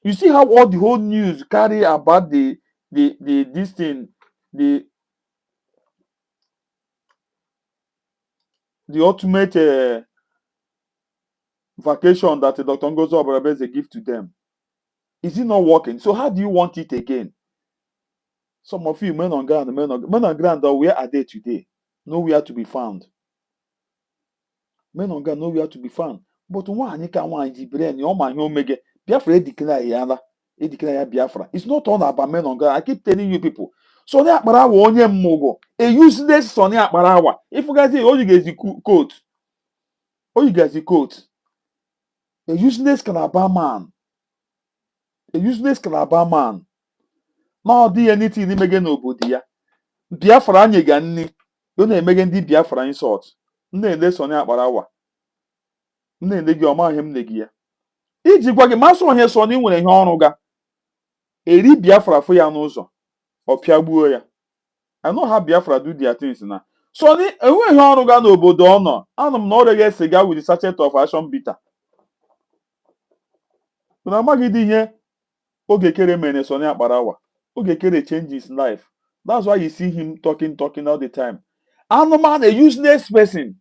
You see how all the whole news carry about this thing, the ultimate vacation that Dr. Ngozi Obarabeze give to them. Is it not working? So how do you want it again? Some of you men on ground, where are they today? Nowhere to be found. Men on ground, nowhere to be found. But one Biafra declare Biafra. It's not all about men on ground. I keep telling you people. So that onye mmogo, a useless Sonny Akbarawa. If you guys say, oh, you guys the quote. Oh, you guys the quote. A useless Calabar man. A useless Calabar man. Now do anything in again nobody ya. Biafra anye ganni. You know making the Biafra insult. Nne Sonny Akbarawa. Nne gi ọma hem nne gi ya. Iji gwa gị masị onye Sonny nwere ihe ọrụ ga. Eri Biafra fụ ya n'ụzọ. Ọ pịagbuo ya. I know how Biafra do their things now. Sonny enweghị ọrụ ga n'obodo ọ nọ. Anụ m na ọ reghe siga with the sachet of action bitter. But amaghị dị ihe Okekere mere Sonny Akbarawa. Okekere change his life. That's why you see him talking all the time. Anụmanụ, a useless person.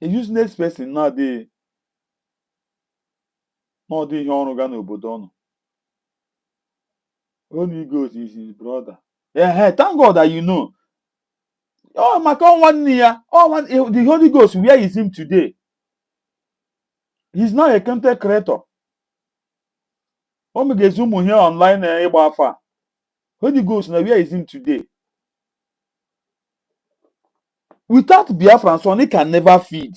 A useless person not the ihe ọrụ ga n'obodo ọ nọ. Holy Ghost is his brother. Yeah, thank God that you know. Oh, my God, one year. Oh, the Holy Ghost, where is him today? He's not a content creator. Oh, me zoom here online Holy Ghost, now where is him today? Without Biafra, Sonny can never feed.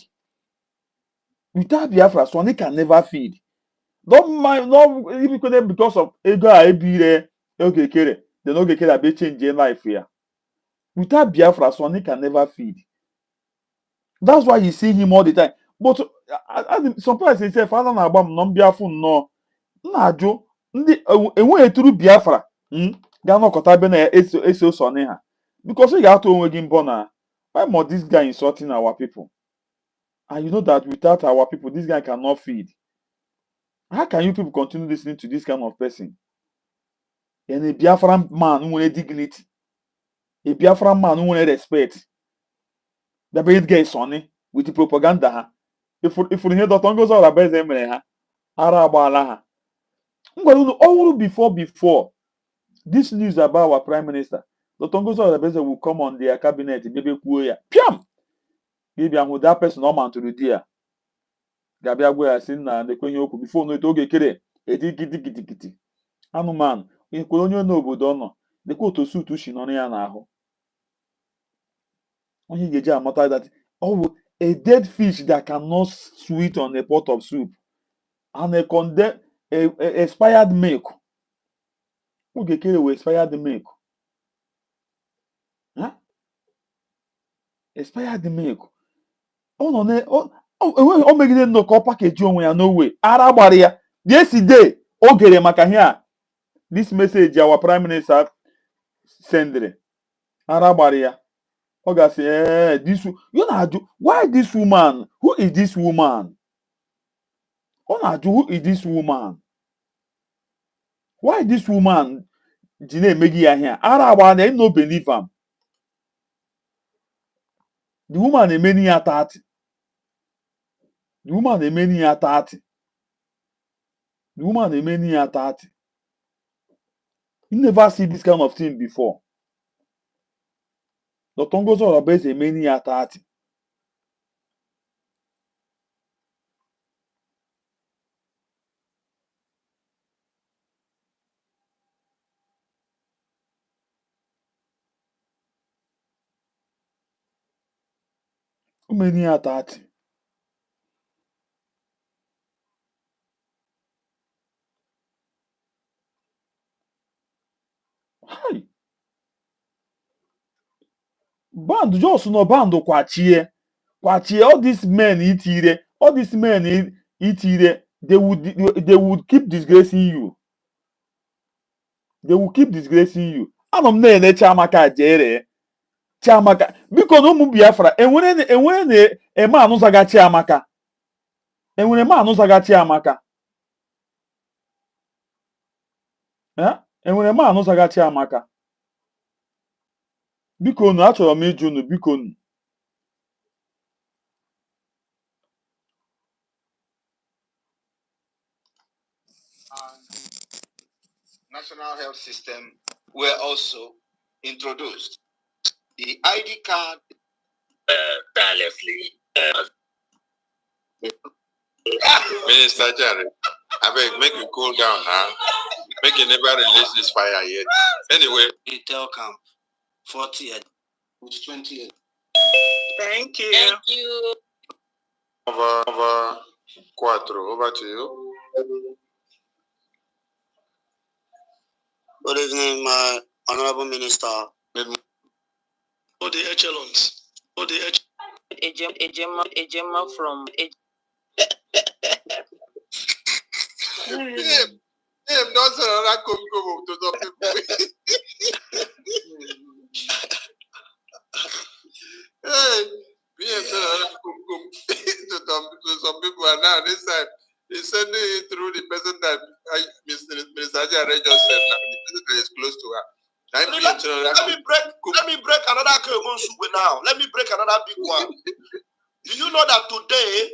Without Biafra, Sonny can never feed. Don't mind, no, because of ego Ebire, Okekere, then Okekere be change their life here. Without Biafra, Sonny can never feed. That's why you see him all the time. But sometimes he say, Father Nabam, non Biafra, no. Na-ajụ ndị enweghị tụrụ Biafra ga-anọkọta be na eso Sonny ha. Because ị ga-atụ onwe gị mbọ na why must this guy insulting our people? And you know that without our people, this guy cannot feed. How can you people continue listening to this kind of person? And a Biafran man who has dignity. A Biafran man who has respect. The bad guy Sonny with the propaganda. If we hear Dr. Ngozi Obarabeze ha, Arabala ha. All before this news about our prime minister, Dr. Ngozi Obarabeze will come on their cabinet. Baby Kuya. Piam! Maybe I'm with that person, no man to the dear. Gabia Goya sin na the Queen Yoku before no Okekere. Giti. Anuman. In colonial nobodo no. The quote to suit to Shinoni and Aho. When you get a matter that a dead fish that cannot sweet on a pot of soup and a expired milk. Okekere will expired milk. Huh? Expired milk. Oh megide nnọkọ package onwe ya no way. Ara gbara ya. Yesterday, ogere maka here. This message our prime minister sendere. Ara gbara ya. Oga say, this why this woman? Who is this woman? Who is this woman? Why this woman? Jine megi ya here. Ara gbara na no believe am. The woman emeni ya 30. The woman emeni ya 30. The woman emeni ya 30. You never see this kind of thing before. Dr. Ngozi Obarabeze emeni ya 30. Emeni ya 30. Hi. Band just no band kwachie all these men itire they would keep disgracing you. They will keep disgracing you. Anom na Chiamaka jere Chiamaka because no mu Biafra enwere na ema anu zaga Chiamaka enwere ma anu zaga Chiamaka enwere m anụ zagachi amaka biko nu achọrọ m ịjụ unu biko nu National health system were also introduced. The ID card directly. Minister Jerry, I beg, make you cool down now. Make you never release this fire yet. Anyway. Detail camp, 40 years, with 20 years. Thank you. Thank you. Over Quattro, over to you. Good evening, my Honorable Minister. All the echelons. All the Ejema from Don't say that come to the people. Hey, we have said that to some people, and now this time they sending it through the person that Mr. Ajay just said. Now the person that is close to her. let me break another soup now. Let me break another big one. Do you know that today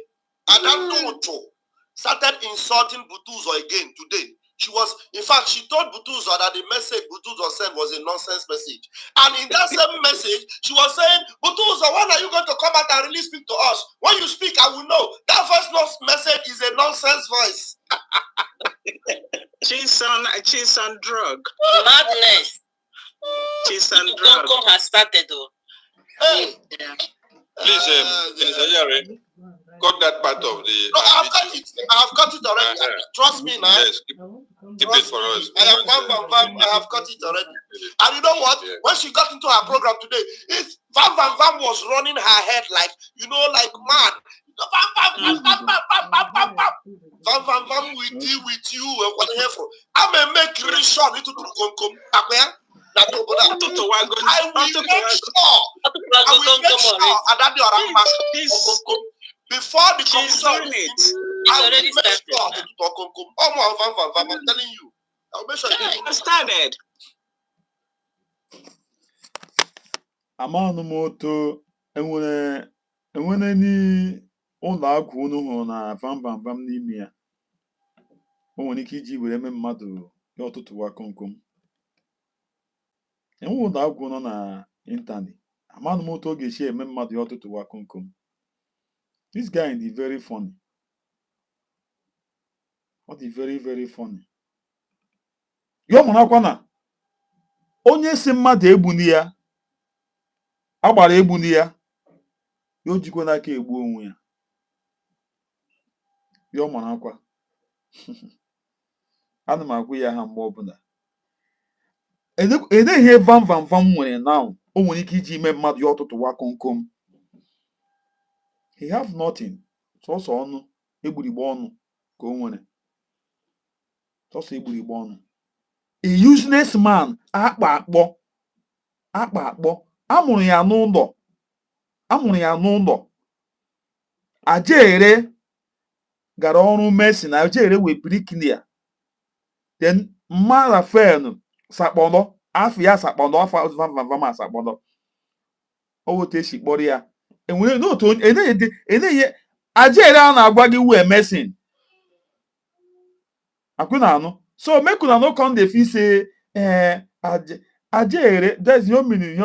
Adam Toto started insulting Butuzo again today? She told Butuzo that the message Butuzo sent was a nonsense message. And in that same message, she was saying, Butuzo, when are you going to come out and really speak to us? When you speak, I will know. That first message is a nonsense voice. She's on drug. madness. She's on drug. Conco has started though. Hey. Please, Mr. Jerry, cut that part of the. No, I have cut it already. Trust me, man. Yes, keep it for us. I have cut it already. And you know what? Yeah. When she got into her program today, Vam was running her head like mad. Vam will deal with you and what the hell. I'm going to make Rishon into the Konkom. I will make sure before the commission, I will make sure I'm telling you. I'll make sure it started. Amanu moto enwere ni ụlọ agwụ unu hụrụ na vam n'ime ya. O nwere ike iji were eme mmadụ ya ọtụtụ wa komkom. Enwe ụlọ agwụ nọ na ịntanetị. Amanu moto ọ ga-esi eme mmadụ ya ọtụtụ wa komkom. This guy is very funny. What is very, very funny. Yo mụnakwa na onye si mmadụ egbuni ya agbara egbuni ya yo jikwa n'aka egbu onwe ya. Yo mụnakwa ana m agwa ya ha mgbe ọbụla ede ihe vam nwere now o nwere ike iji ime mmadụ ya ọtụtụ wa komkom. He have nothing. Sọsọ ọnụ egburigbo ọnụ ka o nwere. Sọsọ egburigbo ọnụ. A useless man akpa akpọ amụrụ ya n'ụlọ Ajere gara ọrụ mesin na Ajere wee bricklayer. Then mma Rafael sakpọnọ afọ ya sakpọnọ afọ vam sakpọnọ o wote shi kpọrọ ya enwere n'otu enye Ajere a na-agwa gị wee mesin akwụna anụ. So make una no come dey feel say Ajere there's no meaning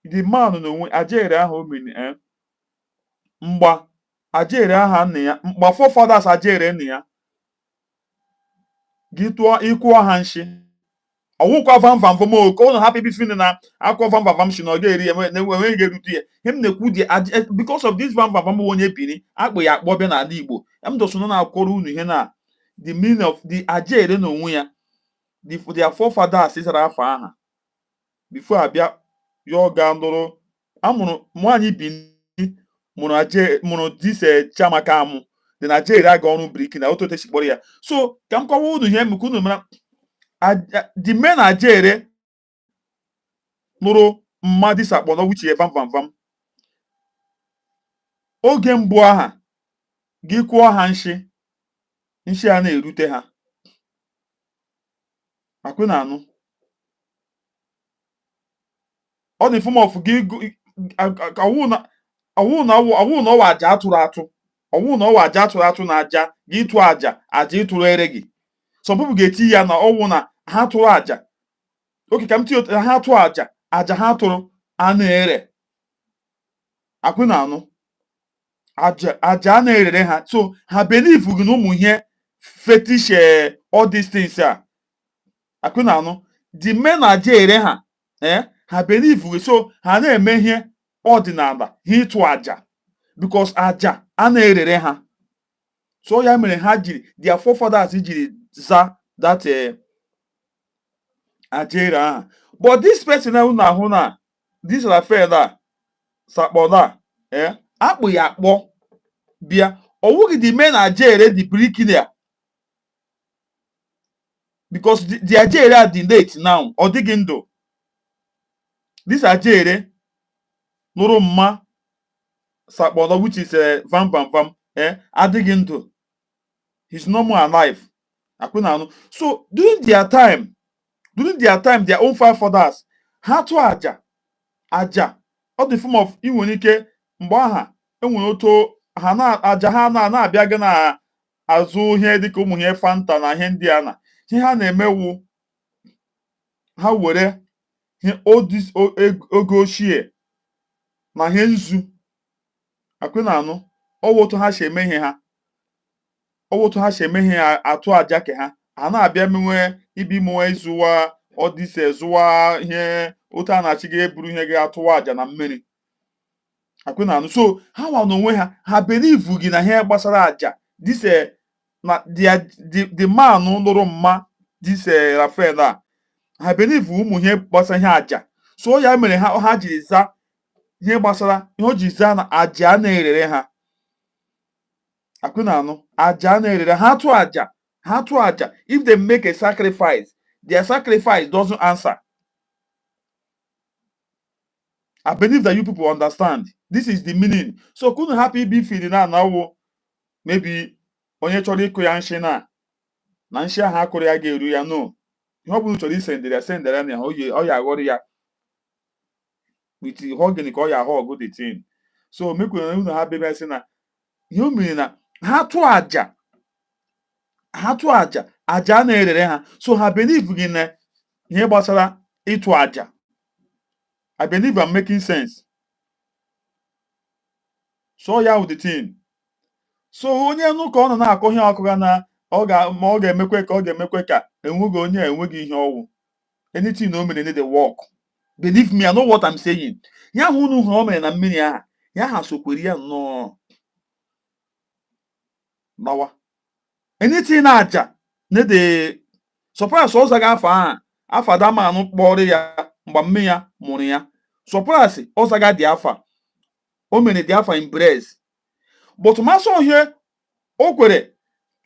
the man no onwe Ajere ahụ o meaning mgba Ajere aha nne ya mgba forefathers Ajere nne ya gị tụọ ịkwụọ ha nshi ọwụkwa vam o ka ụnụ hapụ ibi fin na akwụkwọ vam shi na ọ ga-eri enweghị ga-erute ya him na-ekwu dị because of this vam onye biri akpụ ya akpọ bịa n'ala Igbo doso na akwụrụ unu ihe na the meaning of the Ajere na onwe ya their forefathers ịzara afọ aha before abịa ya ga nụrụ amụrụ nwaanyị Bini mụrụ dise Chiamaka amụ dị na Ajere aga ọrụ briki na otu esi kpọrọ ya. So ka m kọwa unu ihe mekwa unu mara the men Ajere nụrụ mmadụ sakpọnọ wuchie vam oge mbụ aha gị kwụọ ha nshi a na-erute ha Akwụna-anụ. Ọ dị form of gị ọwụ na ọwa aja atụrụ atụ. Ọwụ na ọwa aja atụrụ atụ na aja gị tụọ aja ịtụrụ ere gị. Some people ga-eti ya na ọwụ na ha tụrụ aja. Oke ka m tinye ha tụọ aja ha tụrụ a na-ere. Akwụna-anụ. Aja a na-erere ha. So ha believe gị na ụmụ ihe fetish all these things a. Akwụna-anụ. The men aja ere ha. Ha believe gị, so ha na-eme ihe ọdịnala ha ịtụ aja because aja a na-erere ha. So ya mere ha jiri their forefathers jiri za that aja ere aha. But this person na-ahụ na this Raphael na Sabotage akpụ ya akpọ bịa ọwụghị the men aja ere the bricklayer because the aja ere are the late now ọ dịghị ndụ. This aja ere nụrụ mma Sabotage which is vam adịghị ndụ. He's no more alive. Akwụna-anụ. So during their time their own forefathers ha tụ aja ọ dị form of inwere ike mgbe aha enwere otu ha na aja ha na-abịa gị na azụ ihe dịka ụmụ ihe fanta na ihe ndị a na ihe ha na-emewu ha were ihe oge ochie na ihe nzu. Akwụna-anụ. Owotu ha si eme ihe ha. Owotu ha si eme ihe atụ aja ke ha na-abịa menwe ibi mụwe zụwa ọdịse zụwa ihe otu a na-achị gị eburu ihe gị atụwa aja na mmiri. Akwụna-anụ. So ha nwa n'onwe ha believe gị na ihe gbasara aja this na the man nụrụ mma this Raphael a ha believe ụmụ ihe gbasara ihe aja. So ya mere ha jiri za ihe gbasara ihe o ji za na aja na-erere ha. Akwụna-anụ. Aja na-erere ha tụ aja if they make a sacrifice their sacrifice doesn't answer. I believe that you people understand. This is the meaning. So couldn't happy be feeling now maybe onye chọrọ ịkụ ya nshi na nshi ahụ akụrụ ya ga-eru ya no. Ihe ọ bụla chọrọ isendere na ọ ya aghọrọ ya with hugging ka ọ ya hug the thing. So make unu ha bebe sị na ihe o mere na ha tụ aja na-erere ha. So ha believe gị na ihe gbasara ịtụ aja. I believe I'm making sense. So ya with the thing. So onye nụ ka ọ nọ na-akọ ihe ọkụga na ọ ga-emekwe ka enweghị ihe ọwụ. Anything o mere need the work. Believe me, I know what I'm saying. Ya hụ unu ha o mere na mmiri aha ya ha sokwere ya nnọọ nawa. Anything na aja need the surprise ọza ga afa adamanụ kpọrọ ya mgbe mme ya mụrụ ya. Surprise ọza ga dị afa o mere dị afa in brace. But masọ ihe o kwere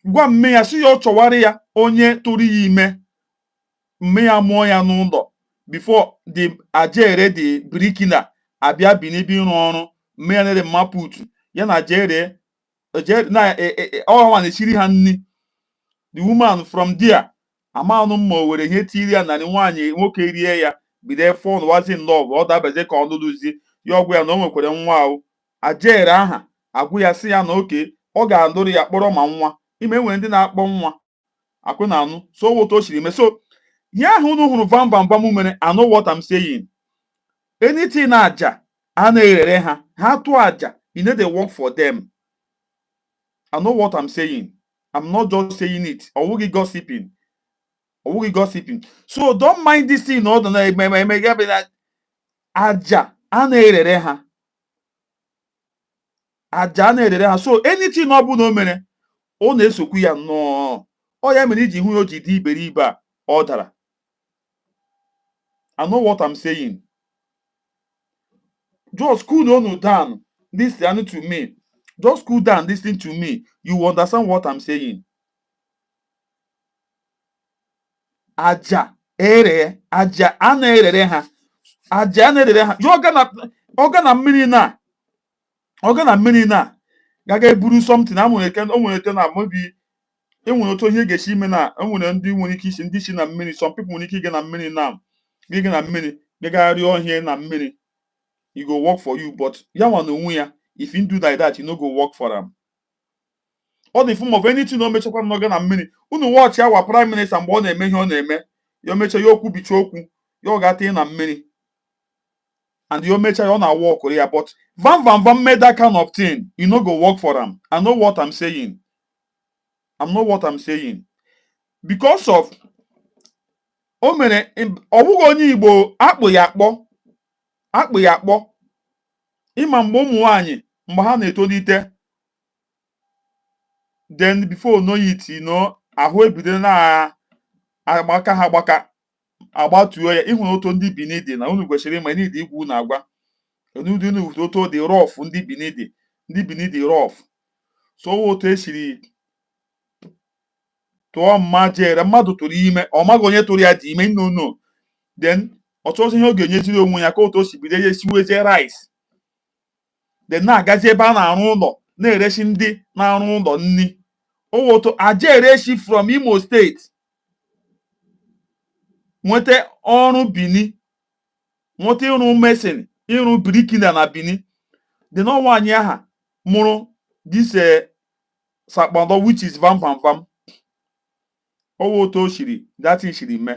gwa mme ya si ya ọ chọwarị ya onye tụrụ ya ime mme ya mụọ ya n'ụlọ before the aja ere the bricklayer abịa binibi ịrụ ọrụ mme ya nere mma putu ya na aja ere na ọwa na-esiri ha nni. The woman from there amanụ mma o were ihe tiri ya narị nwaanyị nwoke rie ya bido fon was in love ọ dabazie ka ọ lụrụzi ya ọgwụ ya na o nwekwara nwa ahụ. Aja ere aha agwụ ya si ya na oke ọ ga-alụrụ ya kpọrọ ma nwa ime nwere ndị na-akpọ nwa. Akwụna-anụ. So wotu o siri mee. So ihe ahụ unu hụrụ vam mere I know what I'm saying. Anything na aja a na-erere ha tụọ aja you need to work for them. I know what I'm saying. I'm not just saying it. Ọwụghị gossiping. So don't mind this thing ọ dị na aja a na-erere ha. Aja na-erere ha. So anything ọ bụla o mere ọ na-esokwu ya nnọọ. Ọ ya mere iji hụ ya o ji dị iberibe a ọ dara. I know what I'm saying. Just cool down. Listen to me. Just cool down, listen to me. You understand what I'm saying? Aja a na-erere ha. Aja a na-erere ha. Ọ ga na mmiri na gaga eburu something o nwere ike na maybe enwere otu ihe ga-esi ime na enwere ndị nwere ike isi ndị si na mmiri. Some people nwere ike ịga na mmiri na ịga na mmiri gagharị ọhịa na mmiri. It go work for you, but ya nwa na onwe ya, if you do like that, you no go work for am. All the form of anything no mechakwa n'oge na mmiri. Unu watch our prime minister mgbe ọ na-eme ihe ọ na-eme. Ya mecha ya okwu bicha okwu, ya ọ ga-ata na mmiri. And you mecha ya ọ na work ya, but Van made that kind of thing, you no go work for am. I know what I'm saying. Because of o mere ọwụghị onye Igbo akpụ ya akpọ. Ịma mgbe ụmụ nwaanyị mgbe ha na-etolite, then before know it, ahụ ebido na agbaka ha agbaka agbatuo ya. Ịhụ otu ndị Benin dị na unu kwesịrị ịma n'idi igwu na agwa. Unu otu dị rough ndị Benin dị rough. So otu esiri tụọ mma jere mmadụ tụrụ ime, ọ maghị onye tụrụ ya dị ime no. Then ọchọzi ihe ọ ga-enyeziri onwe ya ka otu o si bido ya esiwezie rice. Then na-agazi ebe a na-arụ ụlọ na-eresi ndị na-arụ ụlọ nni. Owoto aja ereshi from Imo State nweta ọrụ Benin, nweta ịrụ mesin, ịrụ brikila na Benin. The n'ọnwa anyị aha mụrụ this Sakpando, which is Vam. Owoto shiri that thing shiri me.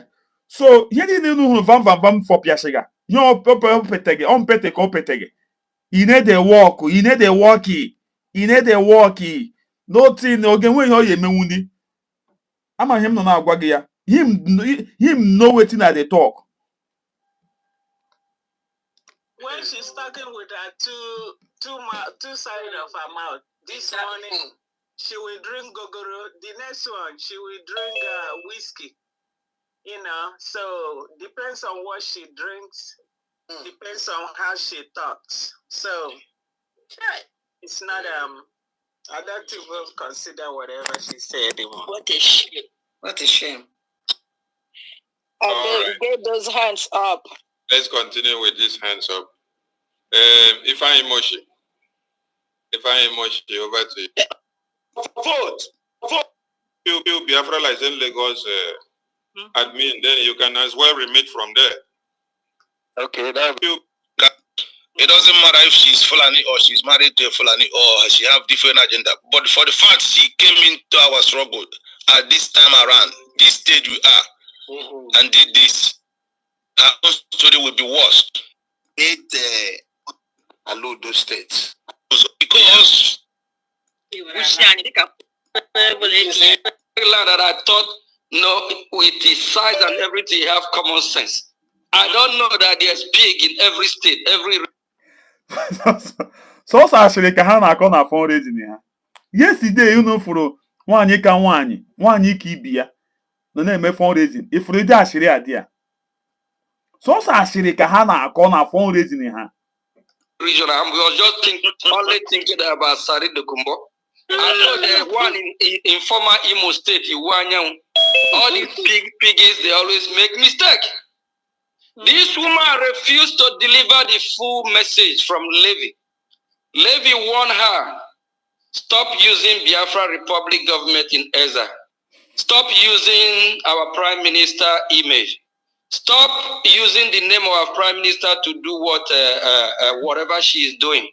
So ihe niile unu hụrụ Vam for piashiga. Ihe opetege ka opetege. You need the work. Nothing oge nwe ihe ọ ya emenwu ndị. Ama him nọ na-agwa gị ya. Him know wetin I dey talk. When she's talking with her two sides of her mouth, this morning she will drink gogoro. The next one she will drink whiskey. So depends on what she drinks. Depends on how she talks. So it's not I don't even consider whatever she said anymore. What a shame. What a shame. And they get those hands up. Let's continue with these hands up. If I emotion, over to you. Vote. You Biafra license Lagos admin, then you can as well remit from there. Okay, it doesn't matter if she's Fulani or she's married to a Fulani or she have different agenda. But for the fact she came into our struggle at this time around, this stage we are, and did this, her own story will be worse. Allude those states. Because that I thought, with his size and everything, you have common sense. I don't know that there's pig in every state, every. So actually ka ha na-akọ na fundraising ha. Yesterday unu furu nwaanyị ka nwaanyị ka ibi ya nọ na-eme fundraising. Ifuru dị ashiri adị ya. So ashiri ka ha na-akọ na fundraising ha. Region, I was just only thinking about Sari Dokumbo. I know there's one in former Imo State, Iwanyang. All these piggies, they always make mistake. This woman refused to deliver the full message from Levy. Levy warned her, stop using Biafra Republic government in Eza. Stop using our Prime Minister image. Stop using the name of our Prime Minister to do whatever she is doing.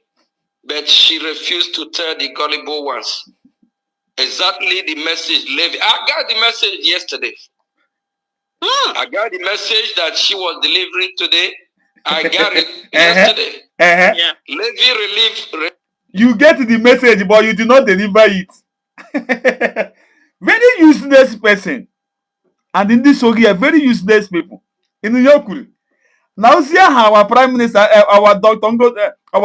But she refused to tell the gullible ones exactly the message Levy. I got the message yesterday. I got the message that she was delivering today. I got it yesterday. Yeah. Levy relief. You get the message, but you did not deliver it. Very useless person. And in this Ogi, very useless people. In Yokuri. Now see how our Prime Minister, our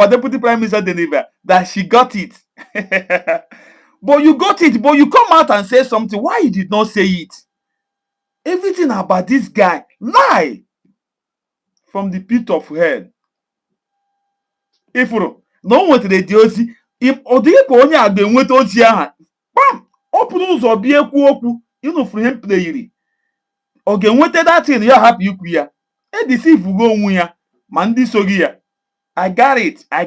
Deputy Prime Minister deliver that she got it. But you got it, but you come out and say something. Why you did not say it? Everything about this guy, lie from the pit of hell. If no one to the diosi, if Odeko only had been with Oziaha, bam, open ụzọ bie ekwu okwu, for him play. Okay, when that thing you happy you queer. E deceive go onwe ya, ma ndị sogi ya. I got it. A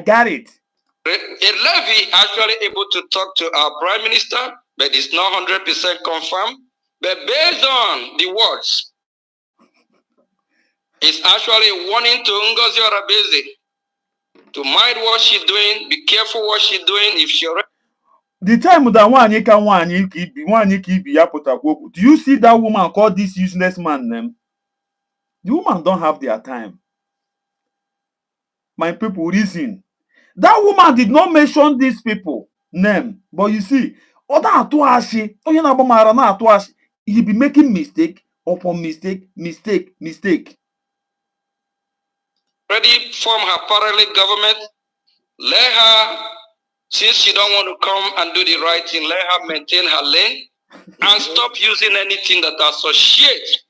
Levy actually able to talk to our Prime Minister but it's not 100% confirmed. But based on the words, it's actually a warning to Ngozi Orabeze to mind what she's doing, be careful what she's doing. If she already the time that do you see that woman call this useless man name? The woman don't have their time. My people, reason. That woman did not mention these people name, but you see, he be making mistake upon mistake. already form her parallel government, let her, since she don't want to come and do the right thing, let her maintain her lane and stop using anything that associates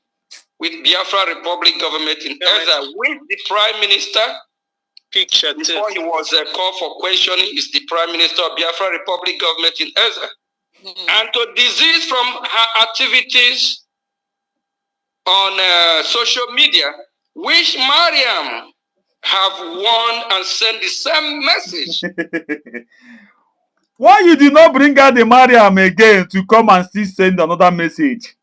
with Biafra Republic government in Ezra, with the Prime Minister. Picture before he was called for questioning, is the Prime Minister of Biafra Republic government in Ezra. And to desist from her activities on social media, which Mariam have won and sent the same message. Why you did not bring out the Mariam again to come and still send another message?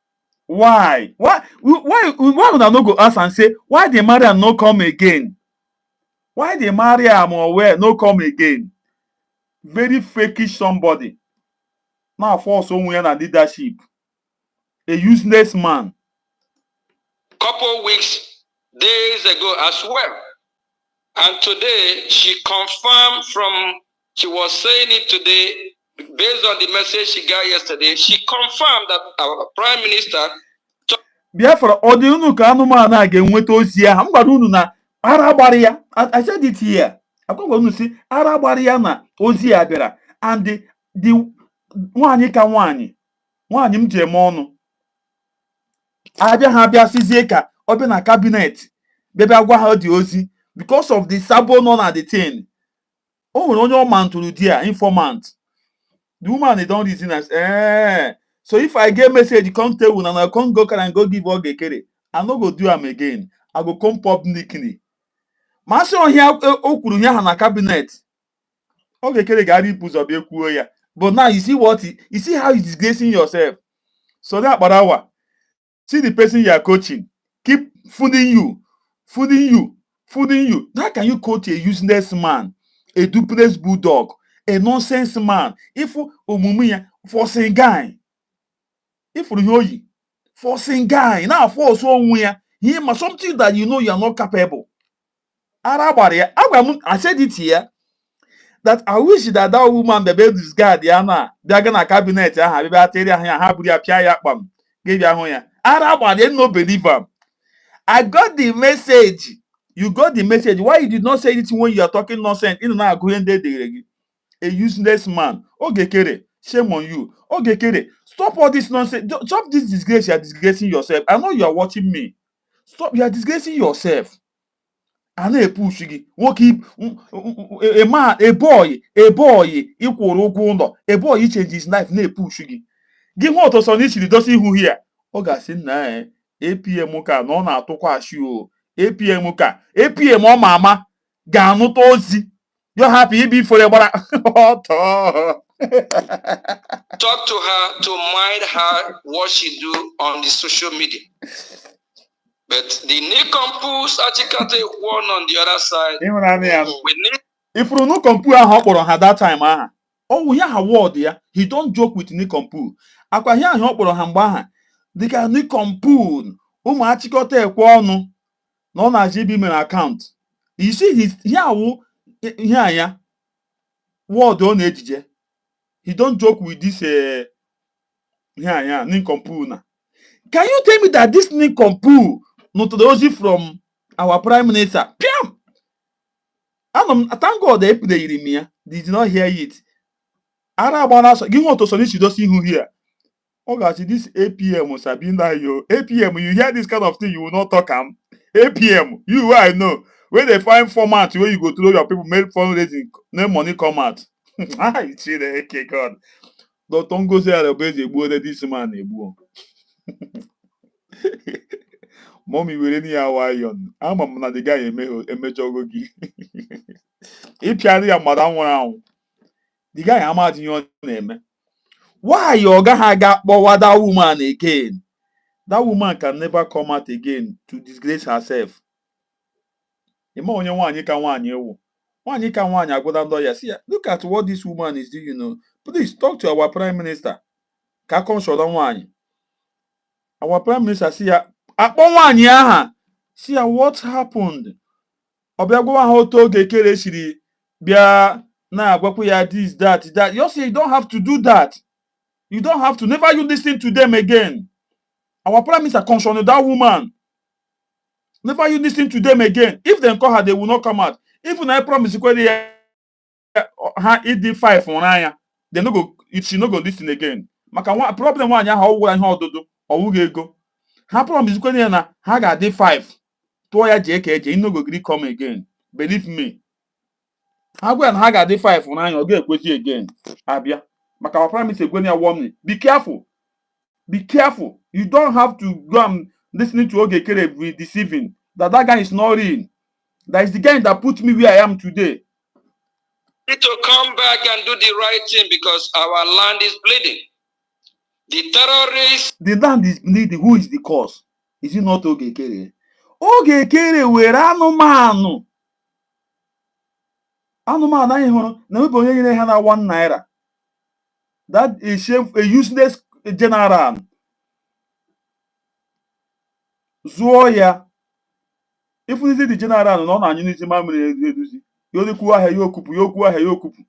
Why would I not go ask and say, why the Mariam no come again? Why the Mariam or where no come again? Very fakish somebody. Now for somewhere in leadership. A useless man. Couple weeks, days ago as well. And today she confirmed she was saying it today, based on the message she got yesterday, she confirmed that our Prime Minister Biafra, unu ka anụmanụ a ga-enweta ozi ahụ. M gwara unu na ara gbara ya. I said it here. Agwagwa unu si ara gbara ya na ozi ya bịara. And the nwaanyị ka nwaanyị m ji eme ọnụ. Abịa ha bịa sizie ka ọ bịa na cabinet bịa gwa ha dị ozi because of the sabo nọ na the thing. O nwere onye ọma ntụrụ di ya informant. The woman, they don't reason as so if I get message come tell and I can't go and go give Ogekere, I no go do am again. I go come publicly. Master on here okuru here na cabinet. Ogekere gari puzo be kuo ya. But now you see you see how you disgracing yourself. So that barawa. See the person you are coaching. Keep fooding you. How can you coach a useless man? A duplex bulldog? A nonsense man? If Omumuya forcing guy. If you forcing guy. Now force one him something that you know you are not capable. I said it here. That I wish that woman the baby this guy Diana. They're gonna cabinet. Give ya Arab, they no believe him. I got the message. You got the message. Why you did not say it when you are talking nonsense? In now going there, a useless man. Ogekere, shame on you. Ogekere, stop all this nonsense. Stop this disgrace. You are disgracing yourself. I know you are watching me. Stop. You are disgracing yourself. I know a push. Keep a man, a boy. Equal a boy. He changes his life. No push. Give what to son. He doesn't who here. Oga si na APM ka na ọ na-atụkwa ashi o. APM ka APM ọ mama ga-anụta ozi. You happy ibi fore gbara. Talk to her to mind her what she do on the social media. But the Nicompus Achikate one on the other side. If you no compu ahụ kpọrọ ha that time aha. Oh, ya ha word ya. He don't joke with Nicompus. Akwa ya ahụ kpọrọ ha mgbe aha. Dịka Nicompus ụmụ achịkọta ekwe ọnụ na ọ na-aji ibi mere account. You see ihe awụ ihe anya word ọ na-ejije. He don't joke with this ihe anya Nicompus na. Can you tell me that this Nicompus not the ozi from our Prime Minister? Piam! Thank God they put the Irimia. Did not hear it. Arabana give what to Sonichi does see who here. Oh gosh, this APM Sabina yo. APM, you hear this kind of thing, you will not talk am. APM, you I know. When they find format where you go through your people make fundraising, no money come out. I see the okay God. Don't go say this man Mommy will any hour yon. I'm not the guy emejogogi. If you are madam one, the guy I'm at your name. Why your guy got that woman again? That woman can never come out again to disgrace herself. Look at what this woman is doing, you know. Please talk to our prime minister. Our prime minister see what happened. This, that. You say you don't have to do that. You don't have to. Never you listen to them again. Our prime minister concerned that woman. Never you listen to them again. If they call her, they will not come out. Even I promise you, her it did 5 on aya. They no go. She no go listen again. Maka one problem one ya how ododo or go. Her promise you na ha got day 5. To ya JKJ, you no go gree come again. Believe me. How and ha got day 5 on aya or get again. Abia. Maka our promise you warning. Be careful. Be careful. You don't have to go and listening to Okike be deceiving. That guy is not real. That is the guy that put me where I am today. We need to come back and do the right thing because our land is bleeding. The terrorists. The land is bleeding. Who is the cause? Is it not Okike? Okike were anụmanụ. Anụmanụ anyị hụrụ na wepụ onye nyere ha na 1 naira. That is a useless general. Zụọ ya. If we see the general no na anyị n'isi mamịrị eduzi. Yokwu ahịa ya okupu, yokwu ahịa ya okupu.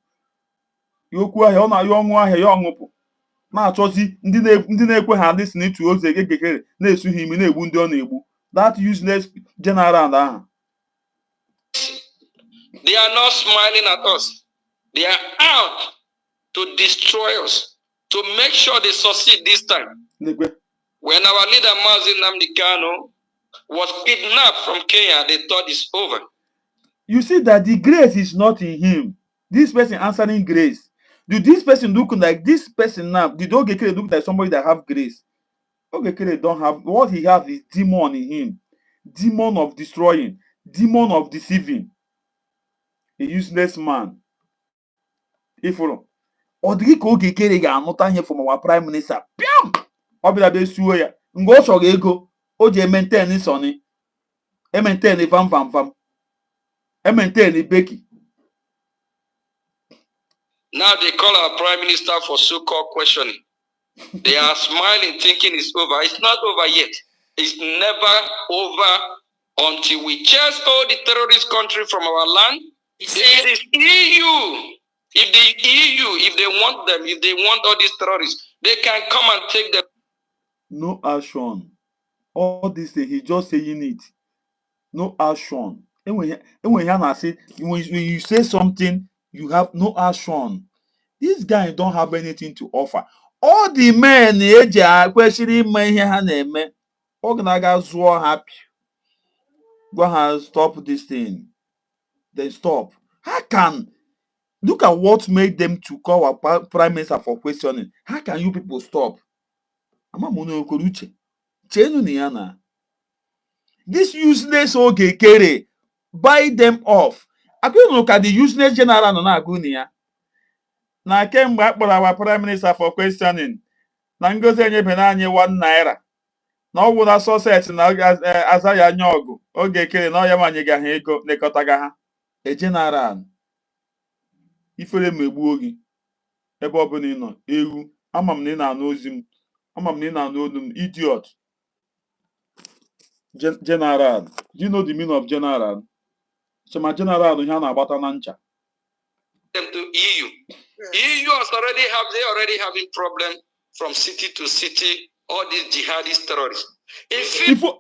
Yokwu ahịa ọ na ya ọnwụ ahịa ya ọṅụpụ. Na-achọzi ndị na-ekwe ha listen to ozi Okike na-esu ha imi na-egbu ndị ọ na-egbu. That useless general ahụ. They are not smiling at us. They are out to destroy us, to make sure they succeed this time. When our leader Mazi Nnamdi Kanu was kidnapped from Kenya, they thought it's over. You see that the grace is not in him. This person answering grace. Did this person look like this person now? Did Okike look like somebody that have grace? Okike don't have. What he has is demon in him. Demon of destroying. Demon of deceiving. A useless man. If you Okike ga-anụta ihe from our prime minister. Piam! Obila be suo ya. Ngo chọrọ ego. O je maintain Sonny. E maintain vam. E maintain Becky. Now they call our prime minister for so-called questioning. They are smiling, thinking it's over. It's not over yet. It's never over until we chase all the terrorist country from our land. If it is EU, if the EU, if they want them, if they want all these terrorists, they can come and take them. No action. All this thing, he's just saying it. No action. And when you say something, you have no action. This guy don't have anything to offer. All the men questioning me happy. Go ahead, stop this thing. Then stop. How can look at what made them to call our prime minister for questioning? How can you people stop? This useless Okike, buy them off. I couldn't look at the useless general na Agunia. Na kemgbe akpọrọ our prime minister for questioning. Na ngozi enyebena anyị 1 naira. Na ọ wụna success na aza ya anyaogu. Okike na ọya nwanyị ga ha ego nekọtaga ha. A general. Ifere megbuo gị. Ebe ọ bụla ị nọ, ewu. Ama m na ị na-anụ ozi m. Ama m na ị na-anụ olu m, idiot. General. Do you know the meaning of general? So my general here na agbata na ncha. Them to EU. EU already having problem from city to city. All these jihadist terrorists.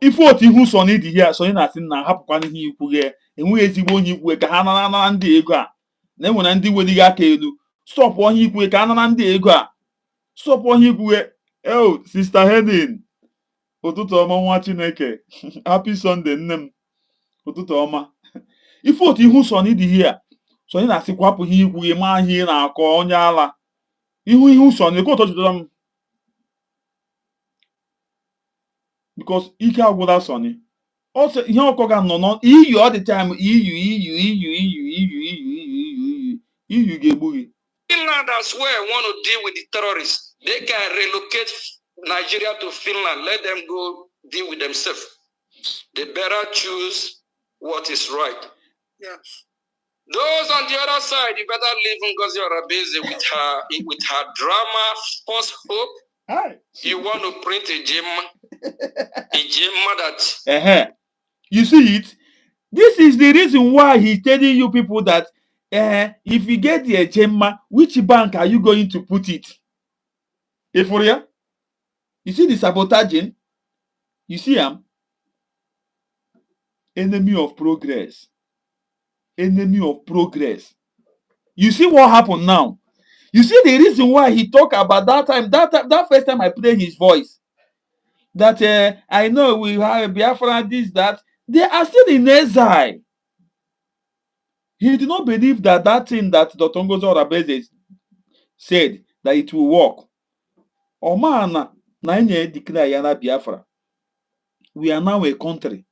If what you so need here, so na sin na hapụkwa ihe ikwu ge. Enwe ezigbo onye ikwu ka ha na ndị ego a. Na enwe na ndị weli aka elu. Stop onye ikwu ka ha na ndị ego a. Stop onye ikwu. Oh, Sister Helen. Ụtụtụ ọma nwa Chineke. Happy Sunday nne m. Ụtụtụ ọma. Ife otu ihu so need here. So ị na-asịkwa apụ ihe ikwu ma ihe na-akọ onye ala. Ihu so na ekoto jidoro m. Because ike agwụla Sonny. Also ihe ọkọ ga nọ no EU all the time EU ga-egbu gị. Finland as well want to deal with the terrorists. They can relocate Nigeria to Finland. Let them go deal with themselves. They better choose what is right. Yes. Those on the other side, you better leave Ngozi Orabeze with her drama, false hope. Hi. You want to print a gem that. You see it? This is the reason why he's telling you people that if you get the Gemma, which bank are you going to put it? If for you? You see the sabotaging? You see him? Enemy of progress. Enemy of progress. You see what happened now? You see the reason why he talked about that first time I played his voice. That I know we have Biafra, this, that. They are still in exile. He did not believe that thing that Dr. Ngozi Orabeze said, that it will work. Omana na declare Yana Biafra. We are now a country.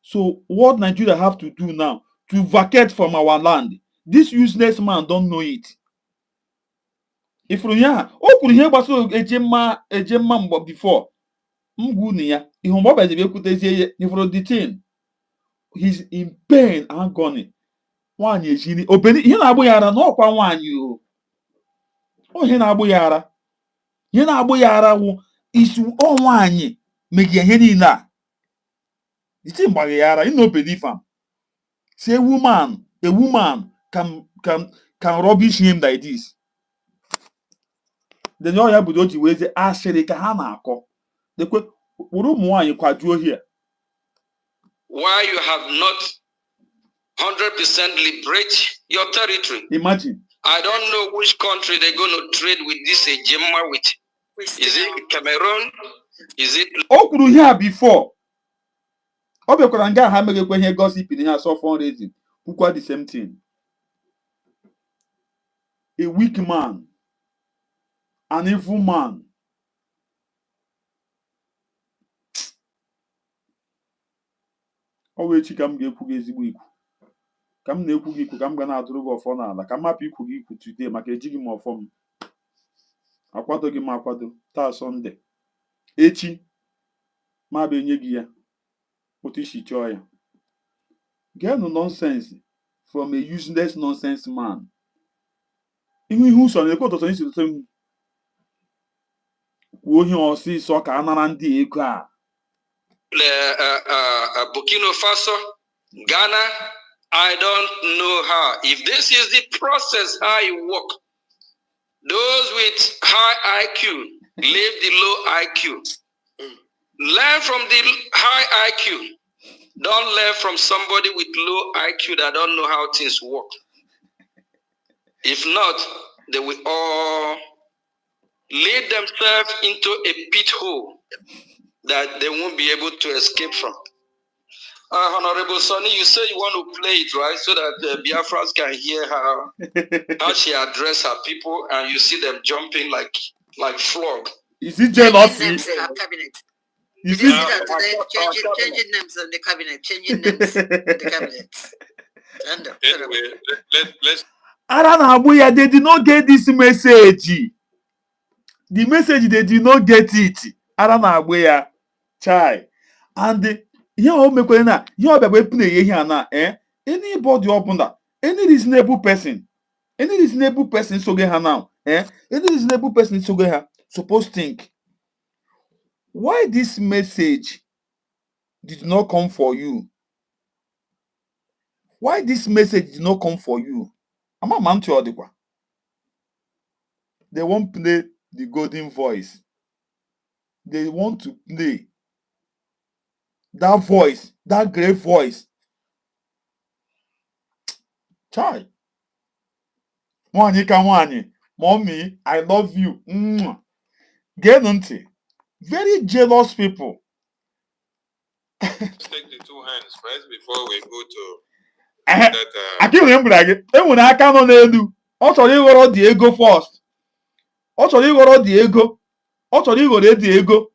So what Nigeria have to do now to vacate from our land? This useless man don't know it. If you could hear about Ejemma before, Mgunia, if the thing, he's in pain and agony. One is in Obeni, Yara, no one you. Oh, Hinabuyara. Hinabuyara is all one, make your head in that. It's in Bagayara, you no believe him. Say a woman can rubbish him like this. The no ya budoji weze ashere ka ha na-akọ. Dekwe wuru ụmụ nwaanyị kwajuo here. Why you have not 100% liberate your territory? Imagine. I don't know which country they're going to trade with this Ejimma with. Is it Cameroon? Is it? O kwuru here before. O bekwara nga ha megekwe ihe gossip in here so fundraising. Kwukwa the same thing. A weak man. An evil man. O wee chi ka m ga-ekwu gị ezigbo ikwu. Ka m na-ekwu gị ikwu ka m ga na-atụrụ gị ọfọ n'ala. Ka m hapụ ikwu gị ikwu today maka ejighị m ọfọ m. Akwadoghị m akwado. Taa Sunday. Echi ma bụ enye gị ya. Otu isi chọọ ya. Get no nonsense from a useless nonsense man. Ihu so na-ekwu ọtọtọ isi ụtọ m. Kwuo ihe ọsịsọ ka a nara ndị ego a. Burkina Faso, Ghana, I don't know how. If this is the process, how it work, those with high IQ leave the low IQ. Learn from the high IQ. Don't learn from somebody with low IQ that don't know how things work. If not, they will all lead themselves into a pit hole that they won't be able to escape from. Honorable Sonny, you say you want to play it, right? So that the Biafrans can hear how she addressed her people, and you see them jumping like frog. Is it jealousy? You see that today, changing names of the cabinet, changing names of the cabinet. Anyway, let's. Aranabuya, they did not get this message. The message, they did not get it. Aranabuya, chai. And here, anybody open that, any reasonable person, so get her now. Any reasonable person, so get her. Suppose think. Why this message did not come for you? Why this message did not come for you? I'm a man to Odikwa. They won't play the golden voice. They want to play that voice, that great voice. Chai. Mwani, mommy, I love you. Get unti. Very jealous people. Take the two hands first before we go to that. I can't remember again. When I can't do. Also, you got the ego first. Also, you got the ego. Also, you got the ego.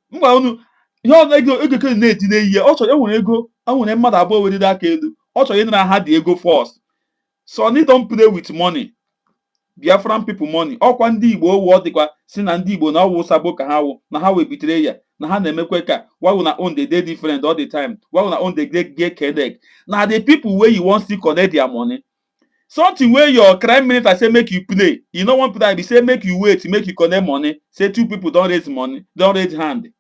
Ego can net in a year. Also, you want ego. I want a mother boy with that kid. Also, you know I had the ego first. So I need don't play with money. Biafran people money. Ọkwa ndị Igbo owu ọdịkwa si na ndị Igbo na ọwụ sabo ka ha wụ na ha wee Betrayal na ha na-emekwe ka why una own the day different all the time, why una own the get headache. Now the people where you want to collect their money, something where your crime minister say make you play, you know one play be say make you wait, make you collect money, say two people don't raise money, don't raise hand.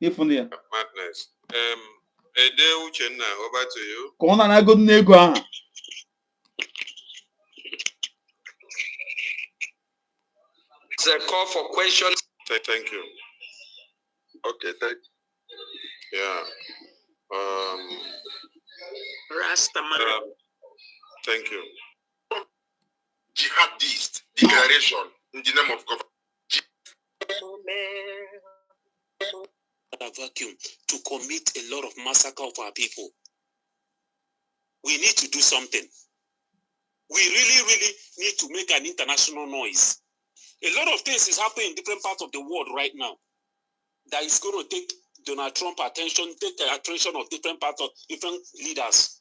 If only madness. Ede Uchenna, over to you. Kona na go nego aha. It's a call for questions. Thank you. Okay, yeah. Rastaman. Thank you. Jihadist declaration in the name of government. A vacuum to commit a lot of massacre of our people. We need to do something. We really need to make an international noise. A lot of things is happening in different parts of the world right now that is going to take Donald Trump attention, take the attention of different parts of different leaders.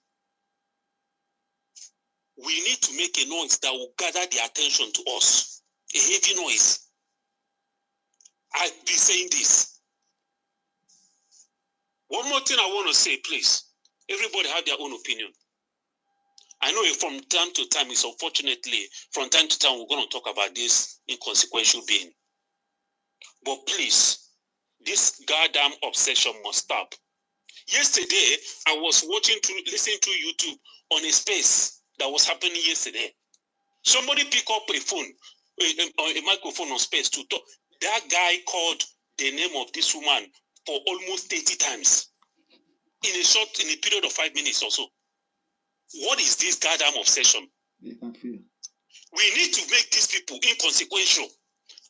We need to make a noise that will gather the attention to us. A heavy noise. I've been saying this. One more thing I want to say, please. Everybody have their own opinion. I know from time to time, it's unfortunately, from time to time, we're going to talk about this inconsequential being. But please, this goddamn obsession must stop. Yesterday, I was listening to YouTube on a space that was happening yesterday. Somebody pick up a phone, a microphone on space to talk. That guy called the name of this woman for almost 30 times in a period of 5 minutes or so. What is this goddamn obsession? We need to make these people inconsequential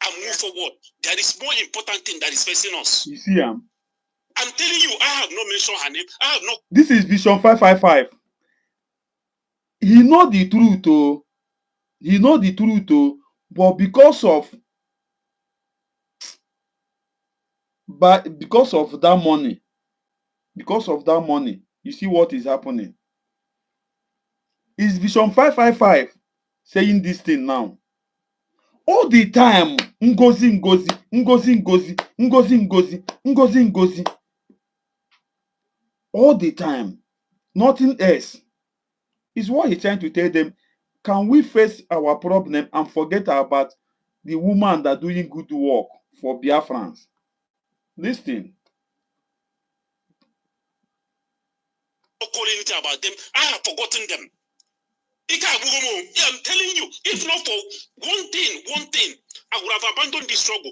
and move forward. There is more important thing that is facing us. You see, I'm telling you, I have not mentioned her name. I have not. This is Vision 555. He know the truth, oh. He know the truth, oh. But because of that money, you see what is happening. Is Vision 555 saying this thing now? All the time, ngozi. All the time. Nothing else. Is what he's trying to tell them. Can we face our problem and forget about the woman that doing good work for Biafrans? Listen. Calling it about them, I have forgotten them. I'm telling you, if not for one thing, I would have abandoned this struggle.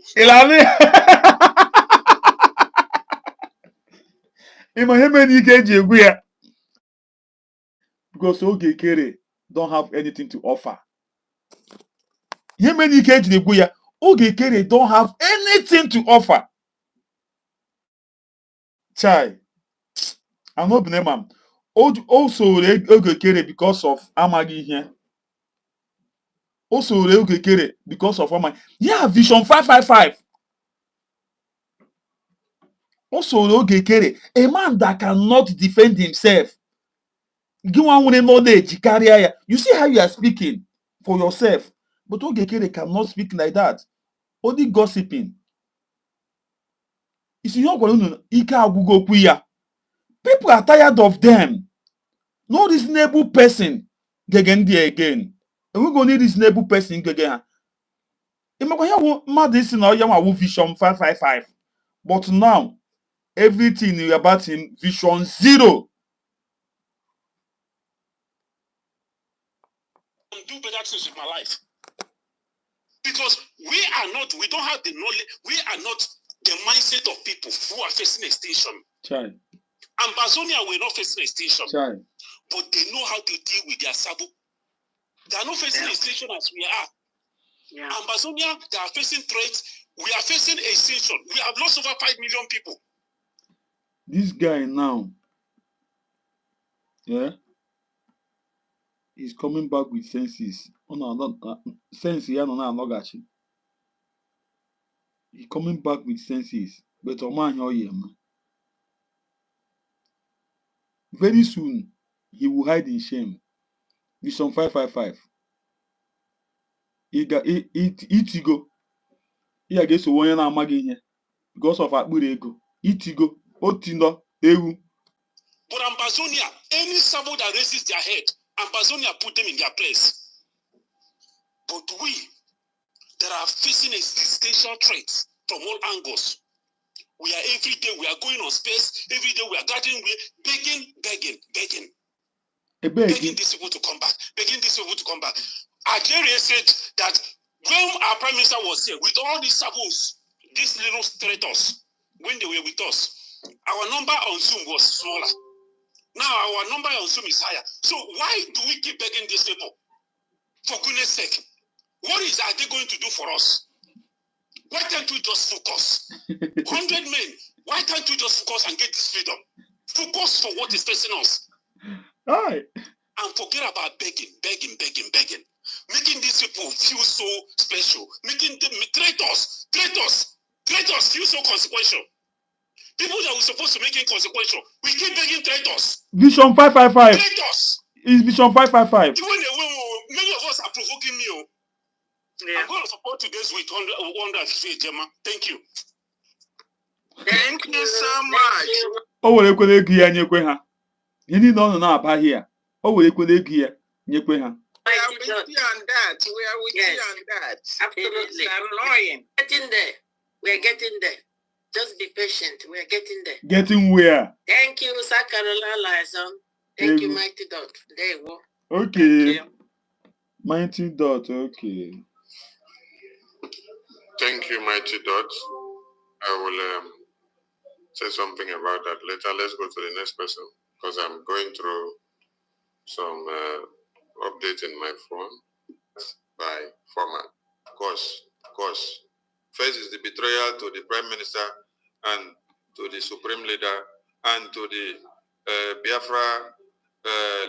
Because Okike don't have anything to offer. Okike don't have anything to offer. Chai. I'm not blaming. Also, Okike because of Amagi here. Also, Okike because of Amagi. Yeah, Vision 555. Also, Okike, a man that cannot defend himself. You see how you are speaking for yourself. But Okike cannot speak like that. Only gossiping. People are tired of them. No reasonable person again. And we're going to need reasonable person again. Vision 555. But now, everything about him, Vision 0. Do better things with my life. Because we don't have the knowledge, we are not the mindset of people who are facing extinction. Chai. Ambazonia will not face extinction. Chai. But they know how to deal with their sabo. They are not facing extinction as we are. Yeah. Ambazonia, they are facing threats. We are facing extinction. We have lost over 5 million people. This guy now, yeah, he's coming back with senses. Sense here no he's coming back with senses. But very soon he will hide in shame. Vision 555. itigo ihe ga-eso onye na-amaghị ihe because of akpụrụ ego itigo otino ewu. But Ambazonia, any Sabo that raises their head, Ambazonia put them in their place. But we that are facing existential threats from all angles, we are every day, we are going on space, every day we are gathering, begging these people to come back, begging these people to come back. Algeria said that when our prime minister was here, with all these Sabos, these little traitors, when they were with us, our number on Zoom was smaller. Now our number on Zoom is higher. So why do we keep begging these people? For goodness sake, what are they going to do for us? Why can't we just focus? 100 men, why can't we just focus and get this freedom? Focus for what is facing us. All right. And forget about begging. Making these people feel so special. Making them traitors feel so consequential. People that were supposed to make it consequential, we keep begging traitors. Vision 555. Traitors. Is Vision 555. Many of us are provoking me. Yeah. I'm going to support today's week 150 Gemma. Thank you. Thank you so much. O were ekwele ego ya nyekwe ha. Ihe niile ọ nọ na-aba here. O were ekwele ego ya nyekwe ha. We are with you on that. We are with you on that. Absolutely. Annoying. Getting there. We are getting there. Just be patient. We are getting there. Getting where? Thank you, Sakarola Liaison. Thank you, Mighty Dot. There you go. Okay. Mighty Dot, okay. Thank you, Mighty Dot. I will say something about that later. Let's go to the next person because I'm going through some update in my phone by format. Of course. First is the betrayal to the Prime Minister and to the Supreme Leader and to the Biafra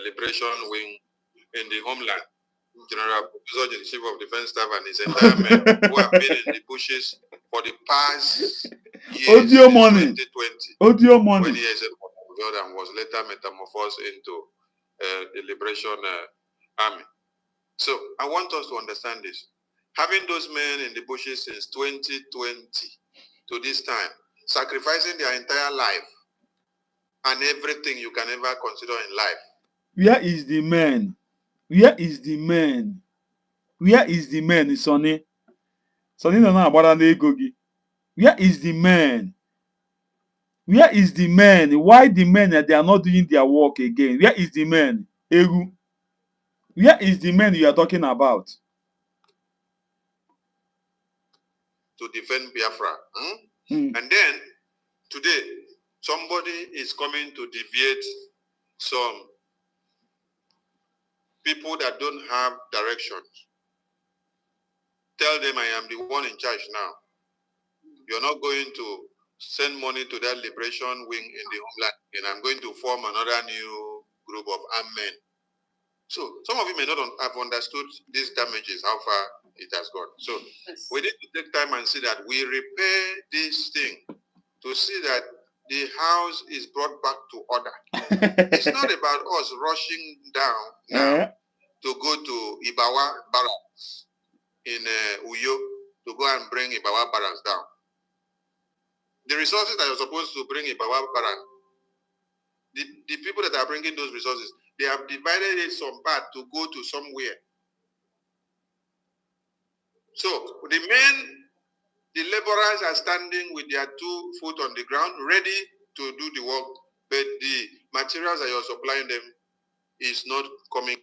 Liberation Wing in the homeland. General Professor, the Chief of Defense Staff, and his entire men who have been in the bushes for the past years, Audio money. 2020. Audio money. When he is a and was later metamorphosed into the Liberation Army. So I want us to understand this. Having those men in the bushes since 2020 to this time, sacrificing their entire life and everything you can ever consider in life. Where is the man? Where is the man? Where is the man, Sonny? Sonny no na agbara na ego gi. Where is the man? Where is the man? Why the men they are not doing their work again? Where is the man? Egu. Where is the man you are talking about? To defend Biafra. And then, today, somebody is coming to deviate some people that don't have directions. Tell them I am the one in charge now. You're not going to send money to that liberation wing in the homeland, and I'm going to form another new group of armed men. So some of you may not have understood these damages, how far it has gone. So we need to take time and see that we repair this thing to see that the house is brought back to order. It's not about us rushing down now to go to Ibawa Barracks in Uyo to go and bring Ibawa Barracks down. The resources that you're supposed to bring Ibawa Barracks, the people that are bringing those resources, they have divided it some part to go to somewhere. So the men, the laborers are standing with their 2 foot on the ground, ready to do the work, but the materials that you're supplying them is not coming.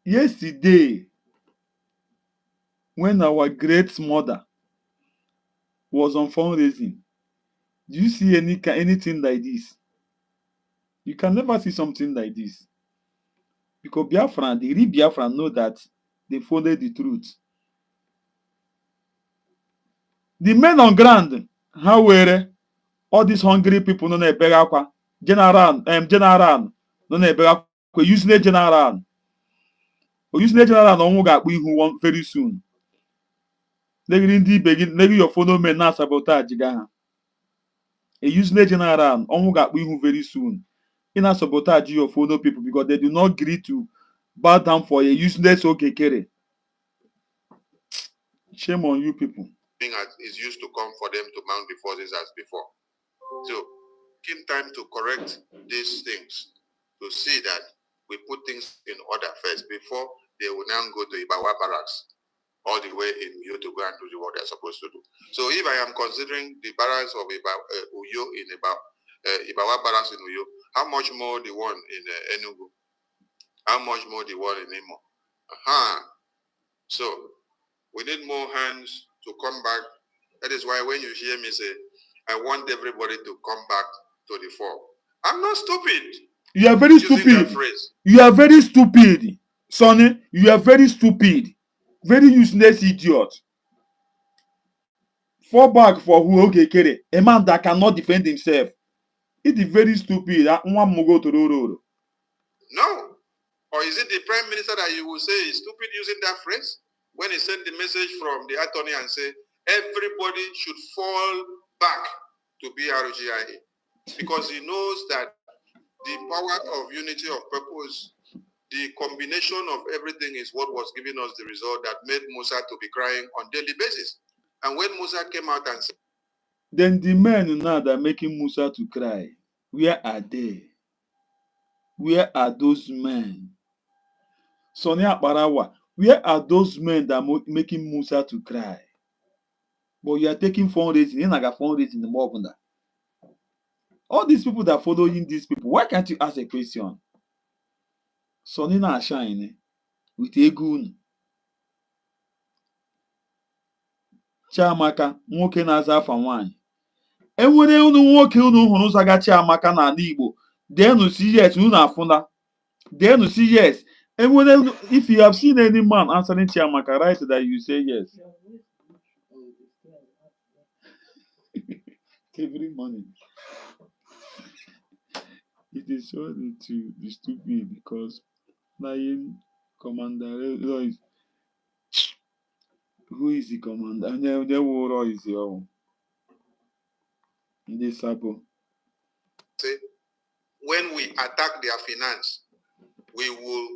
Yesterday, when our great mother was on fundraising, do you see anything like this? You can never see something like this. Because Biafran, the real Biafran know that they followed the truth. The men on ground, how were all these hungry people no na general no na using general. Using general no ga ihu very soon. Legiri your phone men na sabotage ga ha. A using general on ga ihu very soon. In a sabotage your phone people because they do not agree to bow down for a useless okekere. Shame on you people. Is used to come for them to mount the forces as before. So, taking time to correct these things, to see that we put things in order first before they will now go to Ibawa barracks all the way in Uyo to go and do what they're supposed to do. So if I am considering the barracks of Uyo in Ibawa barracks in Uyo, how much more the one in Enugu? How much more the one in Imo? So we need more hands to come back. That is why when you hear me say, I want everybody to come back to the fore. I'm not stupid. You are very stupid. You are very stupid. Sonny, you are very stupid. Very useless idiot. Fall back for who Okekere, a man that cannot defend himself. It is very stupid. No. Or is it the prime minister that you will say is stupid using that phrase? When he sent the message from the attorney and say, everybody should fall back to BRGIA. Because he knows that the power of unity of purpose, the combination of everything is what was giving us the result that made Musa to be crying on daily basis. And when Musa came out and said, then the men now that are making Musa to cry, where are they? Where are those men? Sonia Barawa, where are those men that are making Musa to cry? But you are taking fundraising. You got fundraising the more than that. All these people that are following these people, why can't you ask a question? Sonia na shine with Egun. Chiamaka, nwoke na-aza afa nwaanyị. Enwere unu nwoke unu hụrụ zaga Chiamaka n'ala Igbo. Denu see yes, unu afuna. Denu see yes. Enwere, if you have seen any man answering Chiamaka, right, that you say yes. Every morning. It is sorry to be stupid because lying commander is, who is the commander? The war is your this Sabo. Say, when we attack their finance, we will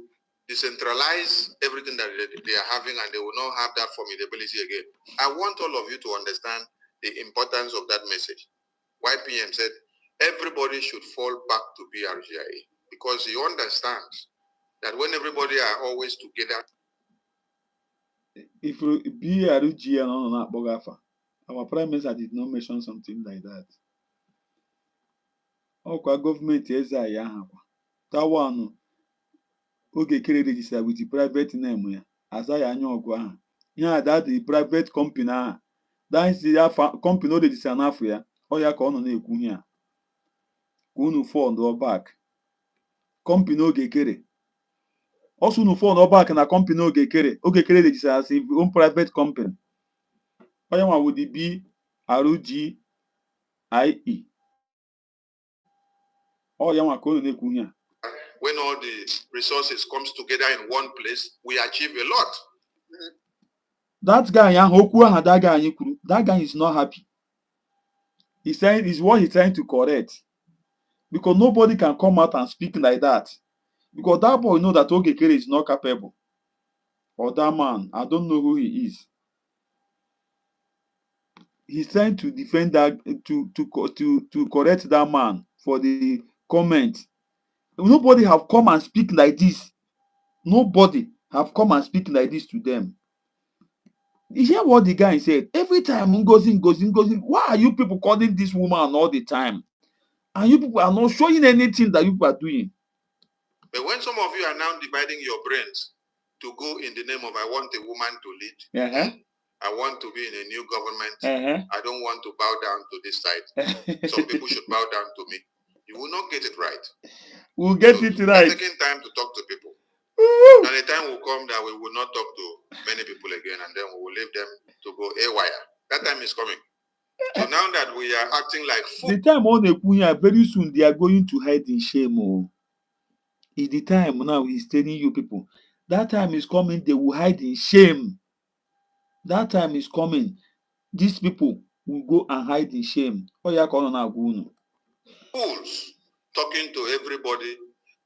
decentralize everything that they are having and they will not have that formidability again. I want all of you to understand the importance of that message. YPM said, everybody should fall back to BRGIA because he understands that when everybody are always together. If BRGIA no not Bogafa, our prime minister did not mention something like that. Our government is that one Okekere register with the private name as anyaogu. Yeah, that the private company. That is the company no register na Africa. Oya ka ono na-ekwu here. Unu fall on back. Company Okekere. Also unu fall on back na company Okekere. Okekere register as his own private company. Oya one would be RGIE. Oya one ka ono na-ekwu here. When all the resources comes together in one place, we achieve a lot. That guy, that guy is not happy. He's saying is what he's trying to correct. Because nobody can come out and speak like that. Because that boy knows that Okekere is not capable. Or that man, I don't know who he is. He's trying to defend that, to correct that man for the comment. Nobody have come and speak like this. Nobody have come and speak like this to them. You hear what the guy said? Every time Ngozi, why are you people calling this woman all the time? And you people are not showing anything that you people are doing. But when some of you are now dividing your brains to go in the name of I want a woman to lead, I want to be in a new government, I don't want to bow down to this side. Some people should bow down to me. You will not get it right. We'll get it right. We're taking time to talk to people. And the time will come that we will not talk to many people again, and then we will leave them to go haywire. That time is coming. So now that we are acting like fools. The time on the Kunya, very soon they are going to hide in shame. Oh. It's the time now he's telling you people. That time is coming, they will hide in shame. That time is coming. These people will go and hide in shame. Oh, yeah, fools talking to everybody,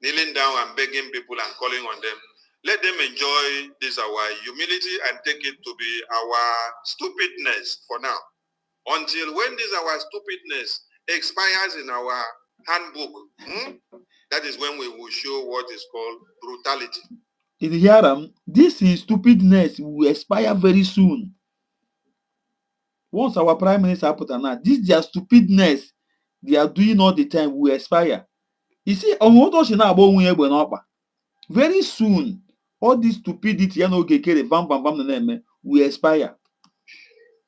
kneeling down and begging people and calling on them. Let them enjoy this our humility and take it to be our stupidness for now. Until when this our stupidness expires in our handbook, that is when we will show what is called brutality. In here, this is stupidness will expire very soon. Once our prime minister put an ad, this their stupidness they are doing all the time will expire. You see, very soon, all this stupidity will expire.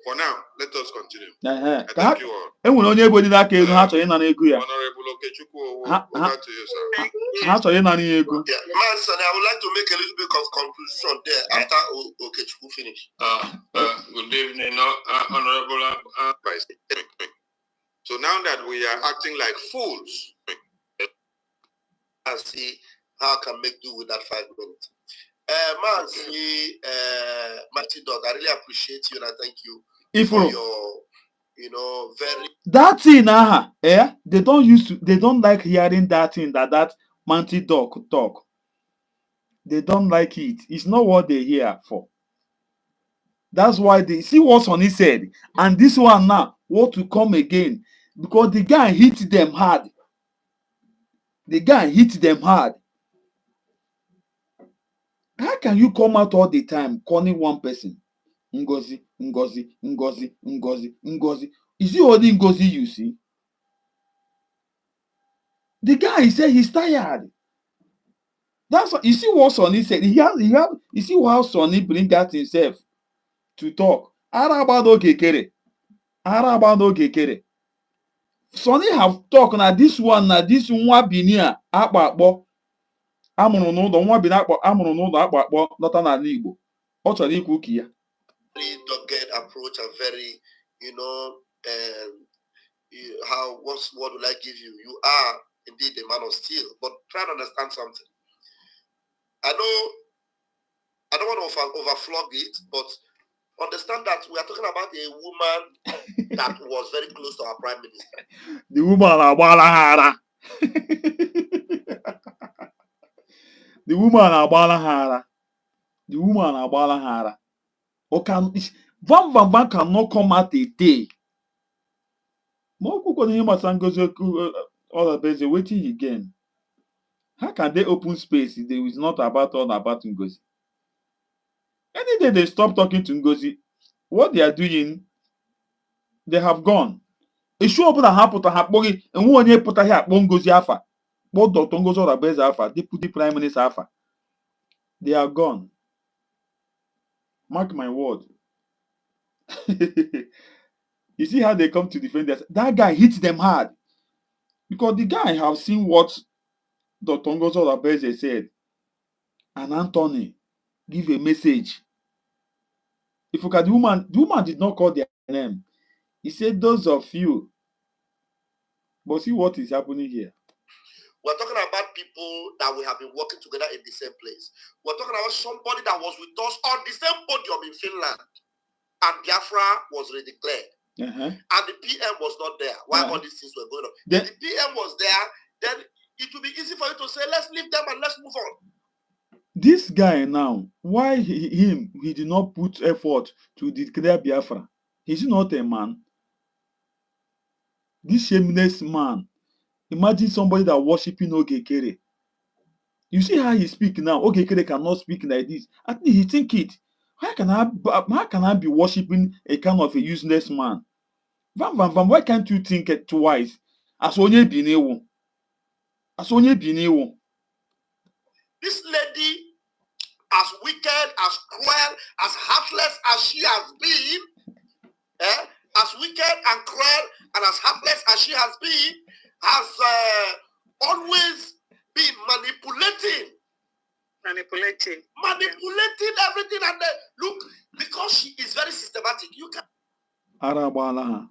For now, let us continue. I thank you all. Honorable Okechukwu, over to you, sir. Man, son, I would like to make a little bit of conclusion there after Okechukwu finish. Good evening, Honorable Vice. So now that we are acting like fools, and see how I can make do with that 5 minutes. Man, see, Mighty Dog, I really appreciate you and I thank you for your, very that thing, they don't like hearing that thing that Mighty Dog talk. They don't like it. It's not what they hear for. That's why they see what's on his head. And this one now, want to come again. Because the guy hit them hard. The guy hit them hard. How can you come out all the time calling one person? Ngozi, Ngozi, Ngozi, Ngozi, Ngozi. Is it only Ngozi you see? The guy said he's tired. That's what you see what Sonny said. You see how Sonny bring out himself to talk. Arabado Gekere. Arabado Gekere. Sonny have talked na this one binia akpakpo. Amụrụ n'ụlọ nwa bi na-akpọ amụrụ n'ụlọ akpakpo lọta n'ala Igbo. Ọ chọrọ ikwu ka ya. Very dogged approach and very, what will I give you? You are indeed a man of steel, but try to understand something. I don't want to overflog it, but understand that we are talking about a woman that was very close to our prime minister. The woman Agbalahara. The woman Agbalahara. The woman Agbalahara. Van cannot come out a day. All the best waiting again. How can they open space if there is not about Ngozi? Any day they stop talking to Ngozi, what they are doing, they have gone. It's sure that happen and one year put a hat Ngozi Alpha. Both Dr. Ngozi or Abez Alpha, Deputy Prime Minister Alpha. They are gone. Mark my word. You see how they come to defend us. That guy hit them hard. Because the guy have seen what Dr. Ngozi or Abez said. And Anthony give a message. If you look at the woman did not call their name. He said, those of you. But see what is happening here. We're talking about people that we have been working together in the same place. We're talking about somebody that was with us on the same podium in Finland. And Biafra was redeclared. And the PM was not there while all these things were going on. If the PM was there, then it will be easy for you to say, let's leave them and let's move on. This guy now, why he did not put effort to declare Biafra? He's not a man. This shameless man. Imagine somebody that worshiping Ogekere. You see how he speak now. Ogekere cannot speak like this. At least he think it. How can I be worshiping a kind of a useless man? Why can't you think it twice? As onye binewo. As onye binewo. This lady, as wicked, as cruel, as heartless as she has been, as wicked and cruel and as heartless as she has been, has always been manipulating everything. And look, because she is very systematic, you can. Arabalaha.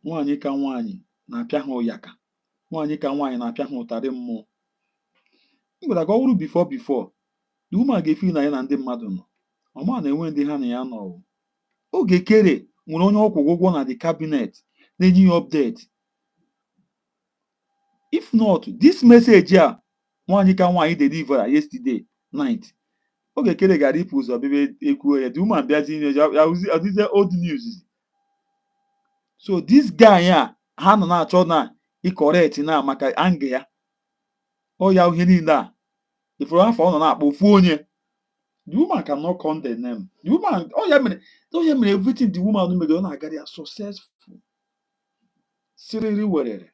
Nwanyi ka nwanyi na-apịa ha ụyaka. Nwanyi ka nwanyi na-apịa ha ụtarị mmụọ. Mgbada ka ọ wụrụ before. The woman ga-efi na ya na ndị mmadụ nọ. Ọma na-enwe ndị ha na ya nọ. Ogekere nwere onye ọkwụ ụgwọ na the cabinet na-enye ya update. If not, this message here, one deliver yesterday night. Okay, Kele Gari pulls up, baby, the woman being old news. So this guy here, Hannah Chona, he correct now, maka anger. Oh, yeah, he need that. If you have found an phone, the woman cannot condemn them. The woman, don't you mean everything the woman do make on get successful. Seriously, whatever.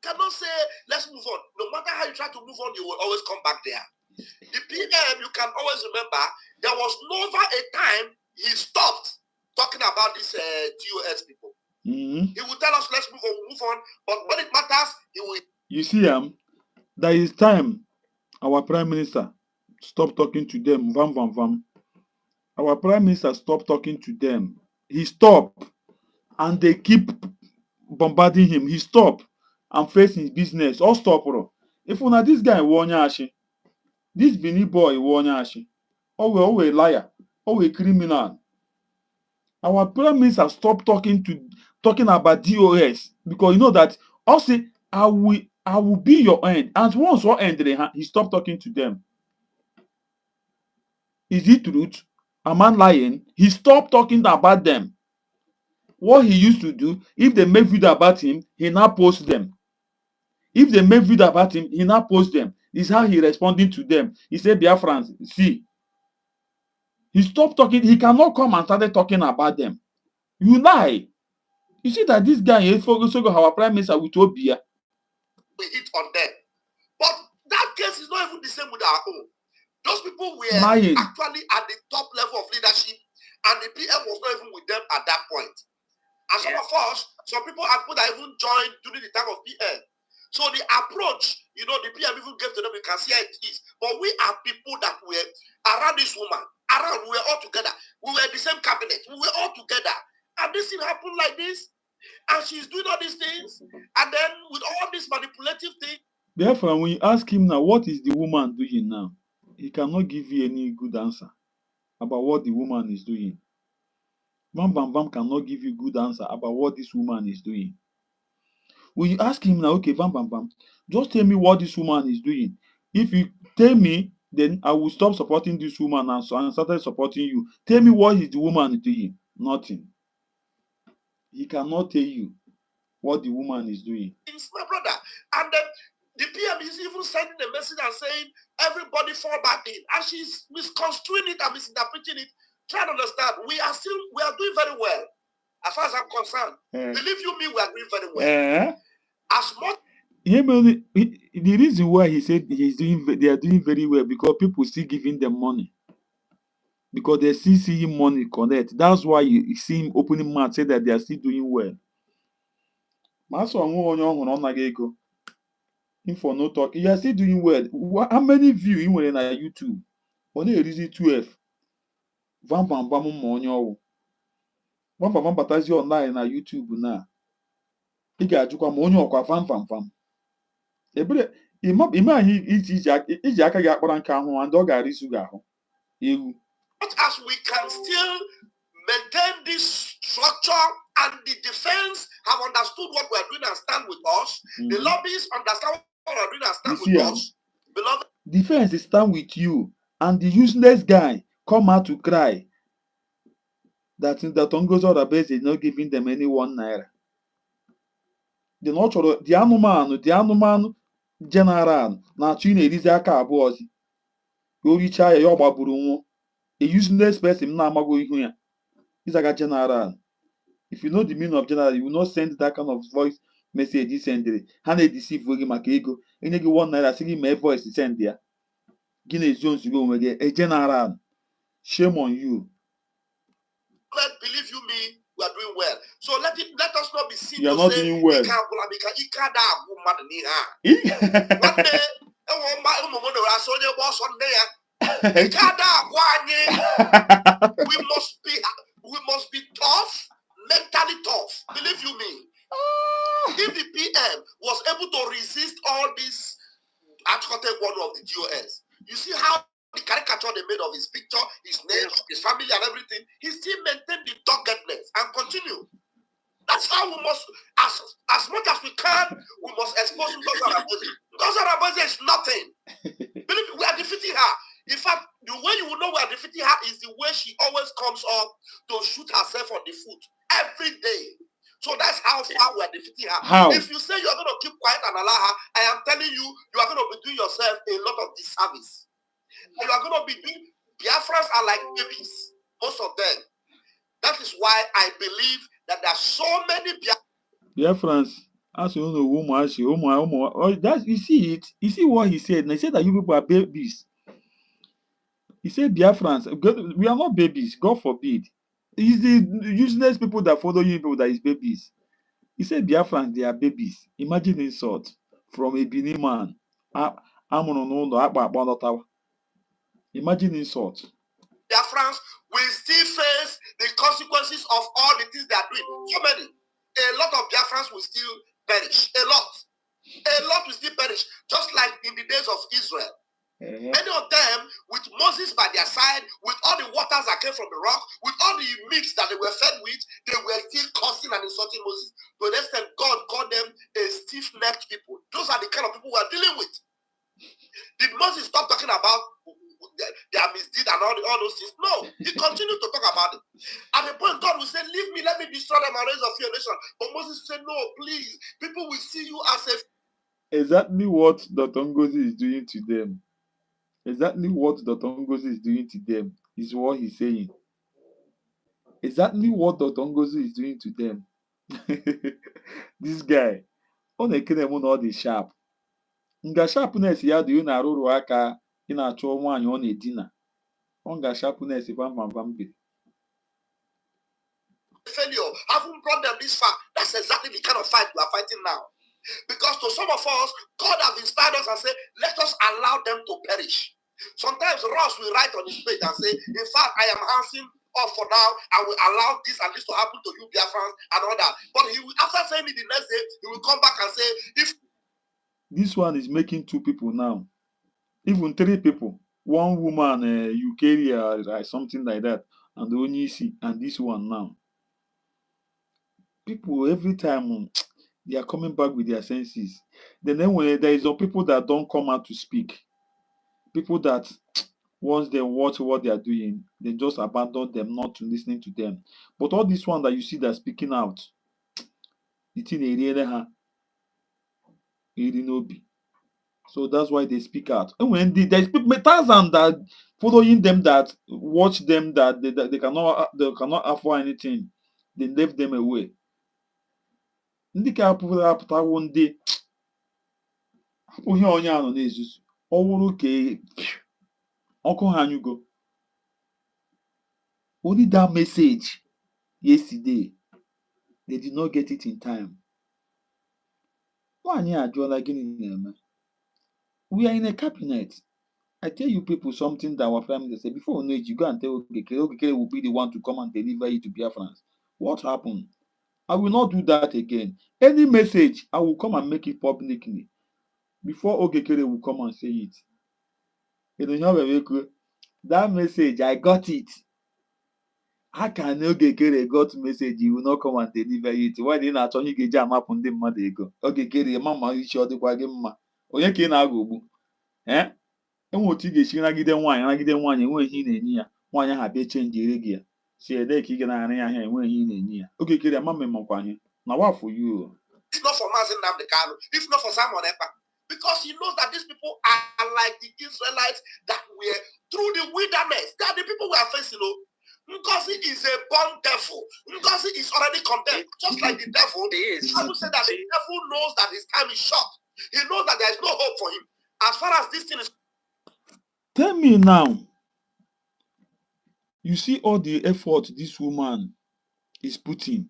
Cannot say, let's move on. No matter how you try to move on, you will always come back there. The PM, you can always remember, there was never a time he stopped talking about these TOS people. Mm-hmm. He will tell us, let's move on. But when it matters, he will. You see, there is time our Prime Minister stop talking to them. Vam. Our Prime Minister stopped talking to them. He stopped. And they keep bombarding him. He stopped and face his business. All stop, bro. If una this guy ashi, this Bini boy ashi, oh a liar, oh a criminal. Our Prime Minister stopped talking about DOS because you know that also I will be your end. And once what end he stopped talking to them. Is it truth? Am I lying? He stopped talking about them. What he used to do, if they make video about him, he now posts them. If they make video about him, he now posts them. This is how he responding to them. He said, Biafrans, see. He stopped talking. He cannot come and started talking about them. You lie. You see that this guy is focusing on our Prime Minister with Obia. We hit on them. But that case is not even the same with our own. Those people were lying. Actually at the top level of leadership, and the PM was not even with them at that point. And some of us, some people that even joined during the time of PM. So the approach, the PM even gave to them, you can see how it is. But we are people that were around this woman, we were all together. We were in the same cabinet. We were all together. And this thing happened like this. And she's doing all these things. And then with all this manipulative thing. Therefore, when you ask him now, what is the woman doing now? He cannot give you any good answer about what the woman is doing. Vam cannot give you good answer about what this woman is doing. When you ask him now, okay, Vam, just tell me what this woman is doing. If you tell me, then I will stop supporting this woman and started supporting you. Tell me what is the woman doing? Nothing. He cannot tell you what the woman is doing. It's my brother. And then the PM is even sending a message and saying, everybody fall back in. And she's misconstruing it and misinterpreting it. Try to understand. We are doing very well. As far as I'm concerned. Believe you me, we are doing very well. As much. The reason why he said they are doing very well because people still giving them money. Because they still see him money connect. That's why you see him opening mouth say that they are still doing well. Info no talk. You are still doing well. How many views you were on YouTube? Only a reason 12. Vam monyo. Vam batazi online na YouTube na. Ị ga-ajụkwa ma onye ọkwa vam. Ebere ime anyị iji aka gị akpara nke ahụ ndị ọ gara isu gị ahụ. Ewu. As we can still maintain this structure and the defense have understood what we are doing and stand with us. Mm-hmm. The lobbyists understand what we are doing and stand with us. Beloved. Defense is stand with you and the useless guy come out to cry that Tongo's other base is not giving them any 1 naira. The anụmanụ general na-achọ ị na-erizi aka abụọ ọzi. O richaa ya ọgbagburu nwụ. A useless person na-amago ihu ya. He's like a general. If you know the meaning of general, you will not send that kind of voice message you send it. Ha na-deceive gị maka ego. Enye gị 1 naira sị gị mee voice send ya. Gị na-ezi onzi gị onwe gị. A general. Shame on you. Believe you me, we are doing well. So let us not be seen you are not doing well. We must be tough, mentally tough. Believe you me. If the PM was able to resist all this articulated word of the DOS, you see how the caricature they made of his picture, his name, his family, and everything, he still maintained the doggedness and continue. That's how we must, as much as we can, we must expose Ngozi Araboze. Ngozi Araboze is nothing. Believe me, we are defeating her. In fact, the way you will know we are defeating her is the way she always comes up to shoot herself on the foot every day. So that's how far we are defeating her. How? If you say you are going to keep quiet and allow her, I am telling you, you are going to be doing yourself a lot of disservice. And you are going to be doing, Biafrans are like babies, most of them. That is why I believe that there are so many Biafrans. As you know, that's, you see it. You see what he said. And he said that you people are babies. He said Biafrans, we are not babies. God forbid. It's the useless people that follow you people that is babies. He said Biafrans, they are babies. Imagine insult from a Benin man. Imagine insult. Biafrans will still face the consequences of all the things they are doing. So many. A lot of Biafrans will still perish. A lot. A lot will still perish. Just like in the days of Israel. Many of them, with Moses by their side, with all the waters that came from the rock, with all the meats that they were fed with, they were still cursing and insulting Moses. To the extent God called them a stiff-necked people. Those are the kind of people we are dealing with. Did Moses stop talking about their misdeed and all those things? No, he continued to talk about it. At the point, God will say, leave me, let me destroy them and raise up your nation. But Moses said, no, please. People will see you as a... Exactly what Dr. Ngozi is doing to them. Exactly what Dr. Ngozi is doing to them is what he's saying. Exactly what Dr. Ngozi is doing to them. This guy, on a kid all the sharp. Nga sharpness ya do you na ruru aka ị na-achọ nwaanyị ọ na-edina. Nga sharpness bam. Failure haven't brought them this far. That's exactly the kind of fight we are fighting now. Because to some of us, God has inspired us and said, let us allow them to perish. Sometimes Ross will write on his page and say, in fact, I am answering off for now. I will allow this and this to happen to you, Biafrans, and all that. But he will, after saying it the next day, he will come back and say, if this one is making 2 people now, even 3 people, 1 woman, UK, something like that, and the Onyisi, and this one now. People every time they are coming back with their senses. Then when there is some people that don't come out to speak, people that once they watch what they are doing, they just abandon them, not to listening to them. But all this one that you see that speaking out, it's in a so that's why they speak out. And when there's people, thousands that following them, that watch them, that they cannot afford anything, they left them away. Ndị ka apụta one day onye onye anọ na-ezuzu ọ wụrụ ka ọkụ ha anyụgo. Only that message yesterday, they did not get it in time. Nwaanyị ajụọla gịnị na-eme. We are in a cabinet. I tell you people something that our family said before we know it, you go and tell Okeke will be the one to come and deliver it to Biafrans. What happened? I will not do that again. Any message, I will come and make it publicly before Okeke will come and say it. That message, I got it. How can Okeke got message? You will not come and deliver it. Why didn't I tell you get jam up on the mother ego? Okeke, mama, you sure the quagima. Onye ka ị na-agụ enwe otu ị ga-esi nagide nwaanyị enweghị ihe ị na-enye ya, nwaanyị ahụ abịa chenjire gị ya si ede ka ị ga na-arị ya ahịa enweghị ihe ị na-enye ya. Okeke ama mmekwa ihe na wa for you. It's not for Mazi Nnamdi Kanu, if not for Simon Ekpa, because he knows that these people are like the Israelites that were through the wilderness. They are the people we are facing. Ngozi is a born devil. Ngozi is already condemned, just like the devil. The Bible said that the devil knows that his time is short. He knows that there is no hope for him. As far as this thing is. Tell me now, you see all the effort this woman is putting,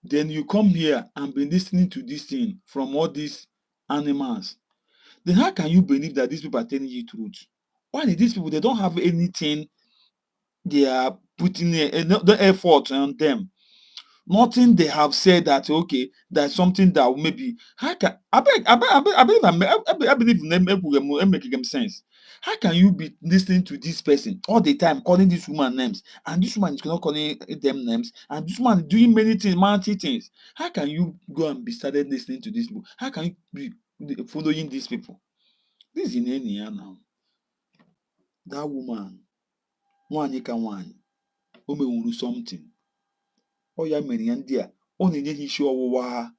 then you come here and be listening to this thing from all these animals. Then how can you believe that these people are telling you truth? Why these people, they don't have anything they are putting the effort on them Nothing they have said that okay, that's something that maybe how can I believe making sense. How can you be listening to this person all the time, calling this woman names, and this woman is not calling them names, and this woman doing many things, multi things? How can you go and be started listening to these people? How can you be following these people? This is in any year now. That woman, one will do something. Oh yeah, many and dear, only he show why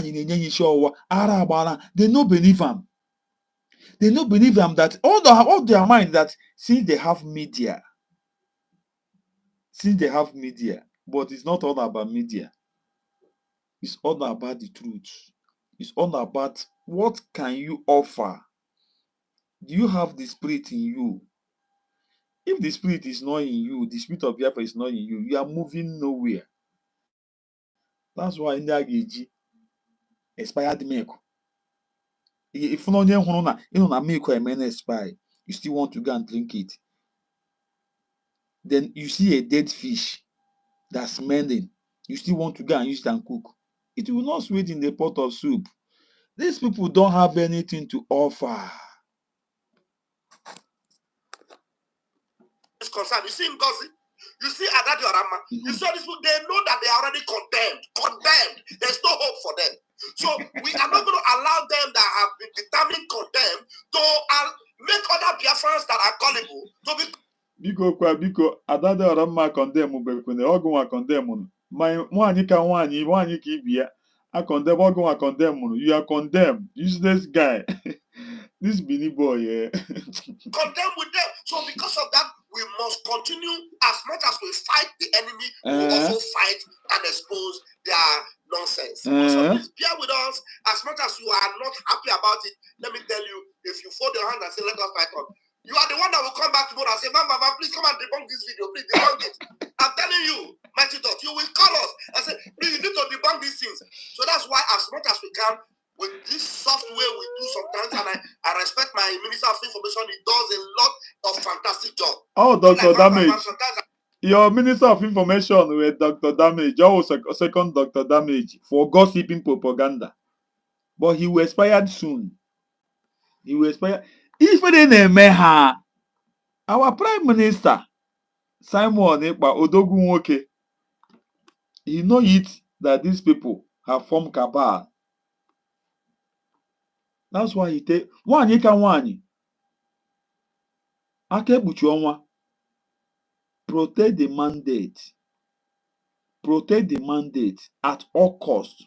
in show ara they no believe him. They no believe him that all their mind that since they have media, but it's not all about media. It's all about the truth. It's all about what can you offer. Do you have the spirit in you? If the spirit is not in you, the spirit of Biafra is not in you, you are moving nowhere. That's why in the AG expired milk. If you know milk or expire, you still want to go and drink it. Then you see a dead fish that's smelling, you still want to go and use it and cook. It will not sweet in the pot of soup. These people don't have anything to offer. It's concerned. You see him, Ngozi? You see Adadi Orama? You see these people, they know that they are already condemned. Condemned. There's no hope for them. So we are not going to allow them that have been determined condemned to make other Biafrans that are gullible to be. Biko Adadi Orama condemn Bekwene, Ogunwa condemn. My nwanyi ka ibi ya. I condemn Ogunwa condemn. You are condemned. Useless guy. This Bini boy, yeah. Condemn with them. So because of that, we must continue as much as we fight the enemy, we will also fight and expose their nonsense. So please bear with us. As much as you are not happy about it, let me tell you, if you fold your hand and say, let us fight on, you are the one that will come back tomorrow and say, Mama, please come and debunk this video. Please debunk it. I'm telling you, Mighty Dot, you will call us and say, please, you need to debunk these things. So that's why as much as we can, with this software we do sometimes, and I respect my Minister of Information, he does a lot of fantastic job. Oh, Dr. Damage. Your Minister of Information with Dr. Damage, also second Dr. Damage for gossiping propaganda. But he will expire soon. He will expire. If they name her, our Prime Minister, Simon Ekpa Odogunwoke, he know it that these people have formed cabal. That's why he take one. Akebuchi Onwa. Protect the mandate. Protect the mandate at all costs.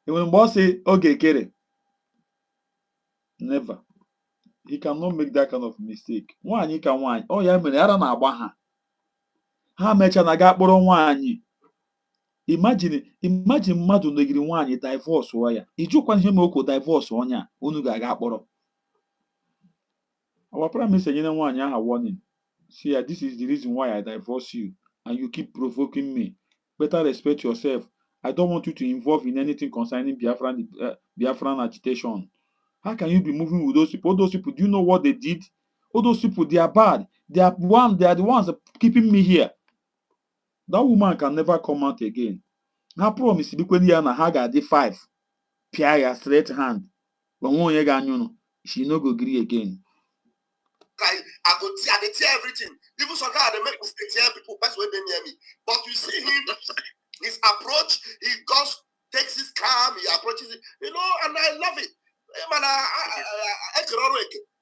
And when boss say, okay, Kere, never. He cannot make that kind of mistake. One. Oh, yeah, man, I don't know about her. How much and I got but on one. Imagine mmadụ negiri nwaanyị divorce ya. Ijukwa ihe ma divorce onya unu ga-aga akpọrọ. Our prime minister nyere nwaanyị aha warning. See, this is the reason why I divorce you and you keep provoking me. Better respect yourself. I don't want you to involve in anything concerning Biafran agitation. How can you be moving with those people? All those people, do you know what they did? All those people, they are bad. They are the ones keeping me here. That woman can never come out again. Her promise because ya na ha ga-adị 5 pịa ya straight hand but nwa onye ga-anyụ nụ she no go gree again. I dey tear everything. Even sometimes I make mistakes tear people best when they near me. But you see him, his approach, he just takes his calm, he approaches it, and I love it.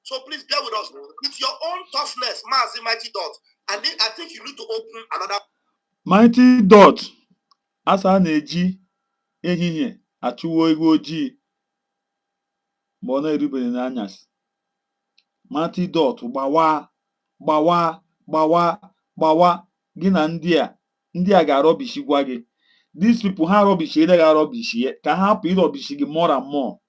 So please bear with us. With your own toughness, Mighty Dot, and then I think you need to open another. Mighty Dot, asa na-eji ehihie achụwo ewu ojii ma ọ na-erubere n'anyasị. Mighty Dot gbawa gị na ndị a ga-arọbishi gwa gị. These people ha arọbishiele ga arọbishi ka ha hapụ ịrọbishi gị more and more.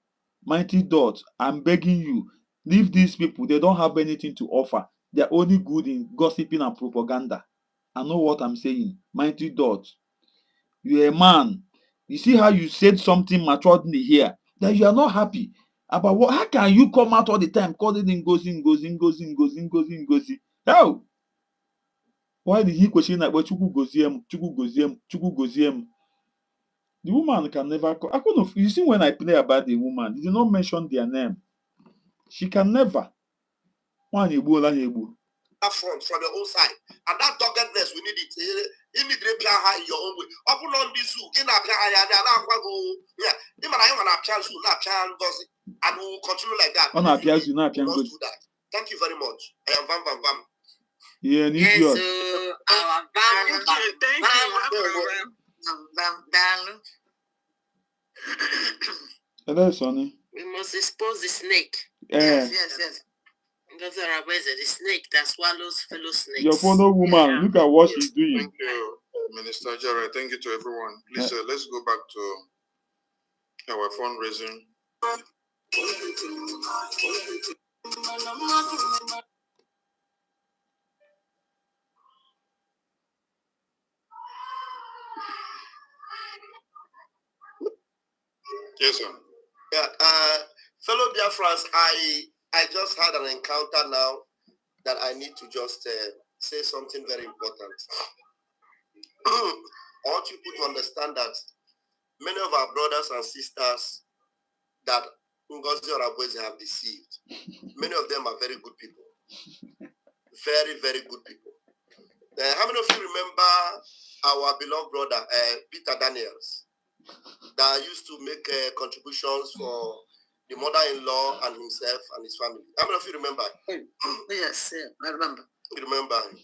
Mighty Dot, I'm begging you, leave these people. They don't have anything to offer. They're only good in gossiping and propaganda. I know what I'm saying. Mighty Dot, you're a man. You see how you said something maturedly here that you are not happy about what? How can you come out all the time calling Ngozi? Hell, Why did he question that? Chukwu gozie m? The woman can never. I couldn't. You see, when I play about the woman, they did not mention their name. She can never. One that front from your own side, and that doggedness, we need it. You need to apply her in your own way. Open on this zoo. In a yeah. And we will continue like that. On a piazza, not do that. Thank you very much. I am Bam Bam Bam. Yeah, an idiot. Yes, our Bam Bam. Hello, Sonny. We must expose the snake. Yes. Because the snake that swallows fellow snakes. Your fellow woman, look at what she's doing. Thank you, Minister Jara. Thank you to everyone. Please, let's go back to our fundraising. Yes, sir. Yeah, fellow dear friends, I just had an encounter now that I need to just say something very important. I want you to understand that many of our brothers and sisters that Ngozi Orabweze have deceived, many of them are very good people. Very, very good people. How many of you remember our beloved brother, Peter Daniels, that used to make contributions for the mother-in-law and himself and his family? How many of you remember? Yes, I remember. You remember him?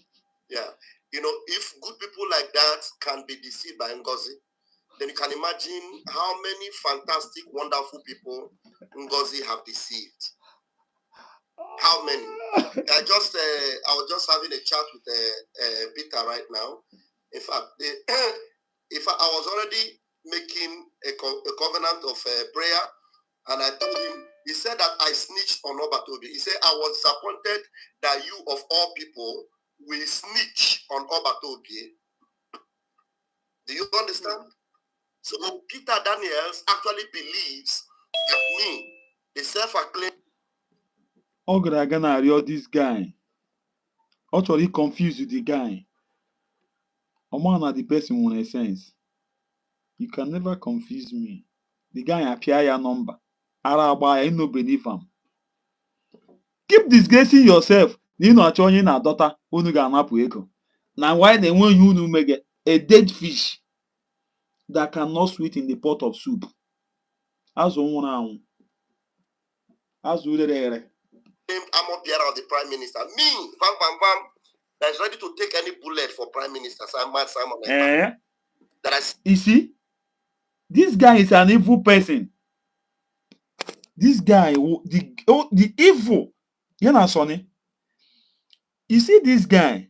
Yeah. You know, if good people like that can be deceived by Ngozi, then you can imagine how many fantastic, wonderful people Ngozi have deceived. How many? I was just having a chat with Peter right now. In fact, I was already making a covenant of prayer, and I told him, he said that I snitched on Obatobi. He said, I was disappointed that you of all people will snitch on Obatobi. Do you understand? So Peter Daniels actually believes that me, the self-acclaimed. This guy. Actually confused with the guy. A man at the person in a sense. You can never confuse me. The guy appear your number. Araba, I no believe him. Keep disgracing yourself. You know, joining a daughter who ga anapu ego. Now why they want you to make a dead fish that cannot sweet in the pot of soup? As one now. As we there. I'm up here of the Prime Minister. Me, Vam Vam Vam, that is ready to take any bullet for Prime Minister. Simon. You see, this guy is an evil person. This guy, the evil. You know, Sonny. You see, this guy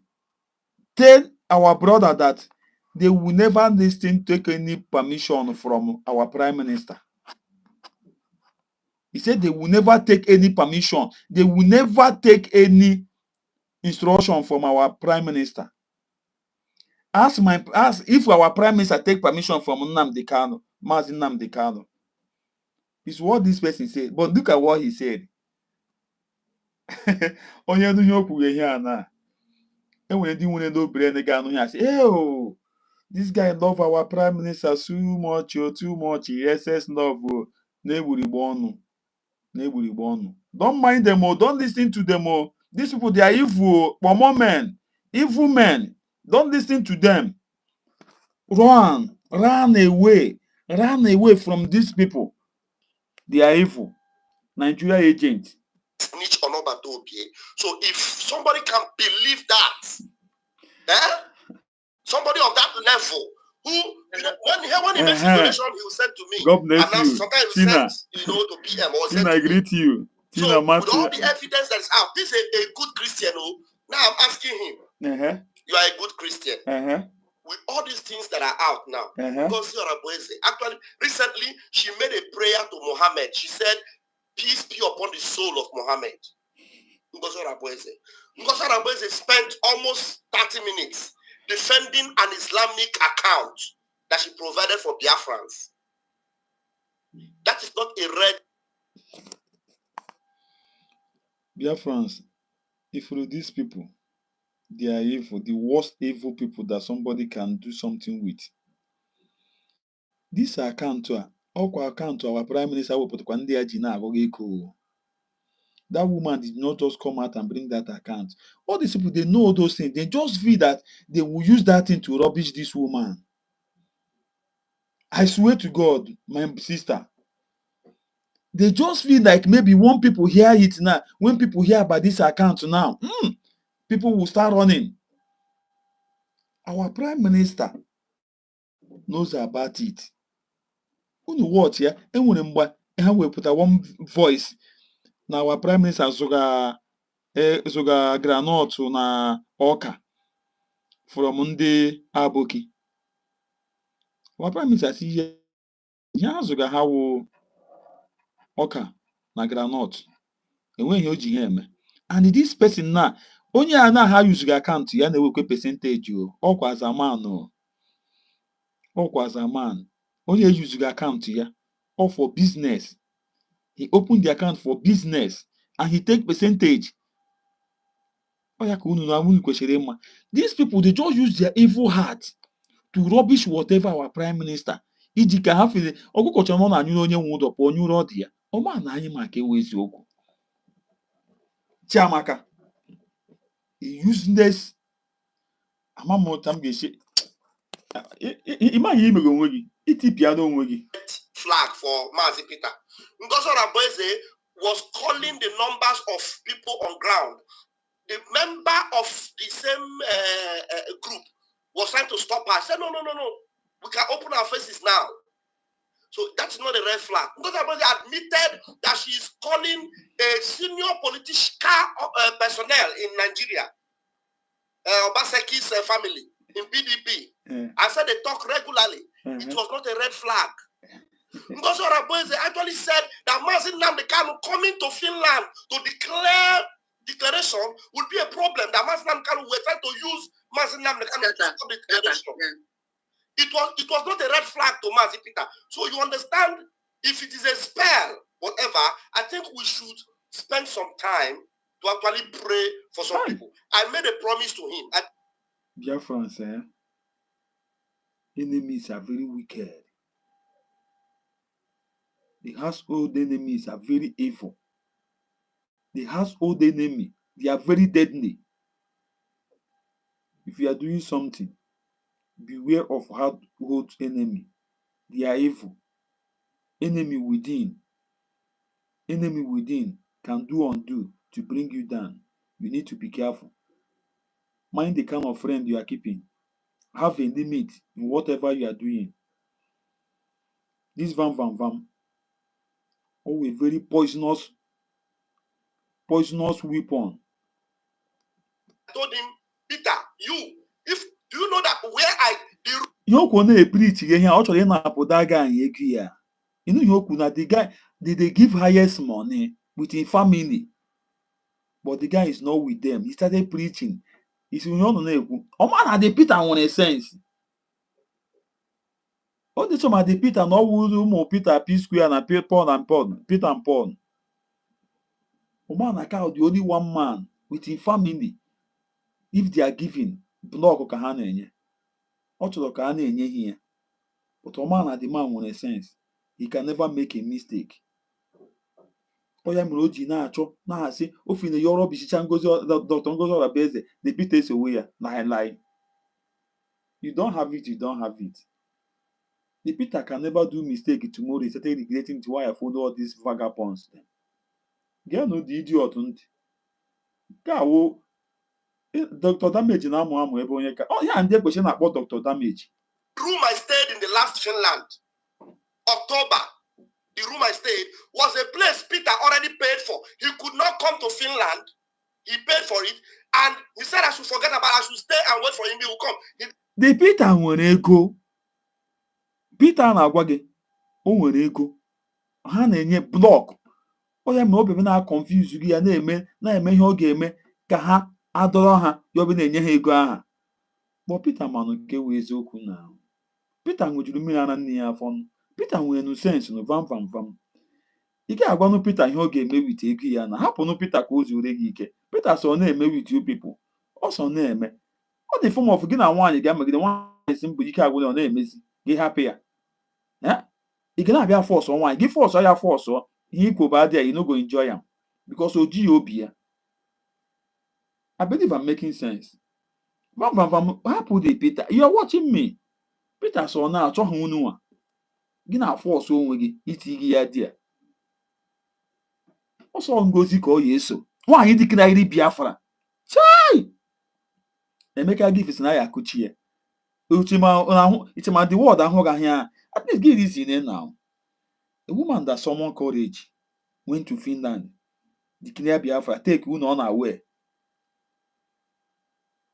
tell our brother that they will never listen, take any permission from our Prime Minister. He said they will never take any permission. They will never take any instruction from our Prime Minister. Ask if our Prime Minister take permission from Nnamdi Kanu, Mazi Nnamdi Kanu. It's what this person said. But look at what he said. Onye nu okwu here na. Enwere ndị nwere n'obere ndị ga-anụ ya say, "Hey, this guy love our Prime Minister so much, too much. SS love, Don't mind them, don't listen to them. These people, they are evil, men, evil men. Don't listen to them. Run away from these people. They are evil. Nigeria agent. Snitch on Obatobi. So if somebody can believe that, somebody of that level, who, you know, when he makes his donation, he will send to me. God bless you. Sometimes he will send, to PM or Tina, I greet you. Tina, so with all the evidence that is out, this is a good Christian. Now I'm asking him, you are a good Christian. With all these things that are out now, Ngozi Orabweze, actually, recently, she made a prayer to Muhammad. She said, peace be upon the soul of Muhammad. Ngozi Orabweze spent almost 30 minutes defending an Islamic account that she provided for Biafrans. That is not a red. Biafrans, if these people, They are evil, the worst evil people that somebody can do something with. This account, our prime minister will put that woman did not just come out and bring that account. All these people, they know those things. They just feel that they will use that thing to rubbish this woman. I swear to God, my sister. They just feel like maybe when people hear it now, when people hear about this account now, people will start running. Our prime minister knows about it. Unu what ya? Enwere mgbe ha wepụta one voice na our prime minister zụga groundnut na ọka from ndị Aboki. Our prime minister si ihe ha zụga ha wụ ọka na groundnut. Enweghị o ji ha eme. And this person na onye a na ha use account ya na-ewekwe percentage o. Ọkwa as a man o. Ọkwa as a man. Onye use account ya or for business. He opened the account for business and he take percentage. These people, they just use their evil heart to rubbish whatever our prime minister. Chiamaka, useless. Flag for Mazi Peter. Ngozi Oramboeze was calling the numbers of people on ground. The member of the same group was trying to stop her. I said, no. We can open our faces now. So that's not a red flag. Ngozi Oramboeze admitted that she is calling a senior political personnel in Nigeria, Obaseki's family in PDP. I said they talk regularly. It was not a red flag. Ngozi Oramboeze actually said that Mazi Nnamdi Kanu coming to Finland to declare declaration would be a problem. That Mazi Nnamdi Kanu were trying to use Mazi Nnamdi Kanu to stop the declaration. It was not a red flag to Mazi Peter. So you understand, if it is a spell, whatever, I think we should spend some time to actually pray for some people. I made a promise to him. Dear friends, enemies are very wicked. The household enemies are very evil. The household enemy, they are very deadly. If you are doing something, beware of household enemy. They are evil. Enemy within can do undo to bring you down. You need to be careful. Mind the kind of friend you are keeping. Have a limit in whatever you are doing. This vam, a very poisonous weapon. I told him, Peter, do you know that where the guy they give highest money with his family, but the guy is not with them. He started preaching. He's the Peter on a sense. All the time the Peter no Peter P square and Paul and Peter and Paul. The only one man with his family. If they are giving block here. But the man on a sense. He can never make a mistake. The Peter is away. Lie. You don't have it. The Peter can never do mistake tomorrow. He started regretting why I followed all these vagabonds. Get no the idiot. Dr. Damage na amu ebe onye ka. Oh yeah, and question about Dr. Damage. The room I stayed in the last Finland, October, the room I stayed was a place Peter already paid for. He could not come to Finland. He paid for it, and he said I should forget about it. I should stay and wait for him. He will come. The Peter nwere ego. Peter na-agwa gị o nwere ego. Ha na-enye block. Onye ma obi na confuse gị ya na-eme ihe ọ ga-eme ka ha adọrọ ha yobi na-enye ha ego aha. But Peter manụ nke wee eziokwu na. Peter nwejuru mmiri ana nne ya afọ. Peter nwere no sense no vam. Ị ga-agwanụ Peter ihe ọ ga-eme with ego ya na hapụnụ Peter ka o zure gị ike. Peter so na-eme with you people. ọsọ na-eme ọ dị form of gị na nwaanyị ga-amagide nwaanyị si mbụ ike agwụla ọ na-emezi gị hapụ ya ị ga na-abịa fọsọ nwaanyị gị fọsọ ya fọsọ ihe ikwo bụ adịghị you no go enjoy am because o ji ya obi ya. I believe I'm making sense. Hapụ dị Peter, you are watching me. Peter sọ na achọghị unu nwa gị na-afọ ọsọ onwe gị iti gị ya dị ya ọsọ ngozi ka ọ ya eso nwaanyị dịkịra iri Biafra chai Emeka gifis na ya akụchi ya ichema the word ahụ gaghị ya at least give reason now. A woman that summon courage went to Finland dịkịra Biafra take unu ọ na-awe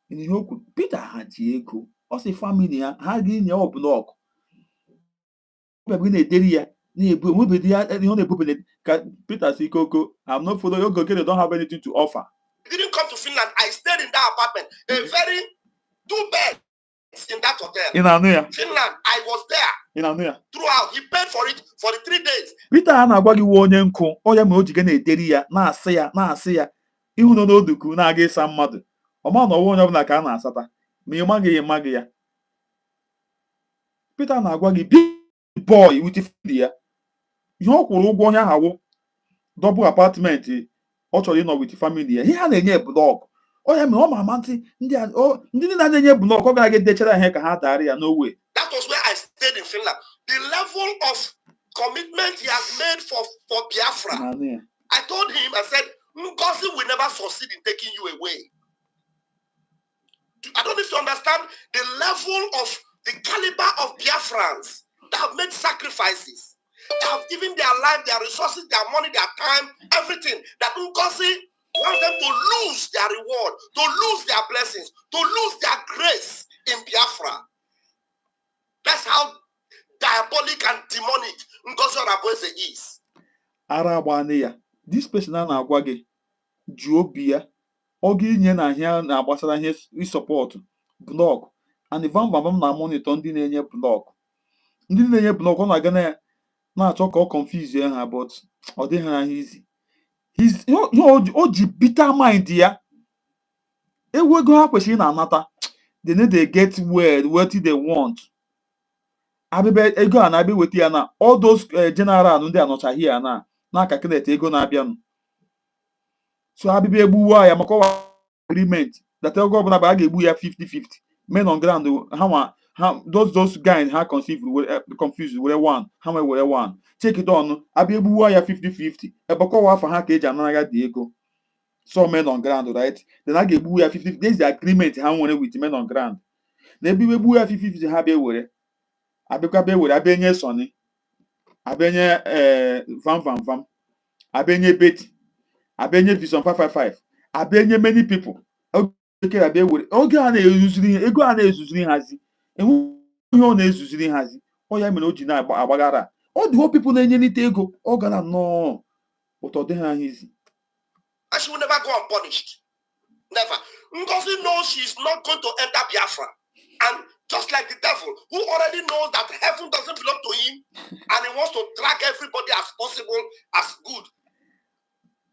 ihe okwu Peter ha ji ego ọ sị family ya ha ga-enye ọ blọk na-ederi ya na-ebu nwebedi ya ihe ọ na-ebubele ka Peter si koko I'm not following your Okeke, don't have anything to offer. I didn't come to Finland. I stayed in that apartment, a very 2 beds in that hotel. In Anuya. Finland, I was there. In Anuya. Throughout, he paid for it for the 3 days. Peter a na-agwa gị nwa onye nkụ onye ma o ji ga na-ederi ya na-asị ya ihu nọ n'oduku na-aga ịsa mmadụ ọma na ọnwa onye ọbụla ka a na-asata ma ị maghị ya. Peter na-agwa gị big boy with ya ihe ọ kwụrụ ụgwọ onye ahụ double apartment ọ chọrọ ịnọ with family ya ihe ha na-enye blọk onye mere ọ ma ama ndị na-enye blọk ọ gara edechara ihe ka ha darị ya n'owe. That was where I stayed in Finland. The level of commitment he has made for Biafra. I told him, I said, Ngozi will never succeed in taking you away. I don't need to understand the level of the caliber of Biafrans that have made sacrifices. They have given their life, their resources, their money, their time, everything. That Ngozi wants them to lose their reward, to lose their blessings, to lose their grace in Biafra. That's how diabolic and demonic Ngozi Onabose is. Arabania, this person na-agwa gị ji obi ya ọ ga-enye na ahịa na-agbasara ihe support blọk and vam na monitor ndị na-enye blọk ọ na-aga na-achọ ka ọ confuse ha but ọ dịghị ha easy. O ji bitter mind ya ewu ego ha kwesịrị na-anata they need to get what they want. Abịa ego a na-abịa weta ya na all those general ndị anọchaghị ya na calculate ego na-abịanụ so abịa egbuwa ya maka ọwa agreement that ego ọbụla bụ a ga-egbu ya 50-50 men on ground those guys ha confused were one ha were one check it on abịa egbuwa ya 50-50 ebe ọkọwa afọ ha ka eji anara dị ego so men on ground right then a ga-egbu ya 50-50 this is the agreement ha nwere with men on ground na ebe egbu ya 50-50 ha bịa were abịa nye Sonny abịa nye vam abịa nye Betty abịa nye Vision 555 abịa nye many people oge abịa were oge a na-ezuziri ego a na-ezuziri hazi enwe ihe ọ na-ezuziri hazi ọ ya mere o ji na-agbagara ọ dị people na-enyelite ego ọ gara nnọọ ụtọ dị ha izi. And she will never go unpunished. Never. Ngozi knows she's not going to enter Biafra. And just like the devil, who already knows that heaven doesn't belong to him, and he wants to drag everybody as possible as good.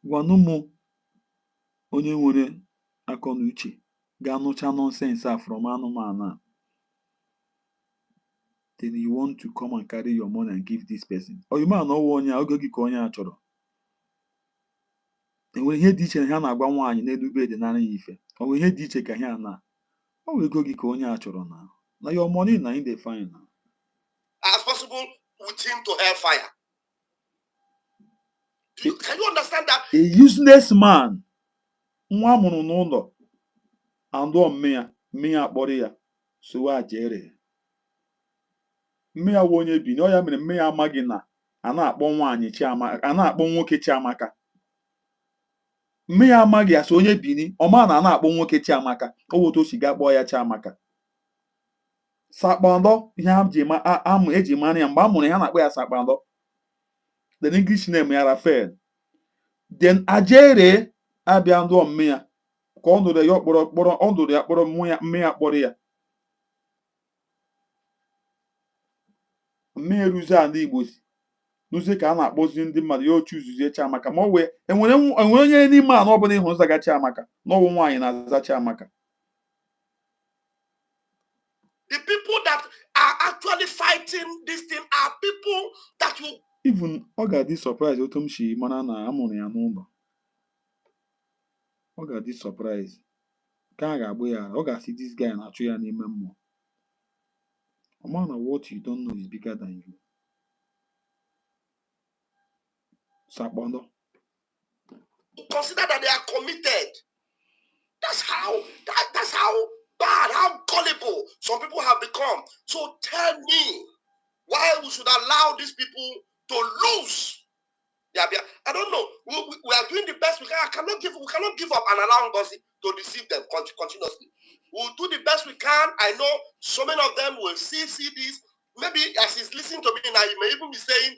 Gwanumu onye nwere akọ na uche ga-anụcha nonsense from anụmanụ. Then you want to come and carry your money and give this person. Or you man ọwụ onye oge gị ka onye a chọrọ. Enwere ihe dị iche na ha na-agwa nwaanyị na-edube dị nara ya ife. O nwere ihe dị iche ka ha na ọ ego gị ka onye a chọrọ na. Now your money na in the fine now. As possible with him to hellfire. Can you understand that? A useless man. Nwa mụrụ n'ụlọ. Andọ mmịa akpọrọ ya. So a jere. Mmịa wụ onye bi na ọ ya mere mmịa amaghị na a na-akpọ nwaanyị Chiamaka, a na-akpọ nwoke Chiamaka. Mmịa amaghị ya so onye bini, ọma na a na-akpọ nwoke Chiamaka. O woto si ga kpọọ ya Chiamaka. Sakpando ihe eji mara ya mgbe a mụrụ ha na-akpọ ya Sakpando. The English name ya Raphael. Then Ajere abịa ndụ mmịa ka ọ nụrụ ya kpọrọ mmịa kpọrọ ya. Mmịa eruzi ala Igbo si n'uzi ka a na-akpọzi ndị mmadụ ya ochu uzuzie Chiamaka ma ọ wee enwere onye n'ime anọ ọbụla ịhụ nzaga Chiamaka n'ọwụ nwaanyị na-aza Chiamaka. The people that are actually fighting this thing are people that will. Even Oga this surprise otumshi mana na amụrụ ya n'ụlọ. Oga this surprise. Ka a ga-agbụ ya, ọ ga-asị this guy na-achụ ya n'ime mmụọ. Omana what you don't know is bigger than you. Sabondo. Consider that they are committed. That's how bad, how gullible some people have become. So tell me why we should allow these people to lose. I don't know. We are doing the best we can. We cannot give up and allow gossip to deceive them continuously. We'll do the best we can. I know so many of them will see this. Maybe as he's listening to me now, he may even be saying,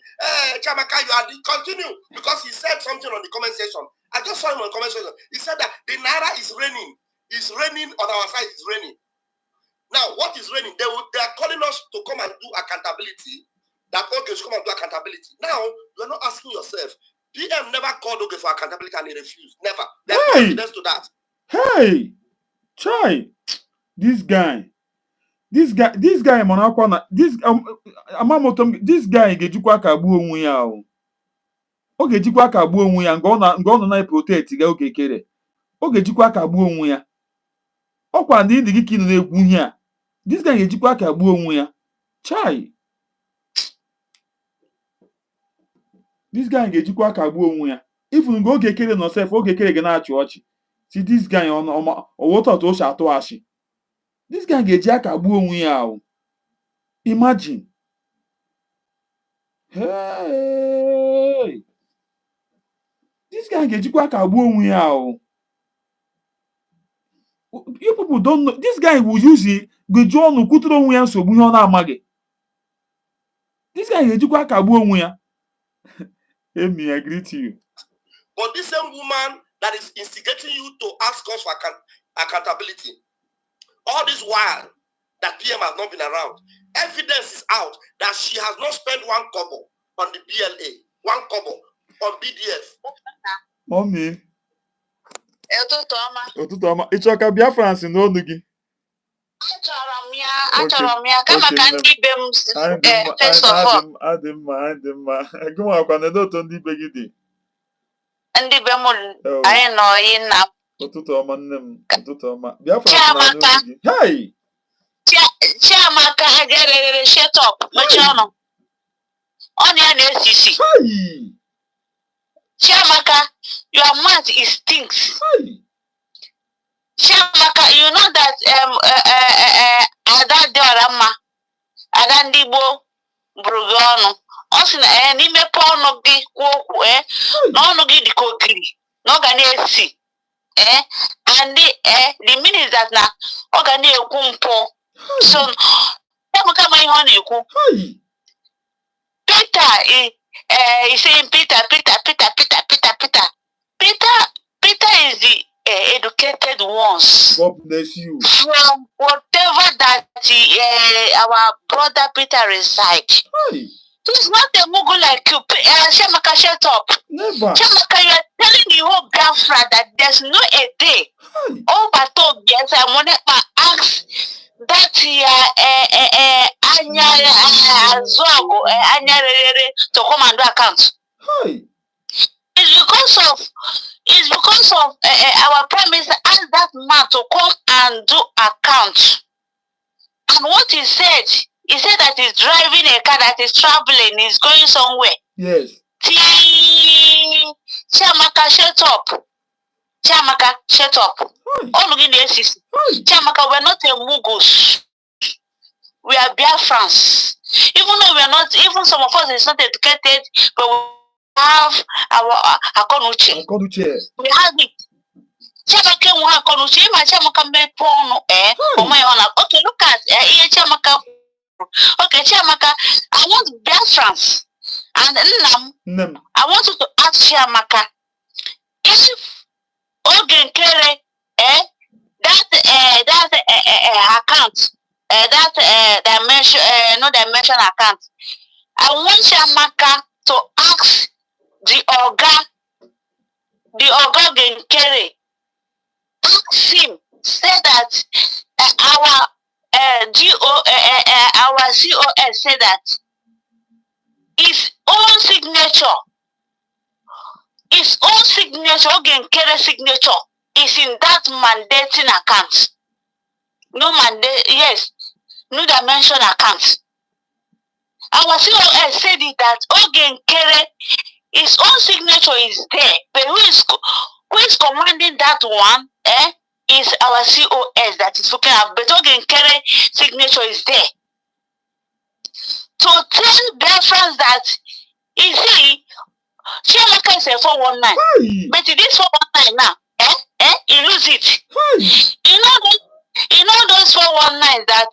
Chamaka, you are continue, because he said something on the comment section. I just saw him on the comment section. He said that the Naira is raining. It's raining on our side. It's raining. Now, what is raining? They are calling us to come and do accountability. That Oge should come and do accountability. Now, you're not asking yourself. PM never called Oge for accountability and he refused. Never. There's no evidence to that. Hey! Chai! This guy, Monakwana, this guy gejikwa ka gbuo onwe ya o. O gejikwa ka gbuo onwe ya ngo nọ na protect ga oge kere. O gejikwa ka gbuo onwe ya. Ọkwa ndị gị ka ị nọ na-egwu ihe a. This guy gejikwa ka gbuo onwe ya. Chai! This guy gejikwa ka gbuo onwe ya. Even ngo oge kere no self, oge kere ga na-achị ọchị. See this guy on what o sha atụ ashị. This guy geji aka gbuo onwe ya o. Imagine. Hey. This guy gejikwa aka gbuo onwe ya o. You people don't know. This guy will use it. Geji ọnụ kwuturu onwe ya nsogbu ihe ọ na-amaghị. This guy gejikwa aka gbuo onwe ya. Amy, I greet you. But this same woman that is instigating you to ask us for accountability, all this while that PM has not been around, evidence is out that she has not spent one kobo on the BLA, one kobo on BDF. Mommy. Ụtụtụ ọma. Ịchọ ka Biafrans n'olu gị? Achọrọ m ya kama ka ndị be m first of all. Adị mma. Gị nwakwa na otu ndị be gị dị? Ndị be m anyị nọ nna m. Ụtụtụ ọma nne m. Ụtụtụ ọma. Biafrans n'olu gị. Hey! Chiamaka agarere shut up. Mechie ọnụ. Ọnụ ya na-esi. Hey! Chiamaka, your mouth is stinks. Hey! Chiamaka, you know that Ada Diorama, Ada Ndibo, Brugono, also n'imepe ọnụ gị kwuo n'ọnụ gị dịka ogiri n'oge na-esi and the meaning that na ọ ga na-ekwu mpụ. So Chiamaka ma ihe ọ na-ekwu. Peter he's saying Peter is the educated ones. God bless you. From whatever that our brother Peter resides. He's not a Mugu like you. Chiamaka, shut up. Never. Chiamaka, you are telling the whole Biafra that there's no a day. Oh, but yes, I want to ask that to come and do account. It's because of our prime minister asked that man to come and do account. And what he said that he's driving a car that is traveling, he's going somewhere. Yes. Chiamaka, shut up. Chiamaka, shut up. Chiamaka, we're not a Mughals. We are Biafrans. Even though we are not, even some of us is not educated, but we have our akonuche. We have it. Chiamaka will have akonuche. Even Chiamaka may porn. Okay, look at Chiamaka. Okay, Chiamaka, I want Biafrans. And I want you to ask Chiamaka if Oge nkere that account, that dimension, no dimension account. I want Chiamaka to ask the Oga Oge nkere, ask him, say that our our COS said that his own signature, nkere signature, is in that mandating account. No mandate, yes, no dimension account. Our COS said it that nkere, his own signature is there, but who is commanding that one? Is our COS that is looking at, but nkere signature is there. To tell Biafrans that, you see, Chiamaka is a 419, but it is 419 now. You lose it. You know those 419 that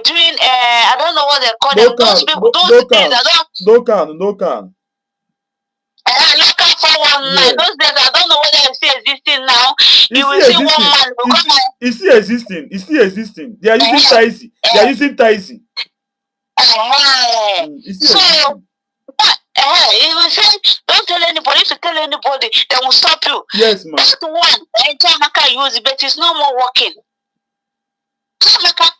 doing I don't know what they call them. Those people, those days I don't. Local 419. Yeah. Those days I don't know whether it's still existing now. You will see one man. It's still existing. It's still existing. They are using Taisi. They are using Taisi. So, you will say, don't tell anybody. If you tell anybody, they will stop you. Yes, ma'am. That one, Chiamaka use, but it's no more working. Chiamaka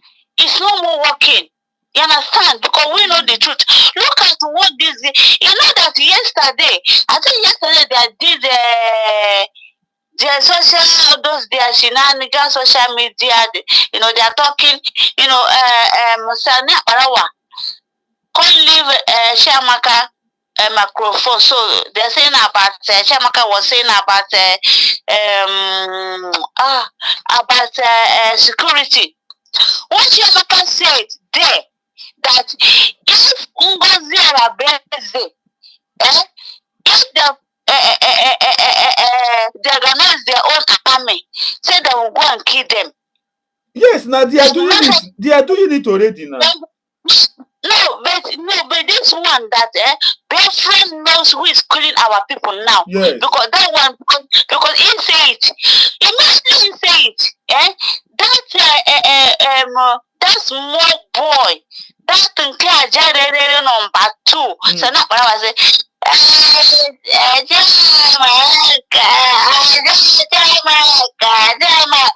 is no more working. You understand? Because we know the truth. Look at what this. You know that yesterday, I think yesterday they did their social, those their shenanigans, social media. You know, they are talking. You know, Sani Aparawa can't leave Chiamaka microphone. So they're saying about Chiamaka was saying about security. What Chiamaka said there, that if Ngozi Arabeze, if they organize their own army, say they will go and kill them. Yes, now they are doing it. They are doing it already now. No, but this one that Biafran knows who is killing our people now. Yes. Because that one, because he say it. Imagine he say it. That small boy, that nkere number 2. So now when I was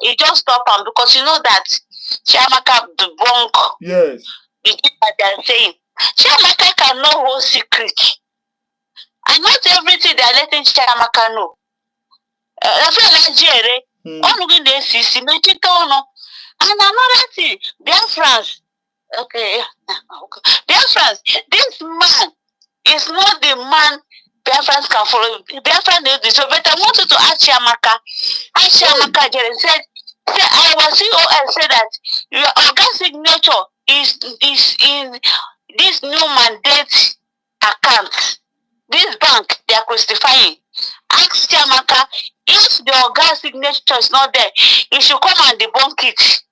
he just stop him because you know that Chiamaka the bunk. Yes. The thing that they are saying. Chiamaka can know whole secret. And not everything they are letting Chiamaka know. And another thing, Biafrans. Okay. Biafrans, this man is not the man Biafrans can follow. Biafrans knows this. But I want you to ask Chiamaka. Ask Chiamaka said our COS said that your organ signature is in this new mandate account. This bank they are crucifying. Ask Chiamaka if the organ signature is not there, you should come and debunk it.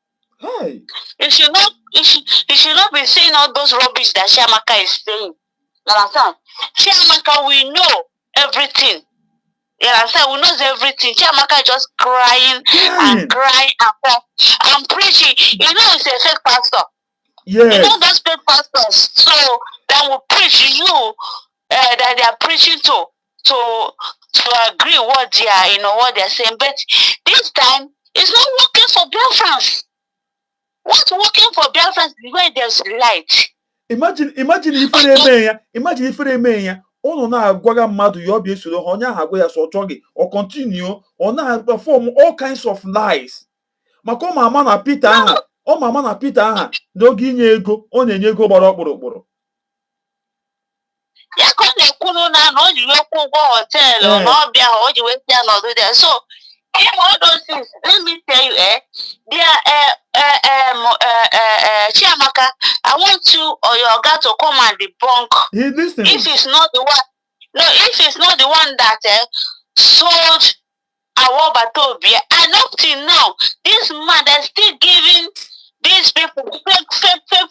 Hi. You should not be saying all those rubbish that Chiamaka is saying. You understand? Chiamaka, we know everything. You understand? We know everything. Chiamaka just crying and crying and preaching. You know, it's a fake pastor. Yes. You know those fake pastors. So that will preach you that they are preaching to agree what they are, you know, what they are saying. But this time it's not working for Biafrans. What's working for Biafrans is where there's light. Imagine if Imagine ono na agwaga mmadụ ya obi esoro ha onye agwa ya so chọgị or continue or na perform all kinds of lies. Maka ọ mama na Peter aha n'oge inye ego ọ na-enye ego gbara ọkpụrụkpụrụ. Ya ka ọ na-ekwuru na o ji wekwu ụgwọ họteelụ na ọbịa ha o ji wekwu ya n'ọdụ there. So all those things, let me tell you, Chiamaka, I want you or your guy to come and debunk. If it's not the one, if it's not the one that sold our Batobia, and up till now, this man is still giving these people fake.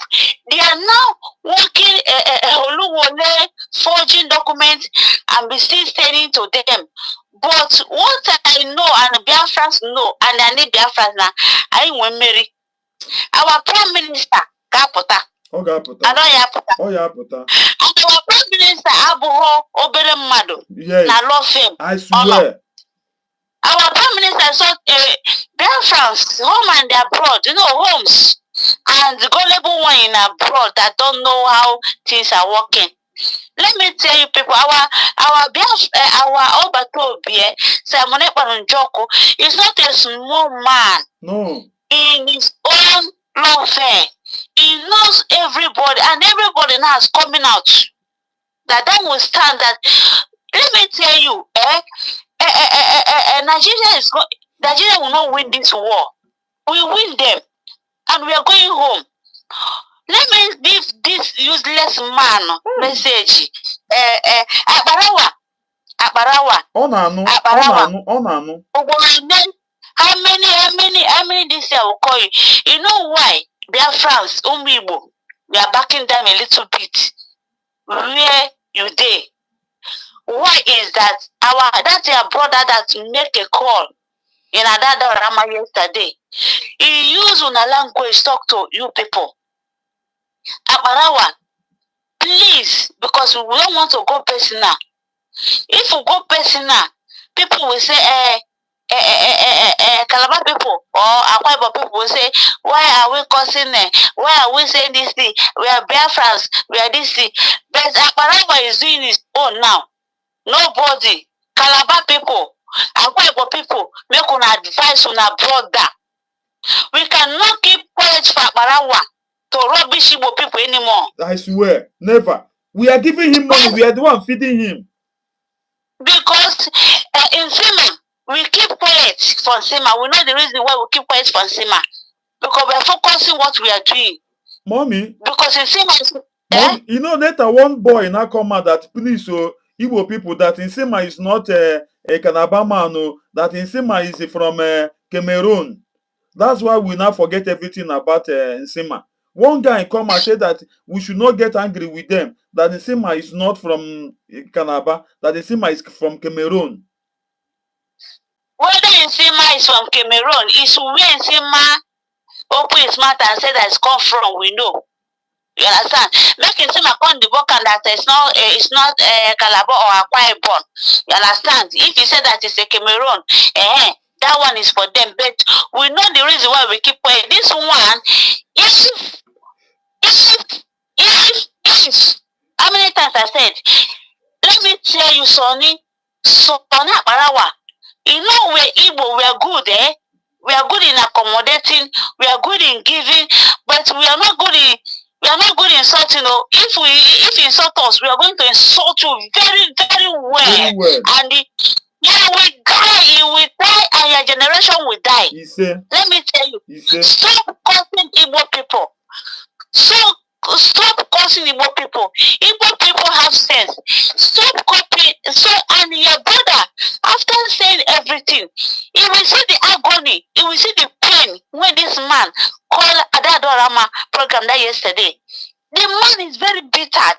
They are now working forging documents and be still sending to them. But what I know and Biafrans know, and I need Biafrans now, I will marry our Prime Minister, Kapota. Oh, Kapota. I know Yapota. Oh, Yapota. And our Prime Minister, Abuho Obere Mado. Yes. I love him. I swear. Our prime minister saw Biafrans, home and abroad, homes, and the gullible one in abroad that don't know how things are working. Let me tell you, people, our Obatobie, Simon Epanjoko, is not a small man. No. In his own lawfare. He knows everybody, and everybody now is coming out. That will stand that. Let me tell you, Nigeria will not win this war. We win them, and we are going home. Let me give this useless man message. Akbarawa. How many this year will call you? You know why? They are France, Umibo. We are backing them a little bit. Where you dey? Why is that? That's your brother that make a call in Adada Rama yesterday. He used una language talk to you people. Abarawa, please, because we don't want to go personal. If we go personal, people will say, Calabar people or Akwa Ibom people will say, why are we causing it? Why are we saying this thing? We are Biafrans, we are this thing. But Akbarawa is doing his own now. Nobody. Calabar people, Akwa Ibom people, make an advice on our brother. We cannot keep quiet for Akbarawa to rubbish Igbo people anymore. I swear, never. We are giving him money. We are the one feeding him. Because in Sima, we keep quiet for Sima. We know the reason why we keep quiet for Sima. Because we are focusing what we are doing. Mommy. Because in Sima, Mommy, you know, later one boy now come out that please, so Igbo people that in Sima is not a Kanabama, no, that in Sima is from Cameroon. That's why we now forget everything about Nsima. One guy come and say that we should not get angry with them. That Nsima is not from Kanaba. That Nsima is from Cameroon. Whether Nsima is from Cameroon, is where Nsima open his mouth and say that it's come from. We know. You understand? Make Nsima come the book and that it's not Calabar or Akwa Ibom. You understand? If you say that it's a Cameroon, that one is for them. But we know the reason why we keep quiet. This one, if how many times I said, let me tell you, Sonny Barawa, you know we're Igbo, we are good, we are good in accommodating, we are good in giving, but we are not good in insulting. If you insult us, we are going to insult you very, very well. And you will die, and your generation will die. Let me tell you, stop cursing Igbo people. Stop cursing Igbo people. Igbo people have sense. Stop copying. And your brother, after saying everything, he will see the agony, he will see the pain when this man called Adadorama program that yesterday. The man is very bitter.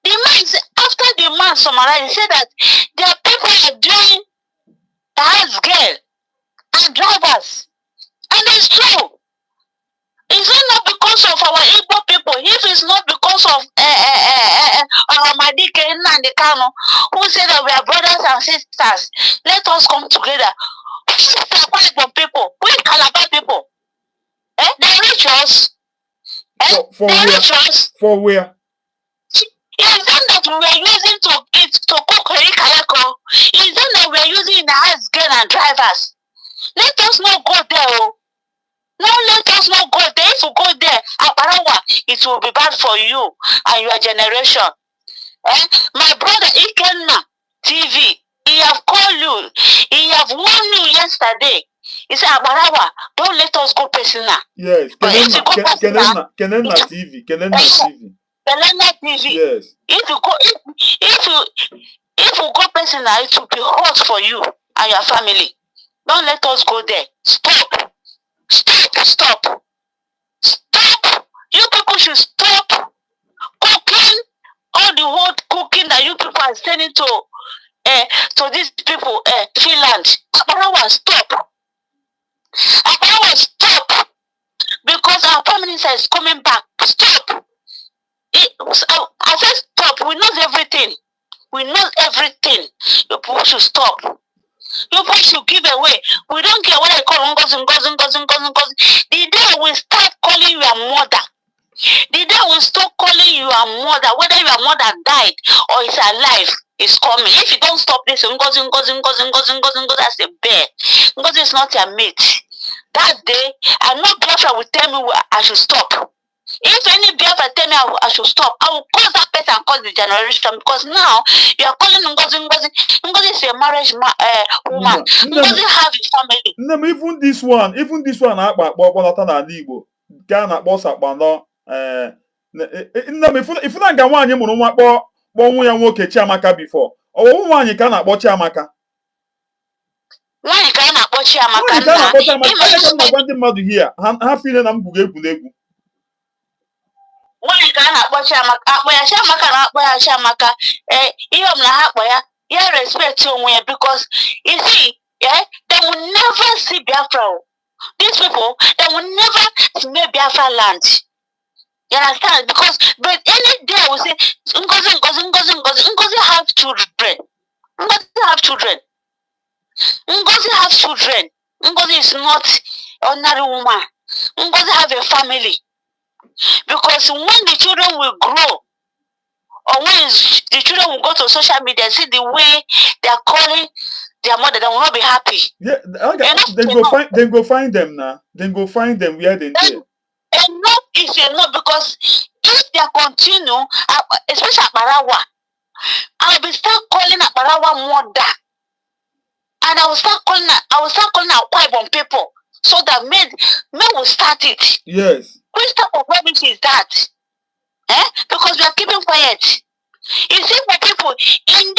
The man is, after the man summarized, he said that there are people are doing house girl and drivers. And it's true. Is it not because of our Igbo people? If it's not because of our Madike and the Kano, who say that we are brothers and sisters, let us come together. Igbo people, we Calabar people. They reach us. For where? Is that we are using to cook Kalako? Is that we are using the house girl and drivers? Let us not go there. No, let us not go there. If you go there, it will be bad for you and your generation. My brother Ikenna TV, he have called you. He have warned you yesterday. He said, Abarawa, don't let us go personal. Yes, Kenena TV. Kenena TV. Yes. If you go personal, it will be hard for you and your family. Don't let us go there. Stop. You people should stop cooking all the whole cooking that you people are sending to these people, Finland. Abarawa, stop. Because our prime minister is coming back. Stop. I said stop. We know everything. You people should stop. People should give away. We don't care what I call ngozi. The day we start calling your mother, the day we stop calling your mother, whether your mother died or is alive, is coming. If you don't stop this, ngozi as a bear. Ngozi is not your mate. That day, and no Biafra will tell me I should stop. If any Biafra tell me I should stop, I will cause that person and cause the generation, because now you are calling Ngozi. Ngozi is a marriage woman. Ngozi have a family. No, even this one, if na ga nwaanyị mụrụ nwa kpọọ nwa ya nwoke Chiamaka before. Ọwụ nwaanyị ka na-akpọ Chiamaka. Nwaanyị ka na-akpọ Chiamaka. Nwaanyị ka na-akpọ Chiamaka. Onye ka na-agwa ndị mmadụ here, ha feel na m gwugo egwuregwu. Nwaanyị ka na-akpọ Chiamaka, akpọ ya Chiamaka na akpọ ya Chiamaka. Ihe ọbụla ha akpọ ya, ya respect onwe ya, because you see, they will never see Biafra. These people, they will never see Biafra land. You understand? Because but any day I will say Ngozi have children. Ngozi have children. Ngozi is not ordinary woman. Ngozi have a family. Because when the children will grow, or when the children will go to social media, see the way they are calling their mother, they will not be happy. Yeah, then go find them now. Then go find them where they are. Enough is enough, because if they continue, especially Akbarawa, I will start calling Akbarawa mother, and I will start calling Akwa people, so that men will start it. Yes. Which type of rubbish is that? Because we are keeping quiet. You see, for people in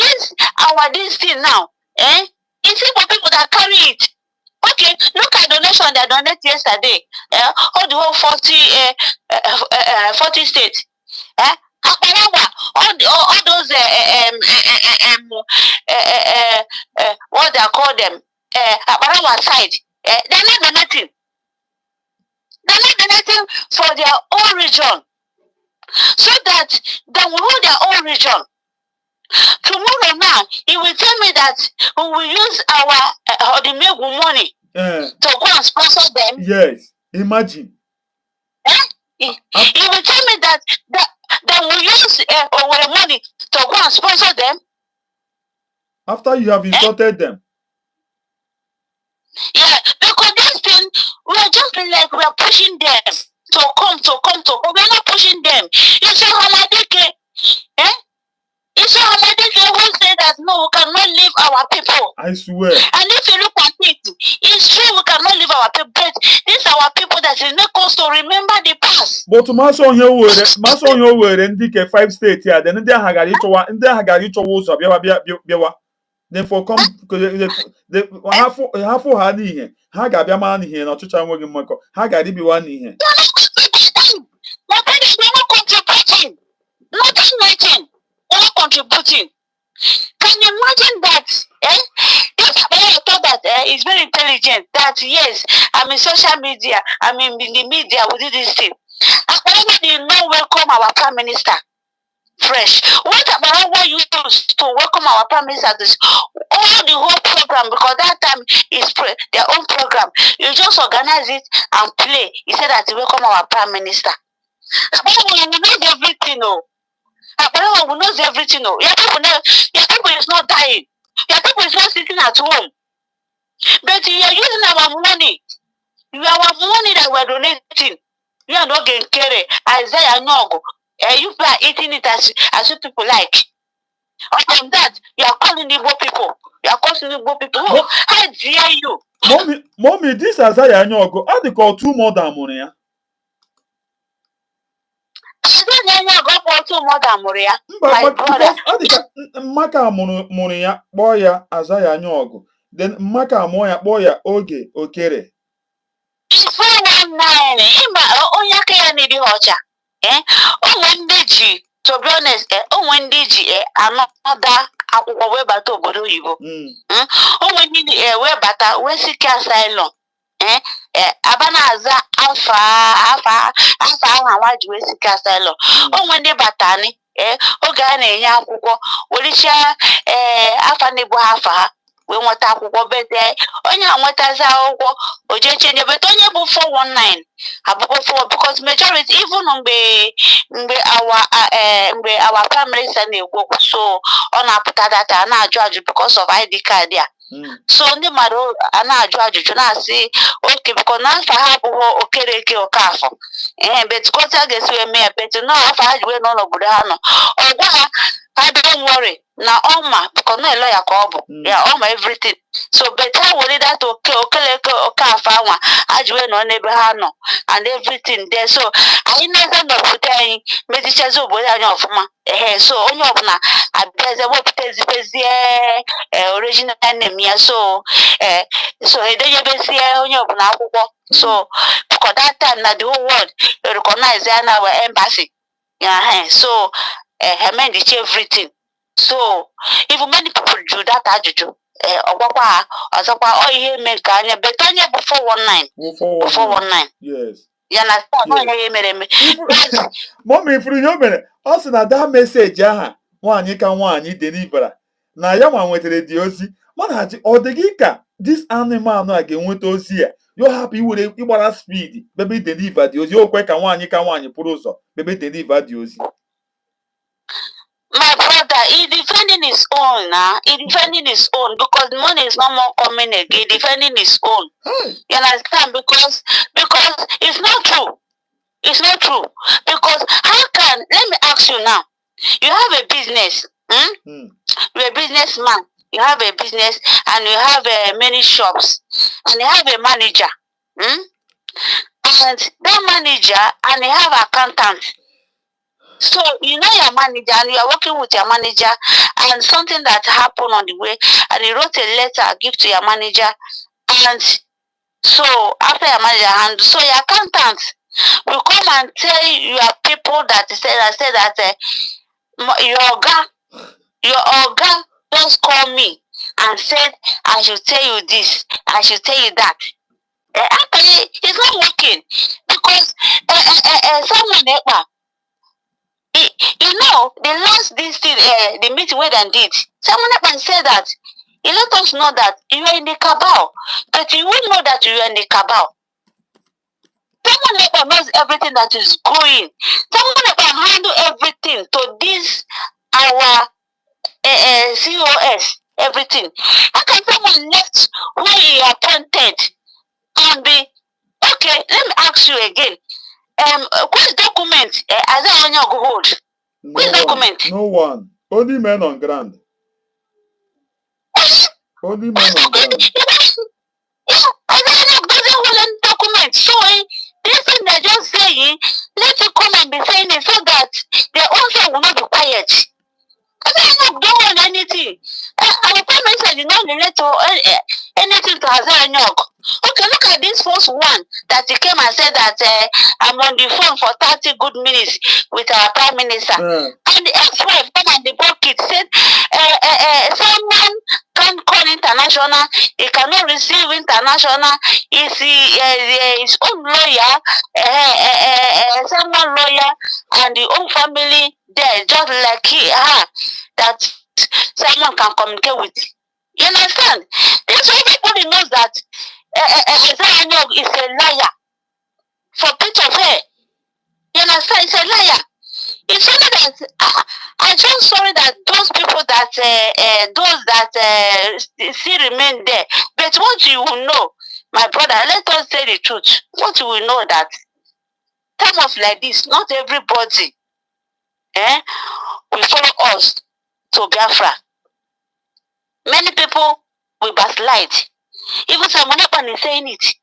this thing now, you see, for people that carry it. Okay, look at donation they donated yesterday. All the whole 40 states. All those what they call them, Abarawa side. They're not donating. They're not donating for their own region, so that they will hold their own region. Tomorrow now, he will tell me that we will use our the money to go and sponsor them. Yes, imagine. He will tell me that we will use our money to go and sponsor them. After you have insulted them. Yeah, because this thing, we are just like we are pushing them to come. We are not pushing them. You say Hamadike, You see how many people who say that no, we cannot leave our people. I swear. And if you look at it, it's true we cannot leave our people. But these are our people that is not cause to remember the past. But maso onye were ndị ke 5 states here, then ndị agha gara ịchọwa ụzọ bịawa. Then for come hafụ ha n'ihe, ha ga-abịa ma n'ihe na ọchịchị enweghị mmekọ, ha ga-adịbiwa n'ihe. Nothing. All contributing. Can you imagine that? This I thought that is very intelligent. That yes, I'm in social media, I'm in the media, we do this thing. I did not welcome our prime minister fresh. What about what you used to welcome our prime minister? All the whole program, because that time is their own program. You just organize it and play. He said that you welcome our prime minister. We know everything, no. Who knows everything. No. Your people is not dying. Your people is not sitting at home. But you are using our money. You are our money that we are donating. You are not getting nkere. Isaiah Nogo. You are eating it as you people like. Other than that, you are calling Igbo people. You are calling Igbo people. Oh, how dare you? Mommy, this Isaiah Nogo, how they call 2 more than money? Mmaka mụrụ ya kpọọ ya Azaya Anyaogu, then mmaka mụọ ya kpọọ ya Oge Okere. Onye aka ya na-eri ọcha. Onwe ndị ji, to be honest, onwe ndị ji anọda akwụkwọ wee bata obodo oyibo. Onwe ndị wee bata wee seek asylum. Abanaza afa ahụ ji wee seek asylum. Onwe ndị batani oge a na-enye akwụkwọ wericha afa na-ebu afa ha we nweta akwụkwọ bete onye a nwetazi akwụkwọ o jee chenye bete onye bụ 419 abụkwa 4 because majority even mgbe our prime minister na-ekwu okwu so ọ na-apụta data na-ajụ ajụ because of ID card ya so ndị mmadụ a na-ajụ ajụjụ na-asị oke biko na afọ ha abụghị Okereke Okafọ betukọta ga-esi wee mee ya betu na afọ ha ji wee nọ n'obodo ha nọ ọ gwa ha don't worry na ọma because na lawyer ka ọ bụ ya ọma everything so better were that Okereke Okafọ anwa ha ji wee nọ n'ebe ha nọ and everything there so anyị na-eze nọpụta anyị mezichazi obodo anyị ọfụma so onye ọbụla abịaze wepụta ezibezie original name ya so edenyebezie onye ọbụla akwụkwọ so because that time na the whole world recognize ya na our embassy so amend everything so if many people do that ajụjụ ọgbakwa ha ọzọkwa ọ ihe eme nke anya bete onye bụ 419 yes ya na onye ya mere eme mọmi ifuru ihe o mere ọ sị na that message aha nwaanyị ka nwaanyị delivera na ya nwa nwetara dị ozi mana ọ dị gị ka this animal a ga-enweta ozi ya yo hapụ iwere ịgbara speed bebe deliver dị ozi okwe ka nwaanyị pụrụ ụzọ bebe deliver dị ozi. My brother, he defending his own now. He defending his own because money is no more coming again. Defending his own. You understand? Because it's not true. It's not true. Because let me ask you now. You have a business. You're a businessman. You have a business and you have many shops. And you have a manager. And that manager and you have accountant. So you know your manager and you are working with your manager and something that happened on the way and you wrote a letter give to your manager and so after your manager and so your accountant will come and tell your people that say that your organ just called me and said I should tell you this, I should tell you that. Actually, it's not working because someone you know, the last the meeting where they did, someone up and said that he let us know that you are in the cabal, but you will know that you are in the cabal. Someone up knows everything that is going. Someone up handle everything to this our COS, everything. How can someone left where he appointed and be okay? Let me ask you again. Which document as I anyaogu hold? Which document? No one. Only men on ground. Only men on ground. Anyaogu doesn't hold any document. So this thing they're just saying, let you come and be saying it so that the owner will not be quiet. Anyaogu don't hold anything. And the prime minister did not relate to anything to Anyaogu. Okay, look at this first one that he came and said that I'm on the phone for 30 good minutes with our prime minister. And the ex-wife came and the bucket said someone can't call international, he cannot receive international, is his own lawyer, someone lawyer, and the own family there, just like her, that someone can communicate with. You understand? So everybody knows that Anyaogu is a liar for picture of her. You understand? It's a liar. It's only that I'm just sorry that those people that still remain there. But what you will know, my brother, let us say the truth. What you will know that time of like this, not everybody will follow us to Biafra. Many people will backslide. Even someone up and is saying it.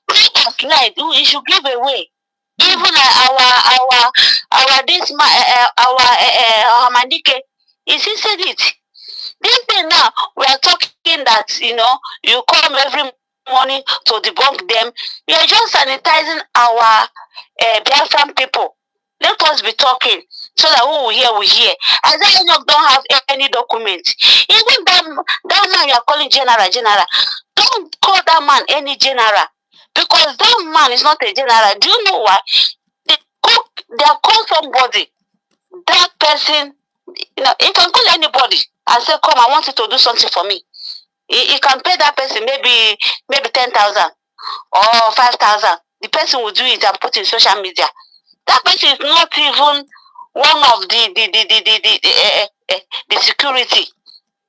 Backslide, we should give away. Even our Mandike, he said it. This thing now, we are talking that, you know, you come every morning to debunk them. We are just sanitizing our Biafran people. Let us be talking so that who will hear, will hear. As I don't have any document. Even that man you are calling general, don't call that man any general. Because that man is not a general. Do you know why? They are called somebody. That person, you know, you can call anybody and say, come, I want you to do something for me. You can pay that person maybe 10,000 or 5,000. The person will do it and put in social media. That person is not even one of the security.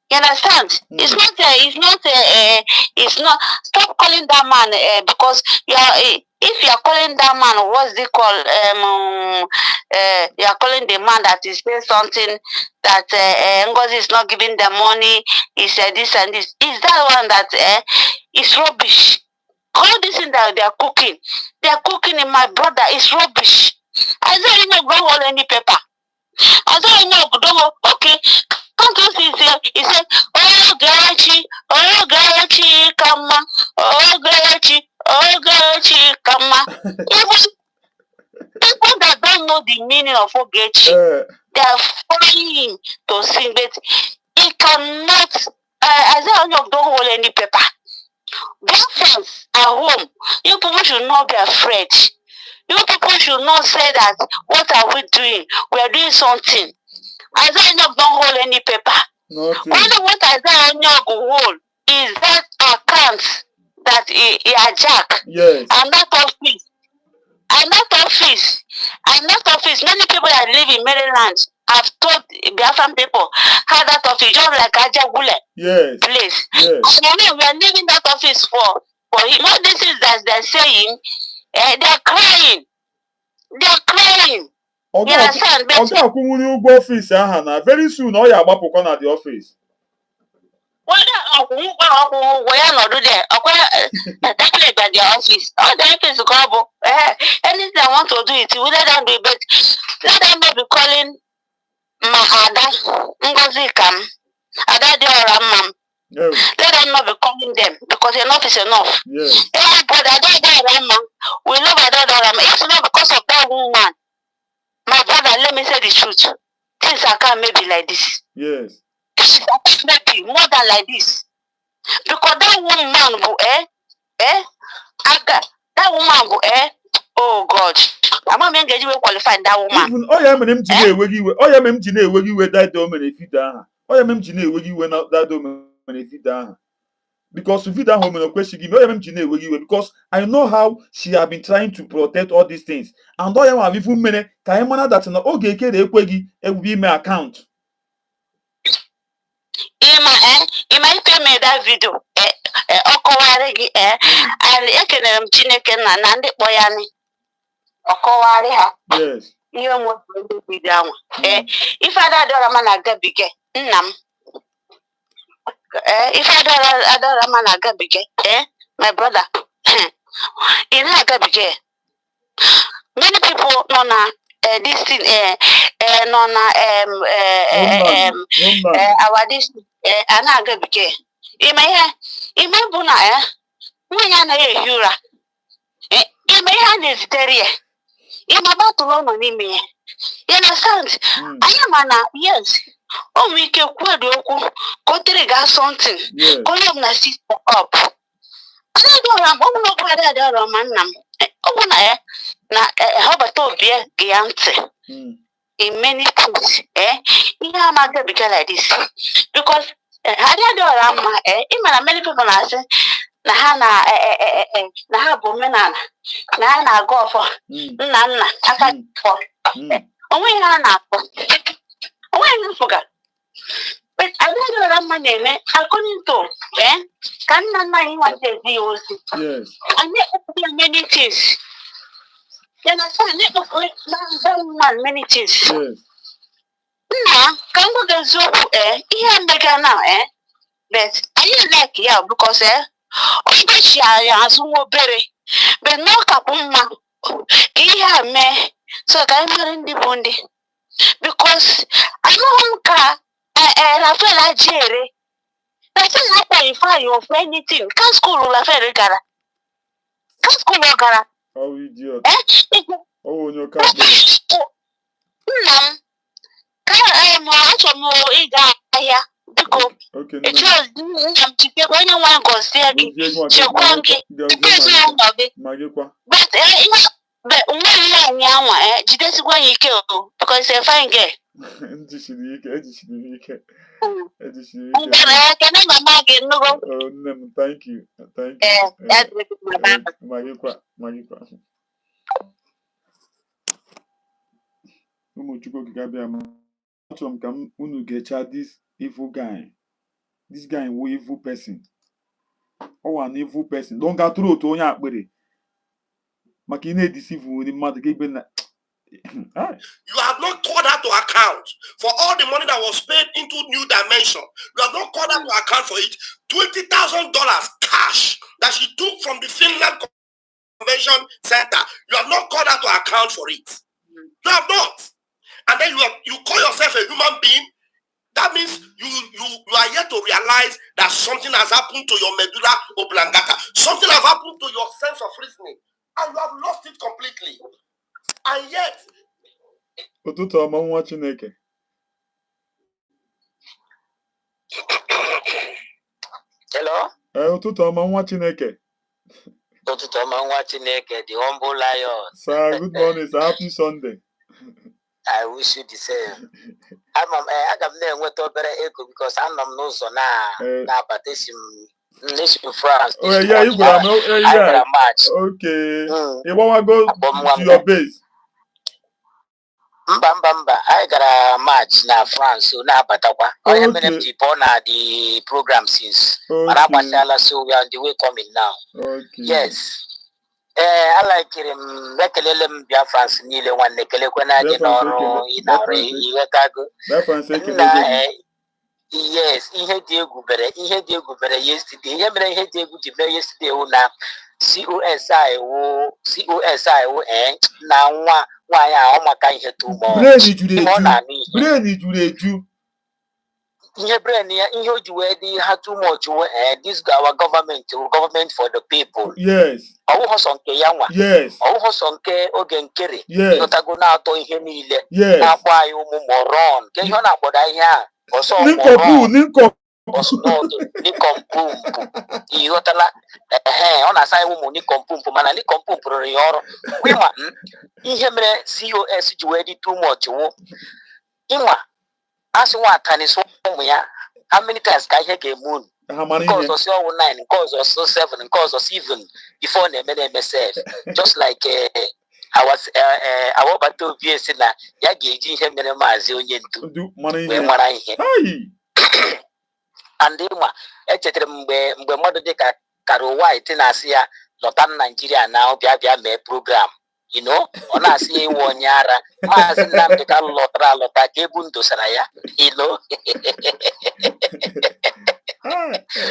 You understand? It's not. Stop calling that man because you are. If you are calling that man, what's they call? You are calling the man that is saying something that Ngozi is not giving the money. He said this and this. Is that one that is rubbish? All this thing that they are cooking in my brother is rubbish. I don't even go hold any paper. I don't know. Okay. Can't you see? He said, oh, Garachi, come on. Oh, Garachi, come on. Even people that don't know the meaning of Ogechi, they are following to sing, but he cannot. I don't hold any paper. Their friends at home, you people should not be afraid. You people should not say that, what are we doing? We are doing something. Isaiah don't hold any paper. Nothing. Only what Isaiah hold is that account that he hijacked. Yes. And that office. Many people that live in Maryland have told Biafran people how that office, just like Ajagule place. Yes. And we are leaving that office for him. All this is that they're saying, they're crying. Okay, office very soon all your gbapụkwa na the office. Anything I want to do it, we let them do it, but let them not be calling my Ada Ngozi Kam, Ada Dioramam. Let them not be calling them because enough is enough. Yes. Everybody, Ada Dioramam, we love Ada Dioramam. It's not because of that woman. My brother, let me say the truth. Things I can't maybe like this. Yes. Maybe more than like this. Because that woman will that woman will oh God. I'm not going to qualify that woman. Even that domain that domain because if you that home question give me because I know how she have been trying to protect all these things. And I have even many that na Okeke will be my account. Ima pay that video okowari and ekenere Chineke na ndị kpọ ya ni okowari ha. Yes. Ihe mo video ahụ if Ada Dioramam na-agabige nnam if Ada Dioramam na-agabige my brother in agabige many people know na this thing no na our this anagabige ime bụ na nwanyị anaghị ehi ụra ime ihe a na-ezitere ya ime batụrụ nọ n'ime ya you understand anyị ma na yes o nwere ike kwuo okwu ka o tere gaa something ka onye ọbụla si up Ada Dioramam ọ bụ na ọkwa Ada Dioramam nna m ọ bụ na ya na họbata obi gị ya ntị in many things ihe amagabiga like this because Ada Dioramam ịmara many people na-asị na ha na ha bụ omenala na ha na-aga ọfọ nna aka fọ onweghị ha na-akpọ onweghị mfụga but Ada Dioramam na-eme according to ka nna anyị nwata ezi ya ozi and they many things. You understand? Many things. Now, can we go to here mega now, but I like yeah because as berry, but no kapuma. Here me so can the bundi because I know I feel like Jerry. I feel like I find you for anything. Can't school la fere gara. Can't school gara. Oh, idiot. Oh, no, can't okay. But because a fine girl. Thank you. Chukwu Okike Abiama. Unu gecha this evil guy. This guy is an evil person. Oh, an evil person. Don't go through to onye akpere. Makine deceive the mother give na. You have not called her to account for all the money that was paid into New Dimension. You have not called her to account for it. $20,000 cash that she took from the Finland Convention Center. You have not called her to account for it. You have not. And then you call yourself a human being. That means you are yet to realize that something has happened to your medulla oblongata. Something has happened to your sense of reasoning. And you have lost it completely. And yet, hello? The humble lion. Sir, good morning. Sir. Happy Sunday. I wish you the same. I'm because I'm not so now France. Oh yeah, you got a match. Okay. You want to go to your base? Mbamba. I got a match now France. So now Batakwa. I am people na the program since. So we are on the way coming now. Okay. Yes. I like him. Lekelelem Bia France nile one lekele kwena dinoro inare iwetago. Yes, ihe dị egwu bere yesterday. Ihe mere ihe dị egwu ji mee yesterday na COSI wo na nwaanyị ahụ maka ihe too much. Brain juru eju. Ihe brain ya ihe o ji wee dị ha too much this our government for the people. Yes. Ọwụghọ sọ nke ya nwa. Yes. Ọwụghọ sọ nke oge nkere. Yes. Ịghọtago na-atọ ihe niile. Yes. Na-akpọ anyị ụmụ moron. Ke ihe ọ na-akpọda ihe a. Nikompumpu. Ịghọtala ọ na-asa anyị ụmụ nikompumpu mana nikompumpu rụrụ ya ọrụ. Ịma ihe mere COS ji wee dị too much wụ ịma asị nwata n'isi ụmụ ya how many times ka ihe ga-eme unu nke ọzọ si ọwụ 9 nke ọzọ so 7 nke ọzọ 7 before na-eme sef just like our ọbata obi esi na ya ga-eji ihe mere maazị onye ndu wee mara ihe and ịma echetara m mgbe mmadụ dịka Carol White na-asị ya lọta na Nigeria na bịa mee program ọ na-asị ya iwe onye ara maazị Nnamdị ka lọtara alọta ka ebu ndosara ya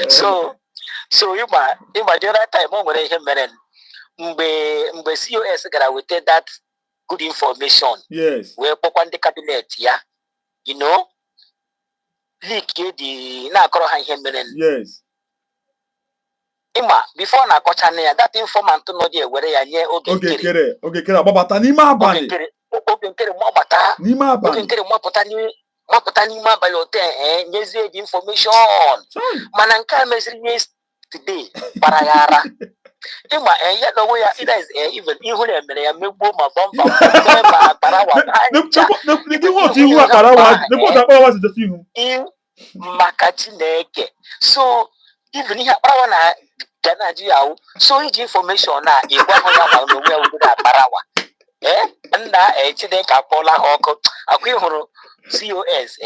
so ịma the other time o nwere ihe mere mgbe COS gara weta that good information wee kpọkwa ndị kabinet ya leak dị na-akọrọ ha ihe mere ịma before na-akọcha ya that informant nọ dị ewere ya nye oge nkere agbabata n'ime abalị oge nkere mgbabata n'ime abalị oge nkere mapụta n'ime abalị ote nyezie dị information mana nke a meziri yesterday gbara ya ara ịma ya na onwe ya even ihu na-emere ya megbuo ma bọmba ma akparawa maka Chineke so even ihe akparawa na Nigeria so iji information na ịgwa hụ ya na onwe obodo akparawa nna Chineke akpọla ha ọkụ akwa ịhụrụ COS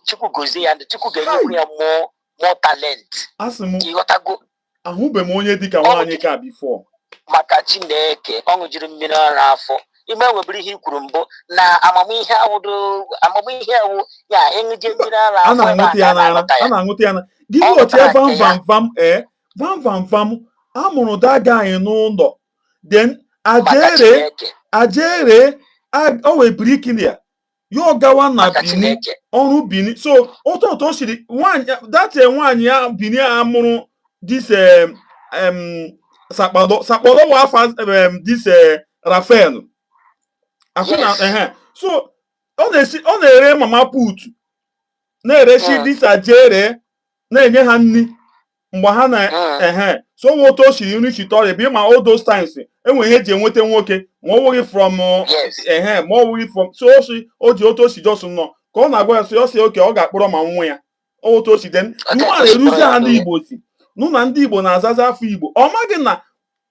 Chukwu gozie ya Chukwu ga-enyekwu ya more talent ịghọtago ahụbe m onye dịka nwaanyị ka before maka Chineke ọ ṅụjiri mmiri ara afọ ime webere ihe ikwuru mbụ na amamihe awụ ya ịṅụje mmiri ara afọ a na-aṅụta ya na gị ọchị vam amụrụ daga anyị n'ụlọ then ajere o wee birikilia ya gawa na Bini ọrụ Bini so ụtọ o siri nwaanyị ya Bini a mụrụ this sakpọrọ wafa this Rafael akụna so ọ na-ere mama put na-eresi this ajere na-enye ha nri mgbe ha na so what she uni she thought be my all those times and when he went and working more from more from so she oto she just no go na go so say okay ọ ga-akpọrọ ma nwa ya oto she then you want to lose ha ndị Igbo si no na ndị Igbo na azaza afọ Igbo ọ maghị na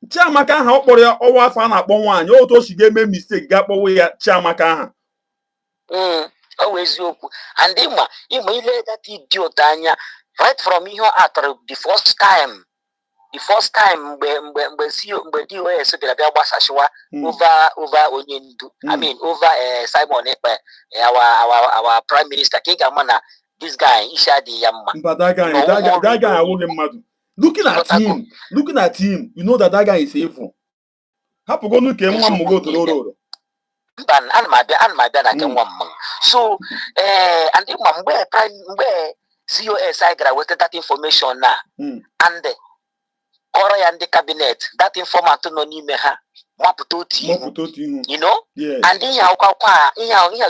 Chiamaka aha ọ kpọrọ ya ọwa afọ a na-akpọ nwaanyị oto she ga-eme mistake ga-akpọwe ya Chiamaka aha always okwu and ịma ile that idiot anya right from ihe atọrọ the first time mgbe DOS bịara bịa gbasashiwa over onye ndu I mean over Simon Ekpe our prime minister ka ị ga-ama na this guy isha dị ya mma. But that guy awụghị mmadụ. Looking at him, you know that guy is evil. Hapụgonu ka nwa mmụgo tororo. Ana m abịa na nke nwa mmụgo. So and mgbe COS I gara weta that information na and kọrọ ya ndị cabinet that informant nọ n'ime ha mapụta otu ihu you know and ihe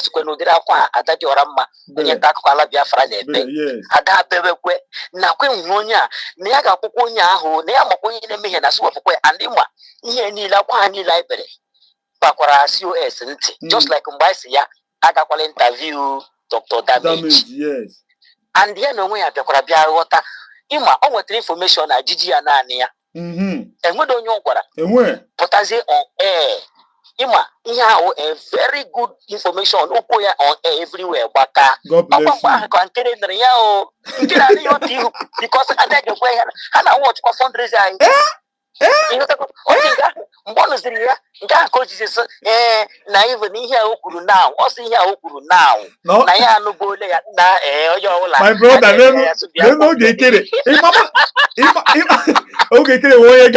sokwe n'ụdịrị akwa Ada dị ọra mma onye nta akụkọ ala Biafra na-ebe Ada bewekwe na kwe nwe onye a na ya ga-akwụkwọ onye ahụ na ya makwa onye na-eme ihe na siwepụkwe and ịma ihe niile akwa ha niile anyị bere gbakwara COS ntị just like mgbe anyị si ya agakwala interview Dr. Damage and ya na onwe ya bịakwara bịa ghọta ịma ọ nwetara information na jiji ya naanị ya enwede onye ọ gwara pụtazie on air ịma ihe ahụ a very good information okwu ya on air everywhere gbaka ọgbakwa ahụ ka nkere nere ya o nkere adịghị otu ihu because adịghị ekwe ya ha na watchkwa fundraising anyị mgbe ọ nụziri ya nke ahụ ka o jizi so na even ihe a o kwuru now ọ sị ihe a o kwuru now na ya anụgole ya na onye ọbụla my brother n'oge ekere oge ekere bụ onye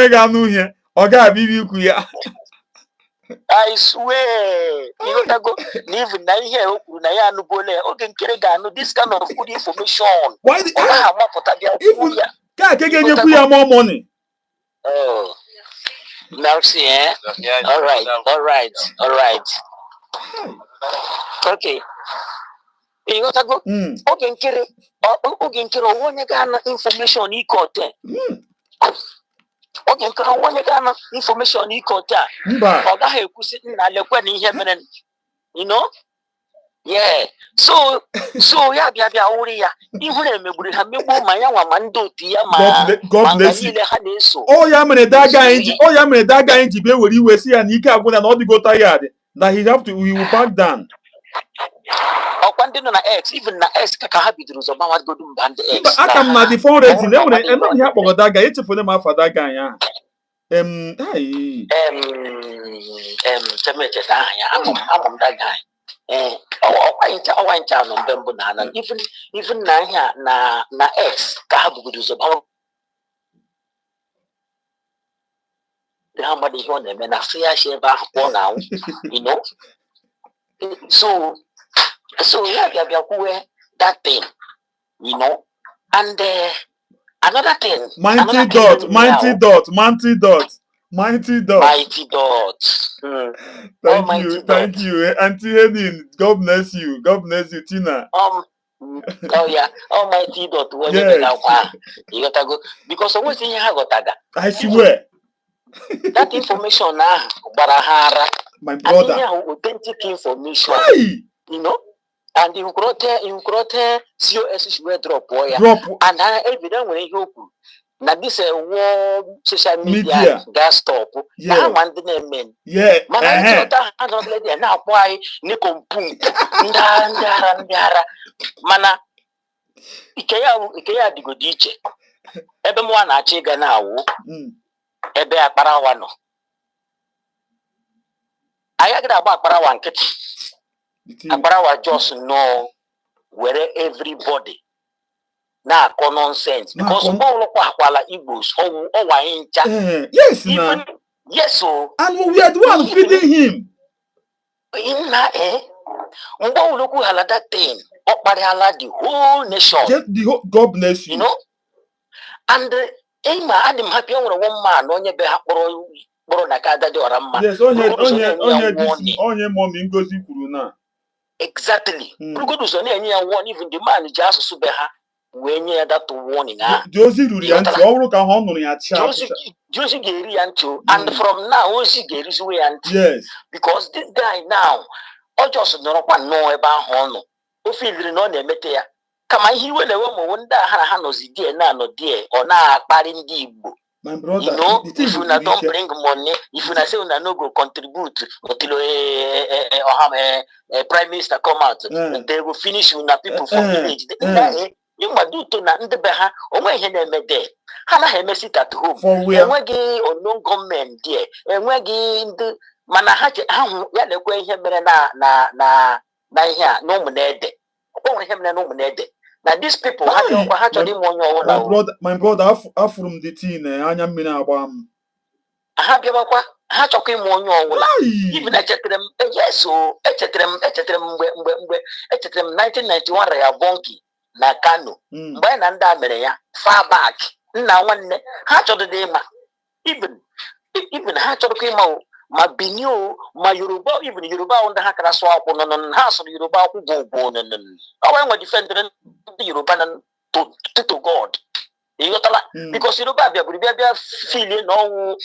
ga-anụ uhie ọ ga-abịa ikwu ya I swear ịghọtago na even na ihe o kwuru na ya anụgole ya oge nkere ga-anụ this kind of good information ọ gaghị amapụta bịa kwuo ya ka ga-enyekwu ya more money. Oh, merci, eh? All right. Okay. You got to go. Oge nkere onye ga-ana information ikote. Oge nkere onye ga-ana information ikote a. Ọ gaghị ekwusi na lekwe na ihe mere. You know? Yeah. So ya bịa uri ya. Ihu na-emegburi ha megbu ma ya nwa ma ndị otu ya ma niile ha na-eso. Oh ya mere that guy ji be were iwe si ya na ike agwụna na ọ dịgo tired that he will back down. Ọkwa ndị nọ na X even na X ka ha bidoro ụzọ gbawagodu mba ndị X. Aka m na the fundraising enwere ihe akpọrọ that guy echefuna m afa that guy ya. Temecheta aha ya amụ m that guy. Ọwa ncha nọ mgbe mbụ na ana even na ihe na X ka ha bugodo ụzọ gbawa ha mmadụ ihe ọ na-eme na sị ya shi ebe ahụ pụọ na anwụ you know so ya bịa kwuwe that thing you know and another thing mighty dot. Thank you Auntie Helen, God bless you Tina. Oh yeah, almighty dot you gotta go because always in ha gotaga. I swear that information na barahara my brother authentic information you know and you crote COS should drop and evidence when you open na this war social media gas stop na man the men man I don't let them now why ni kompum ndara mana ike ya digo diche ebe mwa na achi ga na awu ebe akparawa no aya gida agba akparawa nkiti akparawa just no where everybody na nonsense because all akwala Igbos owa hincha yes na yes so and we are the one feeding him in na mbo loku hala that thing okpariala the whole nation the whole God bless you you know and I'm happy one man onye be ha kporo na ka Ada dị ọra mma yes onye mommy Ngozi kwuru na exactly rugodu so na enye ya one even the man ji asụsụ be ha when you that warning. Josie Rurianti, all can honor ya Josie Gerianto, and from now, Osi Geris way and yes, because this guy now, or just no one know about Hono, who feel no metea. Come on, he will a woman wonder how Hanos dear, no dear, or now paring deep. My brother, you know, if you don't bring money, if you say you no go contribute until a prime minister come out, they will finish with people from village. You must do to na the beha, or when he never there. Hana he sit at home. For where? And we or no government there. And we the manahache, ya the way he na here, no money. Oh, him no money. Now these people have my brother from the teen, Anya Mina Abam. I have your Hachoki Monyo. Even I checked them, yes, so I checked them 1991 Rea Bonki, Nakano, when and Damerea, far back. Now one hatch of the day, even Hachoki my Binu, my Yoruba, even Yoruba on the Hakara swap on an house of Yoruba who go born and I want to defend the Yoruba to God. Because Yoruba be feeling no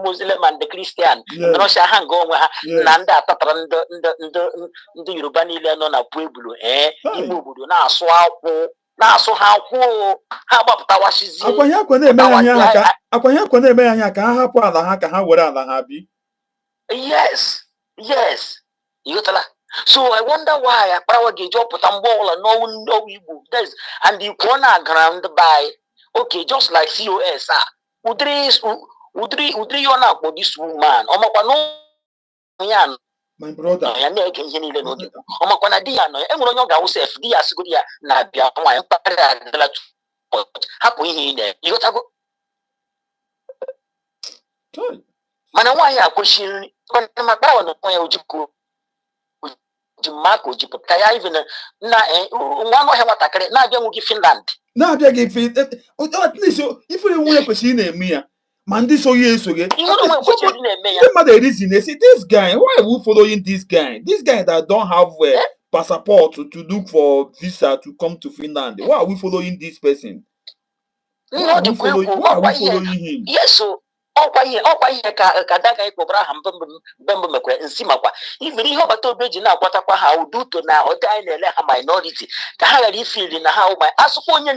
Muslim and the Christian, no Shahan go Nanda Tatran the Yoruba Nilan a Pueblo, Imubu, now swap. Now, so how about Tawashi? Yes. So I wonder why I power gauge up with Ambola, no Igbo. And you corner ground by okay, just like COS. Udri yona for this woman. My brother. Omakwana diano. Engono ga usef dia sigudia na bia nwa empare adela hapo ihe ine. You got go. Mana nwa ya kweshiri. Kwa mabawa no ya ujiku. Jimako jiputaya even na one of watakere na bia mugi Finland. Na bia gi fit at least if you want person na me man this so yes okay. Somebody reason they say this guy, why are we following this guy? This guy that don't have a passport to look for visa to come to Finland. Why are we following this person? Why are we following him? Yes, so ọkwa ihe ka daga ikpobara ha mbembe mekwe nsima kwa even ihe ọbata obeji na-akwatakwa ha uduto na ọdị anyị na-ele ha minority ka ha ghara ifili na ha ụma asụkwa onye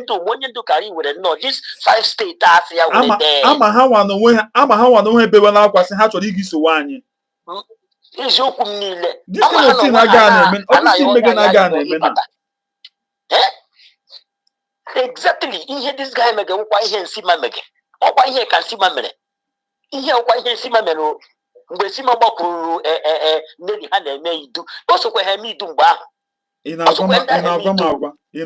ndu kara iwere nnọọ this 5 steeti asị ya were dee ama ha nwa n'onwe ebewela akwasị ha chọrọ igi sowe anyị eziokwu m niile exactly ihe this guy mege wụkwa ihe nsima mege ọkwa ihe ka nsima mere ihe ọkwa ihe nsima mere mgbe sima gbakwuru neri ha na-eme idu o sokwa ha eme idu mgbe ahụ ị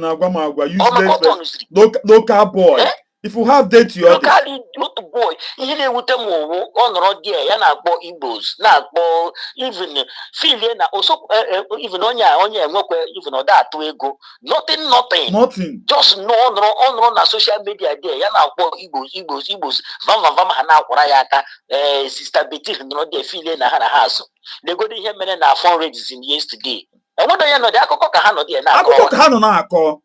na-agwa m agwa useless local boy. If you have date your boy, ihe na-ewute m owu ọ nọrọ die ya na-akpọ Igbos na-akpọ even filie na even onye enwekwe even ọda atụ ego nothing just no nọrọ na social media die ya na-akpọ Igbos vam ha na-akwara ya aka sister Betty nọrọ die filie na ha na ha so legodo ihe mere na fundraising yesterday enwedo ya nọ dị akụkọ ka ha nọ die na-akọ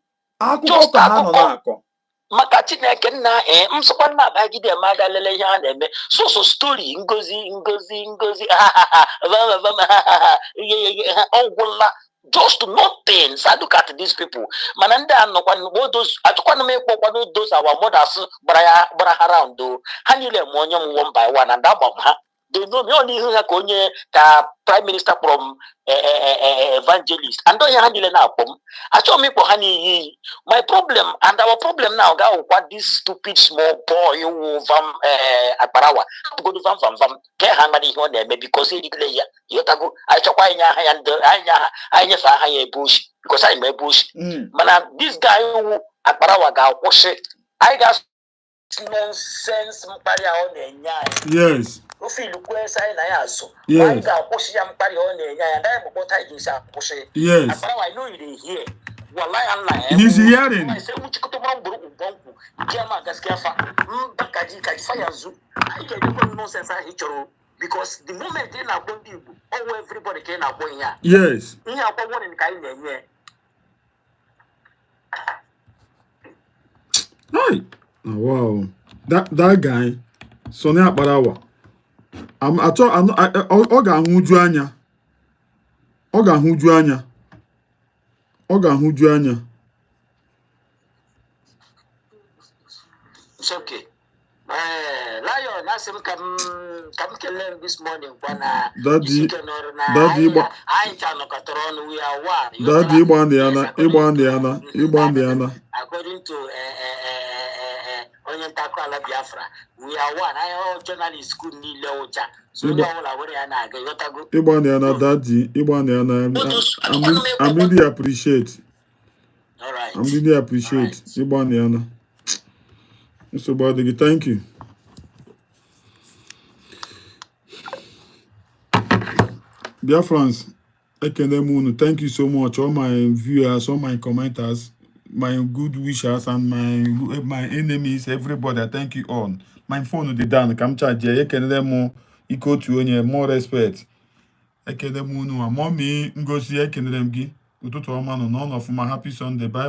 maka Chineke nna msokwa na abagide amaga lele ihe a na-eme so story ngozi ọgwụla just nothing. So look at these people mananda anọkwa those atukwana m ekpokwa those our mothers gbara around do ha niile m onye m one by one and agbam ha they know me only ha ka onye ka prime minister from evangelist and onye ha niile na-akpọ m achọ m ikpọ ha n'iyi my problem and our problem now ga what this stupid small boy who vam akparawa go do vam ke ha ngadi ihe ọ na-eme because he declare ya yotago achọkwa anya ha ya anya fa ha ya bush because I may bush mana this guy who akparawa ga akwụsị I got nonsense mpari ọ na-enya yes ofilu kwesa na ya so why ga akwụsị ya mpari ọ na-enya ya dai bụ bota iji sa akwụsị yes akparawa I know you dey hear wallahi Allah he's hearing sai mu cikuto ban buru ubonku jama gaskiya fa kaji fa yanzu ai ke dukkan nonsense a hichoro because the moment they na gbon Igbo all everybody can na gbon ya yes ihe akwa woni ka anyị na-enye Hey, wow, that guy, Sonny Akbarawa. I thought Oga Huju anya. Oga Huju anya. Oga Huju anya. It's okay. Lion, I said, come kill them this morning. Daddy, we are one. Daddy, Ibandiana. According to Onyantakwala Biafra, we are one. I all journalists could need Leocha. So you all are very Ibandiana, Daddy, Ibandiana. I really appreciate. All right. I really appreciate Ibandiana. Mr. Badegi, thank you. Dear friends, thank you so much. All my viewers, all my commenters, my good wishers, and my enemies, everybody, I thank you all. My phone is down. Come charge. Equal to more respect. Mommy, go see. None of my happy Sunday. Bye bye.